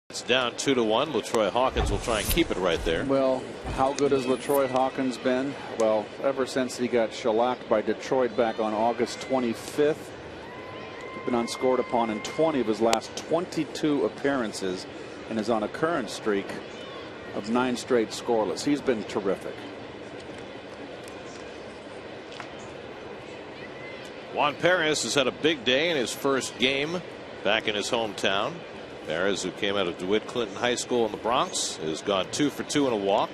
It's down 2-1. LaTroy Hawkins will try and keep it right there. Well, how good has LaTroy Hawkins been? Well, ever since he got shellacked by Detroit back on August 25th, he's been unscored upon in 20 of his last 22 appearances and is on a current streak of 9 straight scoreless. He's been terrific. Juan Perez has had a big day in his first game back in his hometown. Perez, who came out of DeWitt Clinton High School in the Bronx, has gone 2 for 2 in a walk.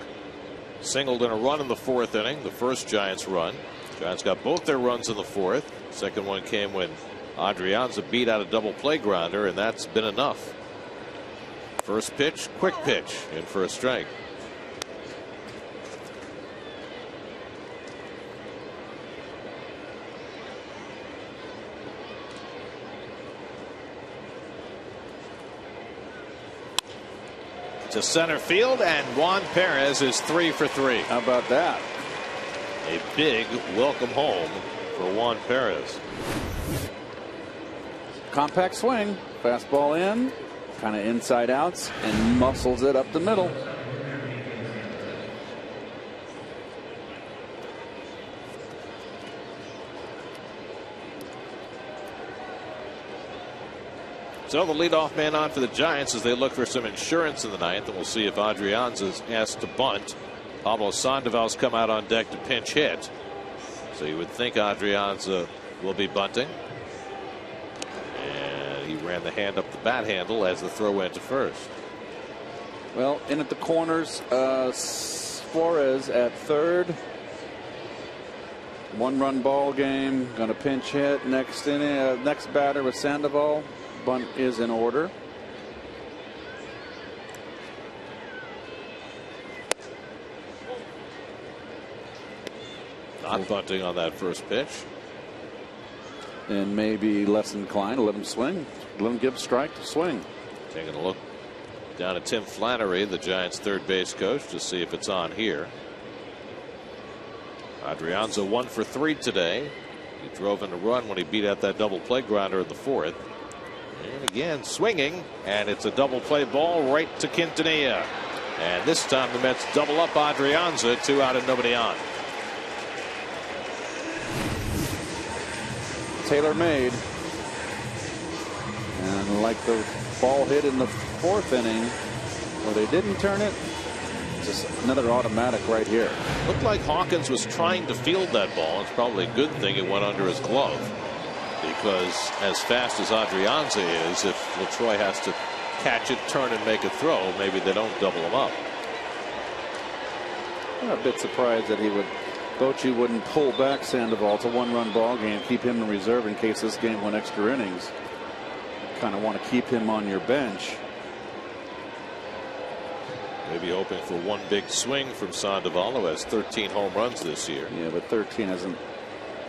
Singled in a run in the 4th inning, the first Giants run. Giants got both their runs in the 4th. Second one came when Adrianza beat out a double play grounder, and that's been enough. First pitch, quick pitch in for a strike. To center field, and Juan Perez is 3 for 3. How about that? A big welcome home for Juan Perez. compact swing. Fastball in, kind of inside outs, and muscles it up the middle. So the leadoff man on for the Giants as they look for some insurance in the ninth, and we'll see if Adrianza's asked to bunt. Pablo Sandoval's come out on deck to pinch hit. So you would think Adrianza will be bunting. And he ran the hand up the bat handle as the throw went to first. Well, in at the corners, Suarez at third. 1-run ball game. Going to pinch hit. Next batter with Sandoval. Bunt is in order. Not bunting on that first pitch. And maybe less inclined to let him swing. Let him give strike to swing. Taking a look down at Tim Flannery, the Giants' third base coach, to see if it's on here. Adrianza 1 for 3 today. He drove in a run when he beat out that double play grounder in the fourth. And again, swinging, and it's a double play ball right to Quintanilla. And this time the Mets double up Adrianza, 2 out and nobody on. Taylor made. And like the ball hit in the fourth inning, where they didn't turn it, just another automatic right here. Looked like Hawkins was trying to field that ball. It's probably a good thing it went under his glove, because as fast as Adrianza is, if LaTroy has to catch it, turn, and make a throw, maybe they don't double him up. I'm a bit surprised that Bochy wouldn't pull back Sandoval to 1-run ball game, keep him in reserve in case this game went extra innings. Kind of want to keep him on your bench. Maybe hoping for one big swing from Sandoval, who has 13 home runs this year. Yeah, but 13 isn't.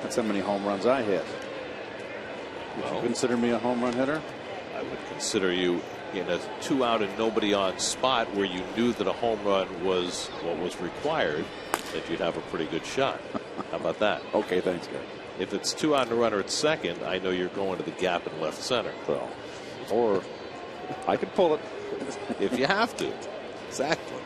That's how many home runs I hit. Would you consider me a home run hitter? I would consider you in a 2 out and nobody on spot where you knew that a home run was what was required, that you'd have a pretty good shot. How about that? Okay, thanks, guys. If it's 2 out and a runner at second, I know you're going to the gap in left center. Well, or I could pull it if you have to. Exactly.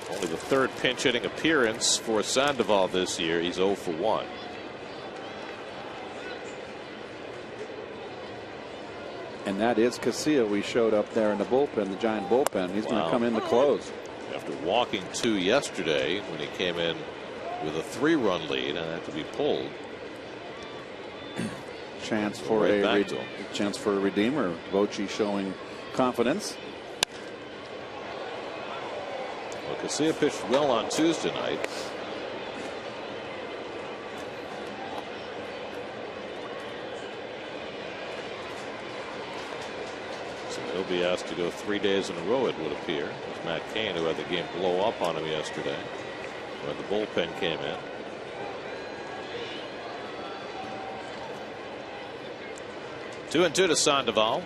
Only the third pinch hitting appearance for Sandoval this year. He's 0 for 1. And that is Casilla we showed up there in the bullpen, the Giant bullpen. He's going to come in to close. After walking 2 yesterday when he came in with a 3-run lead and had to be pulled. Chance for a redeemer. Bochy showing confidence. Well, Casilla pitched well on Tuesday night. So he'll be asked to go 3 days in a row, it would appear. It's Matt Cain who had the game blow up on him yesterday, where the bullpen came in. 2-2 to Sandoval.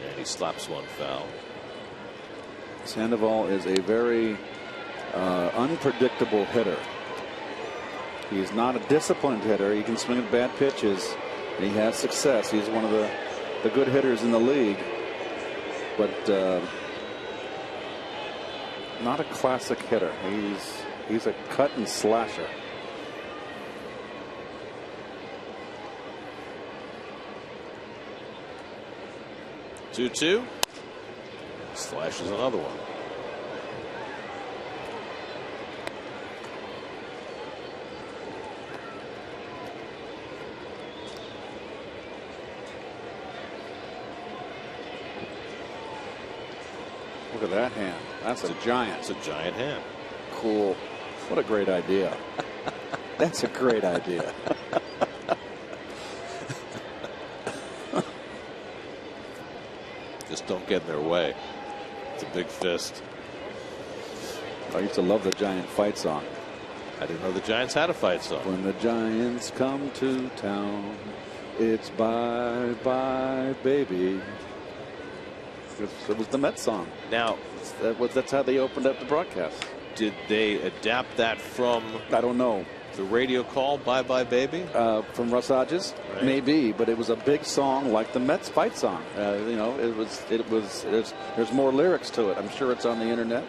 And he slaps one foul. Sandoval is a very unpredictable hitter. He's not a disciplined hitter. He can swing at bad pitches. And he has success. He's one of the good hitters in the league. But not a classic hitter. He's a cut and slasher. Two. Slashes another one. Look at that hand. That's a giant. It's a giant hand. Cool. What a great idea. That's a great idea. Just don't get in their way. It's a big fist. I used to love the Giant fight song. I didn't know the Giants had a fight song. When the Giants come to town, it's bye bye baby. It was the Mets song. Now, that's how they opened up the broadcast. Did they adapt that from? I don't know. The radio call, Bye Bye Baby? From Russ Hodges? Right. Maybe, but it was a big song like the Mets fight song. You know, there's more lyrics to it. I'm sure it's on the internet,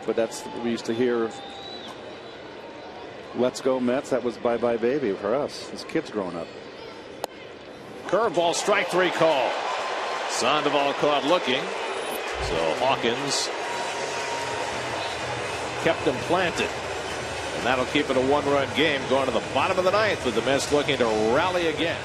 but that's, we used to hear Let's Go Mets. That was Bye Bye Baby for us as kids growing up. Curveball, strike 3 call. Sandoval caught looking. So Hawkins kept him planted. And that'll keep it a 1-run game going to the bottom of the 9th with the Mets looking to rally again.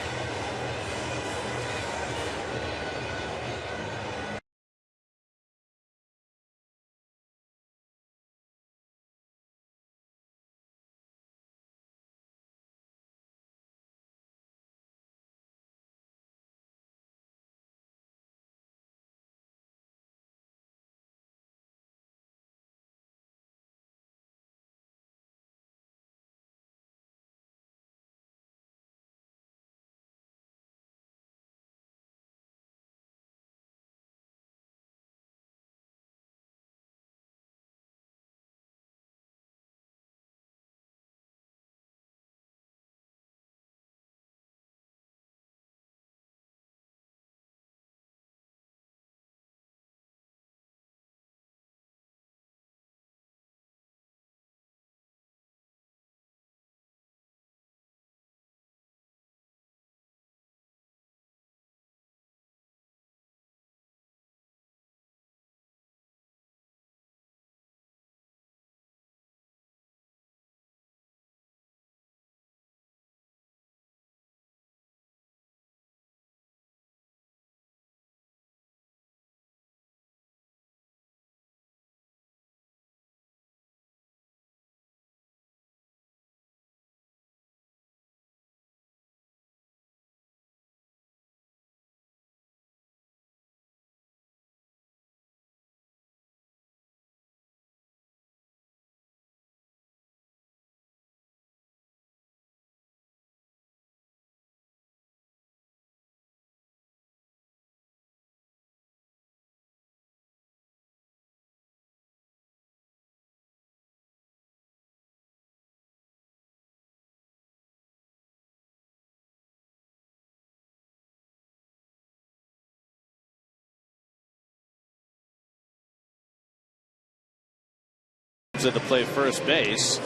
To play first base,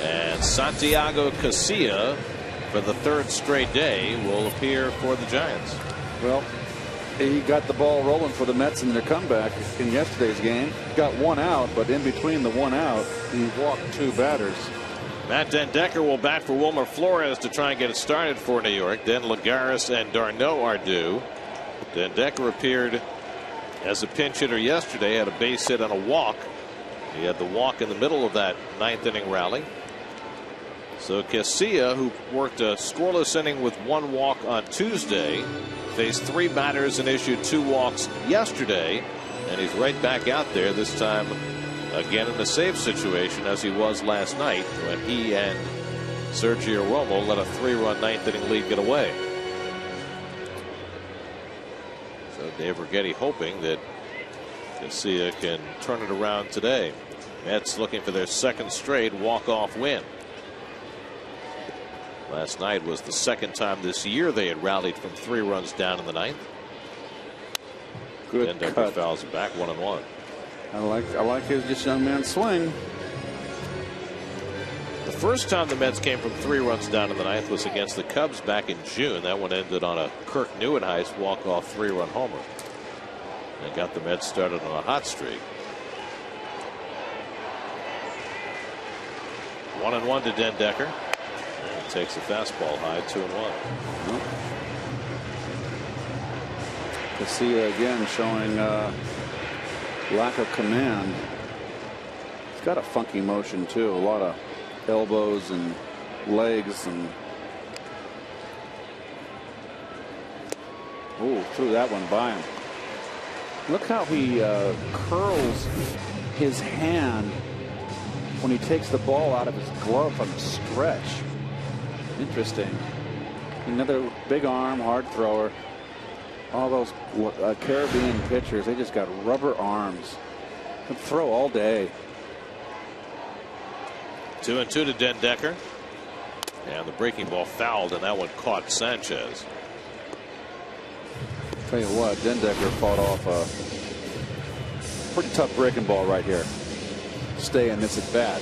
and Santiago Casilla for the 3rd straight day will appear for the Giants. Well, he got the ball rolling for the Mets in their comeback in yesterday's game. Got 1 out, but in between the 1 out, he walked 2 batters. Matt Den Decker will bat for Wilmer Flores to try and get it started for New York. Then Lagares and d'Arnaud are due. Den Decker appeared as a pinch hitter yesterday, had a base hit and a walk. He had the walk in the middle of that 9th inning rally. So Casilla, who worked a scoreless inning with 1 walk on Tuesday, faced 3 batters and issued 2 walks yesterday, and he's right back out there, this time again in a save situation as he was last night when he and Sergio Romo let a 3-run 9th inning lead get away. So Dave Righetti hoping that Casilla can turn it around today. Mets looking for their 2nd straight walk-off win. Last night was the 2nd time this year they had rallied from 3 runs down in the 9th. Good cut. Decker fouls it back 1-1. I like his young man swing. The first time the Mets came from 3 runs down in the 9th was against the Cubs back in June. That one ended on a Kirk Neuenhuis walk-off 3-run homer. And got the Mets started on a hot streak. 1-1 to Den Decker. And takes a fastball high, 2-1. Casilla again showing lack of command. He's got a funky motion too. A lot of elbows and legs and. Ooh, threw that one by him. Look how he curls his hand when he takes the ball out of his glove from a stretch. Interesting. Another big arm, hard thrower. All those Caribbean pitchers, they just got rubber arms. Can throw all day. 2-2 to Dendecker. And the breaking ball fouled, and that one caught Sanchez. Tell you what, Dendecker fought off a pretty tough breaking ball right here. Stay in this at bat.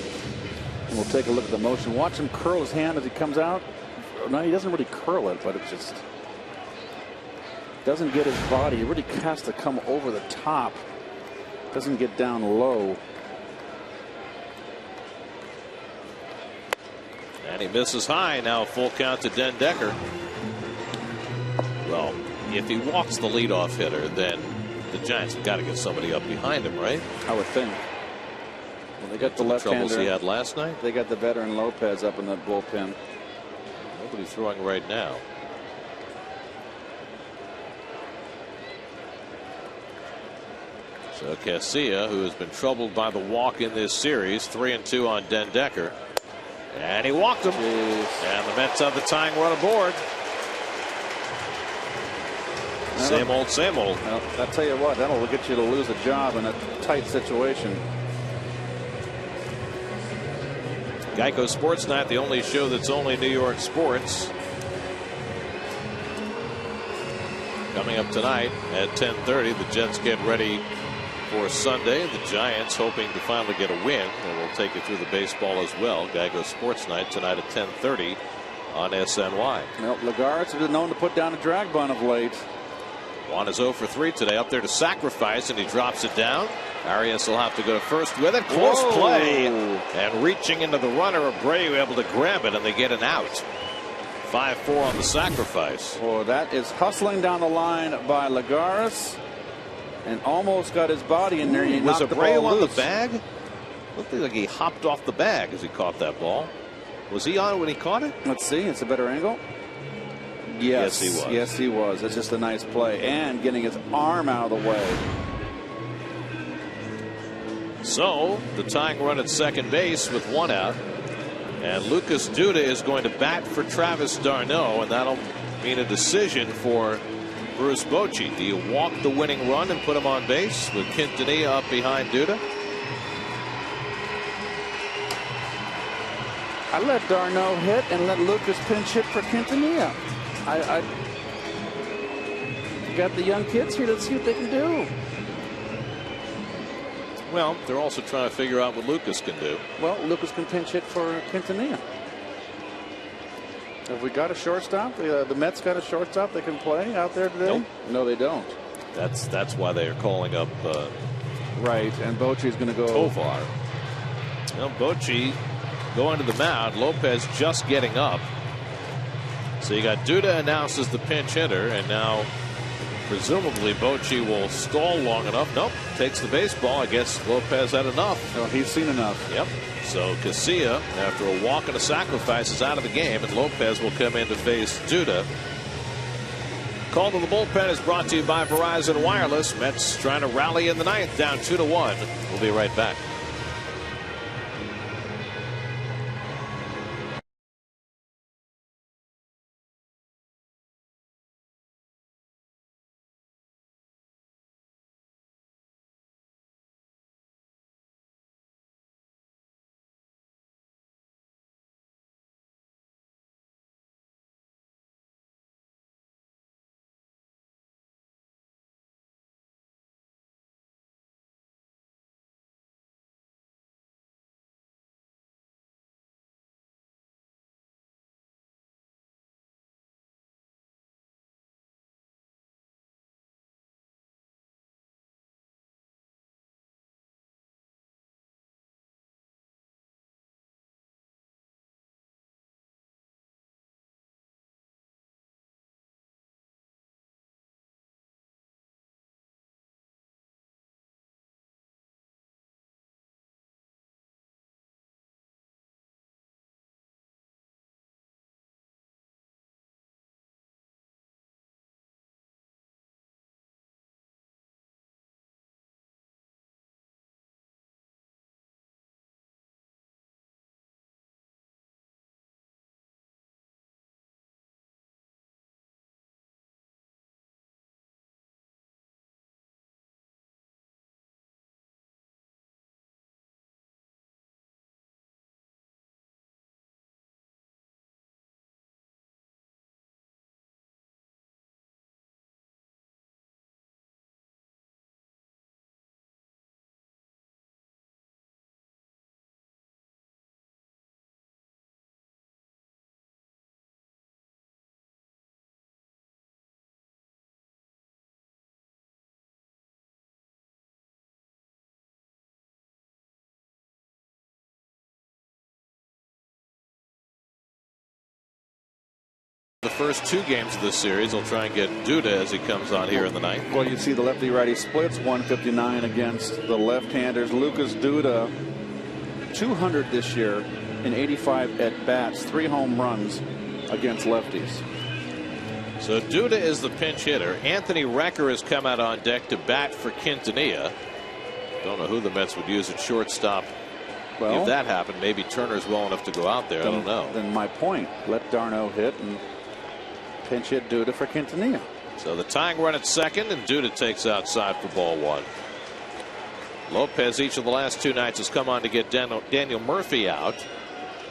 And we'll take a look at the motion. Watch him curl his hand as he comes out. No, he doesn't really curl it, but it just doesn't get his body. He really has to come over the top. Doesn't get down low. And he misses high. Now a full count to Dendecker. Well, if he walks the leadoff hitter, then the Giants have got to get somebody up behind him, right? I would think. Well, they got the left-hander. Troubles he had last night. They got the veteran Lopez up in the bullpen. Nobody throwing right now. So Casilla, who has been troubled by the walk in this series, 3-2 on Dendecker. And he walked him. Jeez. And the Mets have the tying run aboard. Same old, same old. Well, I'll tell you what, that'll get you to lose a job in a tight situation. Geico Sports Night, the only show that's only New York sports. Coming up tonight at 10:30, the Jets get ready for Sunday. The Giants hoping to finally get a win, and we'll take you through the baseball as well. Geico Sports Night tonight at 10:30 on SNY. Well, Lagares has been known to put down a drag bunt of late. Juan is 0 for 3 today, up there to sacrifice, and he drops it down. Arias will have to go to first with it. Close Whoa. play, and reaching into the runner, Abreu able to grab it, and they get an out. 5-4 on the sacrifice. Oh, that is hustling down the line by Lagares, and almost got his body in there. He Was knocked the Abreu ball on the loose. bag? Looked like he hopped off the bag as he caught that ball. Was he on when he caught it? Let's see. It's a better angle. Yes, Yes, he was. Yes, he was. It's just a nice play, and getting his arm out of the way. So the tying run at second base with one out, and Lucas Duda is going to bat for Travis d'Arnaud, and that'll mean a decision for Bruce Bochy. Do you walk the winning run and put him on base with Quintanilla up behind Duda? I let d'Arnaud hit and let Lucas pinch hit for Quintanilla. I got the young kids here. Let's see what they can do. Well, they're also trying to figure out what Lucas can do. Well, Lucas can pinch hit for Quintanilla. Have we got a shortstop? The Mets got a shortstop that can play out there today? Nope. No, they don't. That's why they are calling up Right, and Bochy's going to go. Tovar. Well, Bochy going to the mound. Lopez just getting up. So you got Duda announced as the pinch hitter, and now presumably Bochy will stall long enough. Nope, takes the baseball. I guess Lopez had enough. No, he's seen enough. Yep. So Casilla, after a walk and a sacrifice, is out of the game, and Lopez will come in to face Duda. Call to the bullpen is brought to you by Verizon Wireless. Mets trying to rally in the ninth, down 2-1. We'll be right back. The first 2 games of this series. They'll try and get Duda as he comes on here in the ninth. Well, you see the lefty-righty splits, 159 against the left-handers. Lucas Duda, 200 this year in 85 at-bats, 3 home runs against lefties. So Duda is the pinch hitter. Anthony Recker has come out on deck to bat for Quintanilla. Don't know who the Mets would use at shortstop. Well, if that happened, maybe Turner's well enough to go out there. I don't know. Then my point, let Darno hit and pinch hit Duda for Quintanilla. So the tying run at second, and Duda takes outside for ball 1. Lopez each of the last 2 nights has come on to get Daniel Murphy out.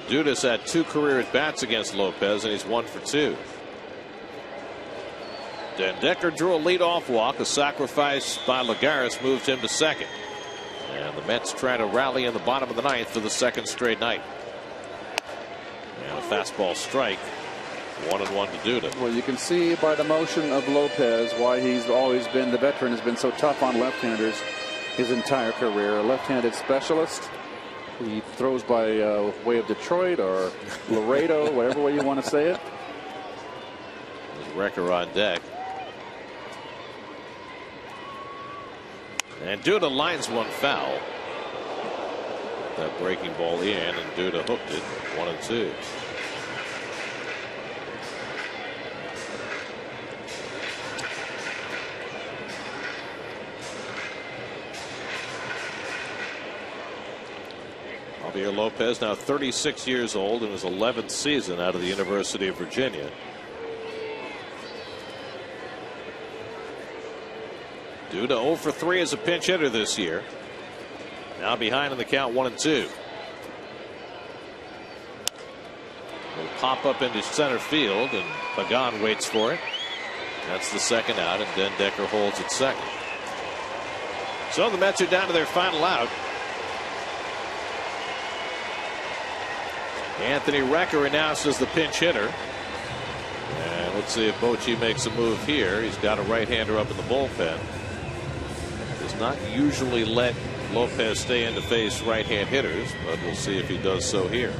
Duda's had 2 career at bats against Lopez, and he's 1 for 2. Dan Decker drew a leadoff walk. A sacrifice by Lagares moved him to second. And the Mets try to rally in the bottom of the ninth for the 2nd straight night. And a fastball strike. 1-1 to Duda. Well, you can see by the motion of Lopez why he's always been, the veteran has been so tough on left-handers his entire career. A left-handed specialist. He throws by way of Detroit or Laredo, whatever way you want to say it. There's Recker on deck. And Duda lines one foul. That breaking ball in, and Duda hooked it. 1-2. Javier Lopez, now 36 years old, in his 11th season out of the University of Virginia. Duda 0 for 3 as a pinch hitter this year. Now behind in the count, 1-2. Will pop up into center field, and Pagan waits for it. That's the second out, and Den Decker holds at second. So the Mets are down to their final out. Anthony Recker announced as the pinch hitter. And let's see if Bochy makes a move here. He's got a right-hander up in the bullpen. Does not usually let Lopez stay in to face right-hand hitters, but we'll see if he does so here.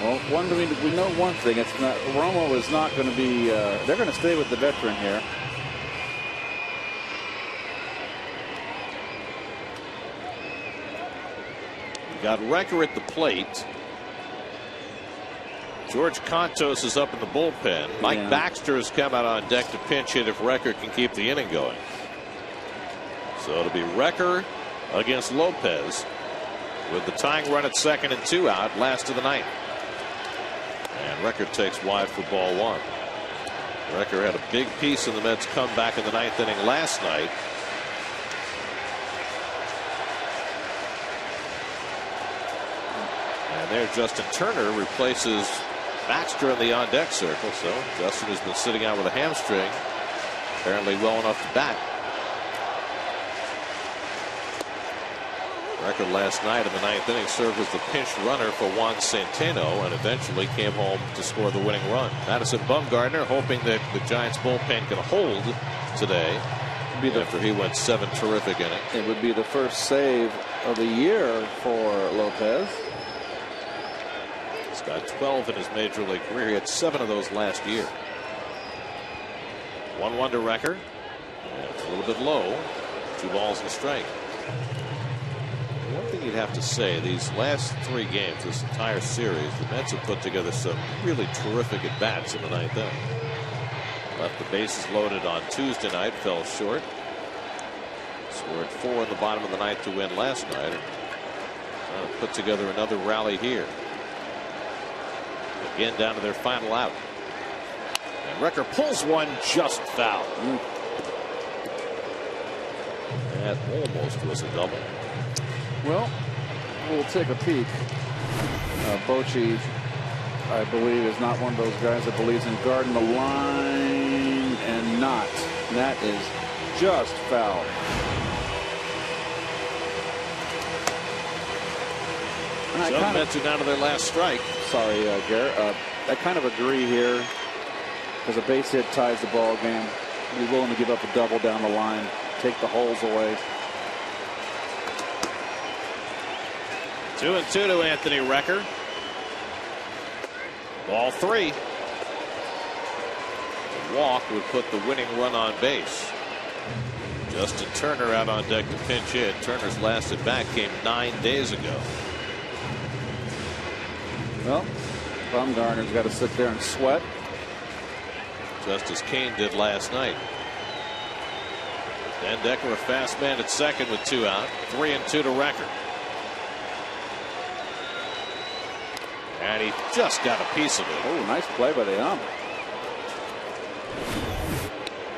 Well, we know one thing. It's not, Romo is not going to be. They're going to stay with the veteran here. Got Recker at the plate. George Contos is up in the bullpen. Mike Baxter has come out on deck to pinch hit if Recker can keep the inning going. So it'll be Recker against Lopez with the tying run at second and 2 out, last of the ninth. And Recker takes wide for ball 1. Recker had a big piece in the Mets' comeback in the 9th inning last night. And there Justin Turner replaces Baxter in the on-deck circle. So Justin has been sitting out with a hamstring, apparently well enough to bat. Record last night in the 9th inning served as the pinch runner for Juan Centeno and eventually came home to score the winning run. Madison Bumgarner hoping that the Giants bullpen can hold today after he went 7 terrific innings. It would be the first save of the year for Lopez. He's got 12 in his major league career. He had 7 of those last year. 1-1 to Recker. A little bit low. 2 balls and a strike. One thing you'd have to say, these last 3 games, this entire series, the Mets have put together some really terrific at-bats in the 9th inning. Left the bases loaded on Tuesday night, fell short. Scored 4 in the bottom of the 9th to win last night. And put together another rally here. Again down to their final out. And Recker pulls one just foul. That almost was a double. Well, we'll take a peek. Bochy, I believe, is not one of those guys that believes in guarding the line and not. And that is just foul. So the Mets are down to their last strike. Sorry, Garrett. I kind of agree here because a base hit ties the ball game. Be willing to give up a double down the line take the holes away. 2-2 to Anthony Recker. Ball 3. The walk would put the winning run on base. Justin Turner out on deck to pinch hit. Turner's last at bat came 9 days ago. Well, Bumgarner's got to sit there and sweat. Just as Kane did last night. Dan Decker a fast man at second with 2 out. 3-2 to Recker. And he just got a piece of it. Oh, nice play by the ump.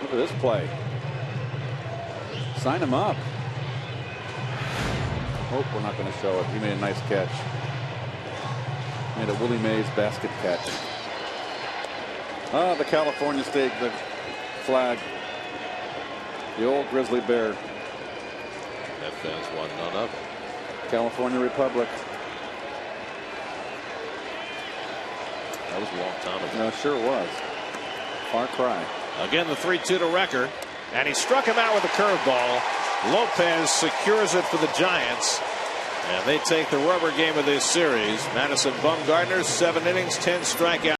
Look at this play. Sign him up. Hope we're not going to show it. He made a nice catch. Made a Willie Mays basket catch. Ah, the California State, the flag. The old grizzly bear. That fans won none of it. California Republic. That was a long time ago. No, it sure was. Far cry. Again, the 3-2 to Recker. And he struck him out with a curveball. Lopez secures it for the Giants. And they take the rubber game of this series. Madison Bumgarner, 7 innings, 10 strikeouts.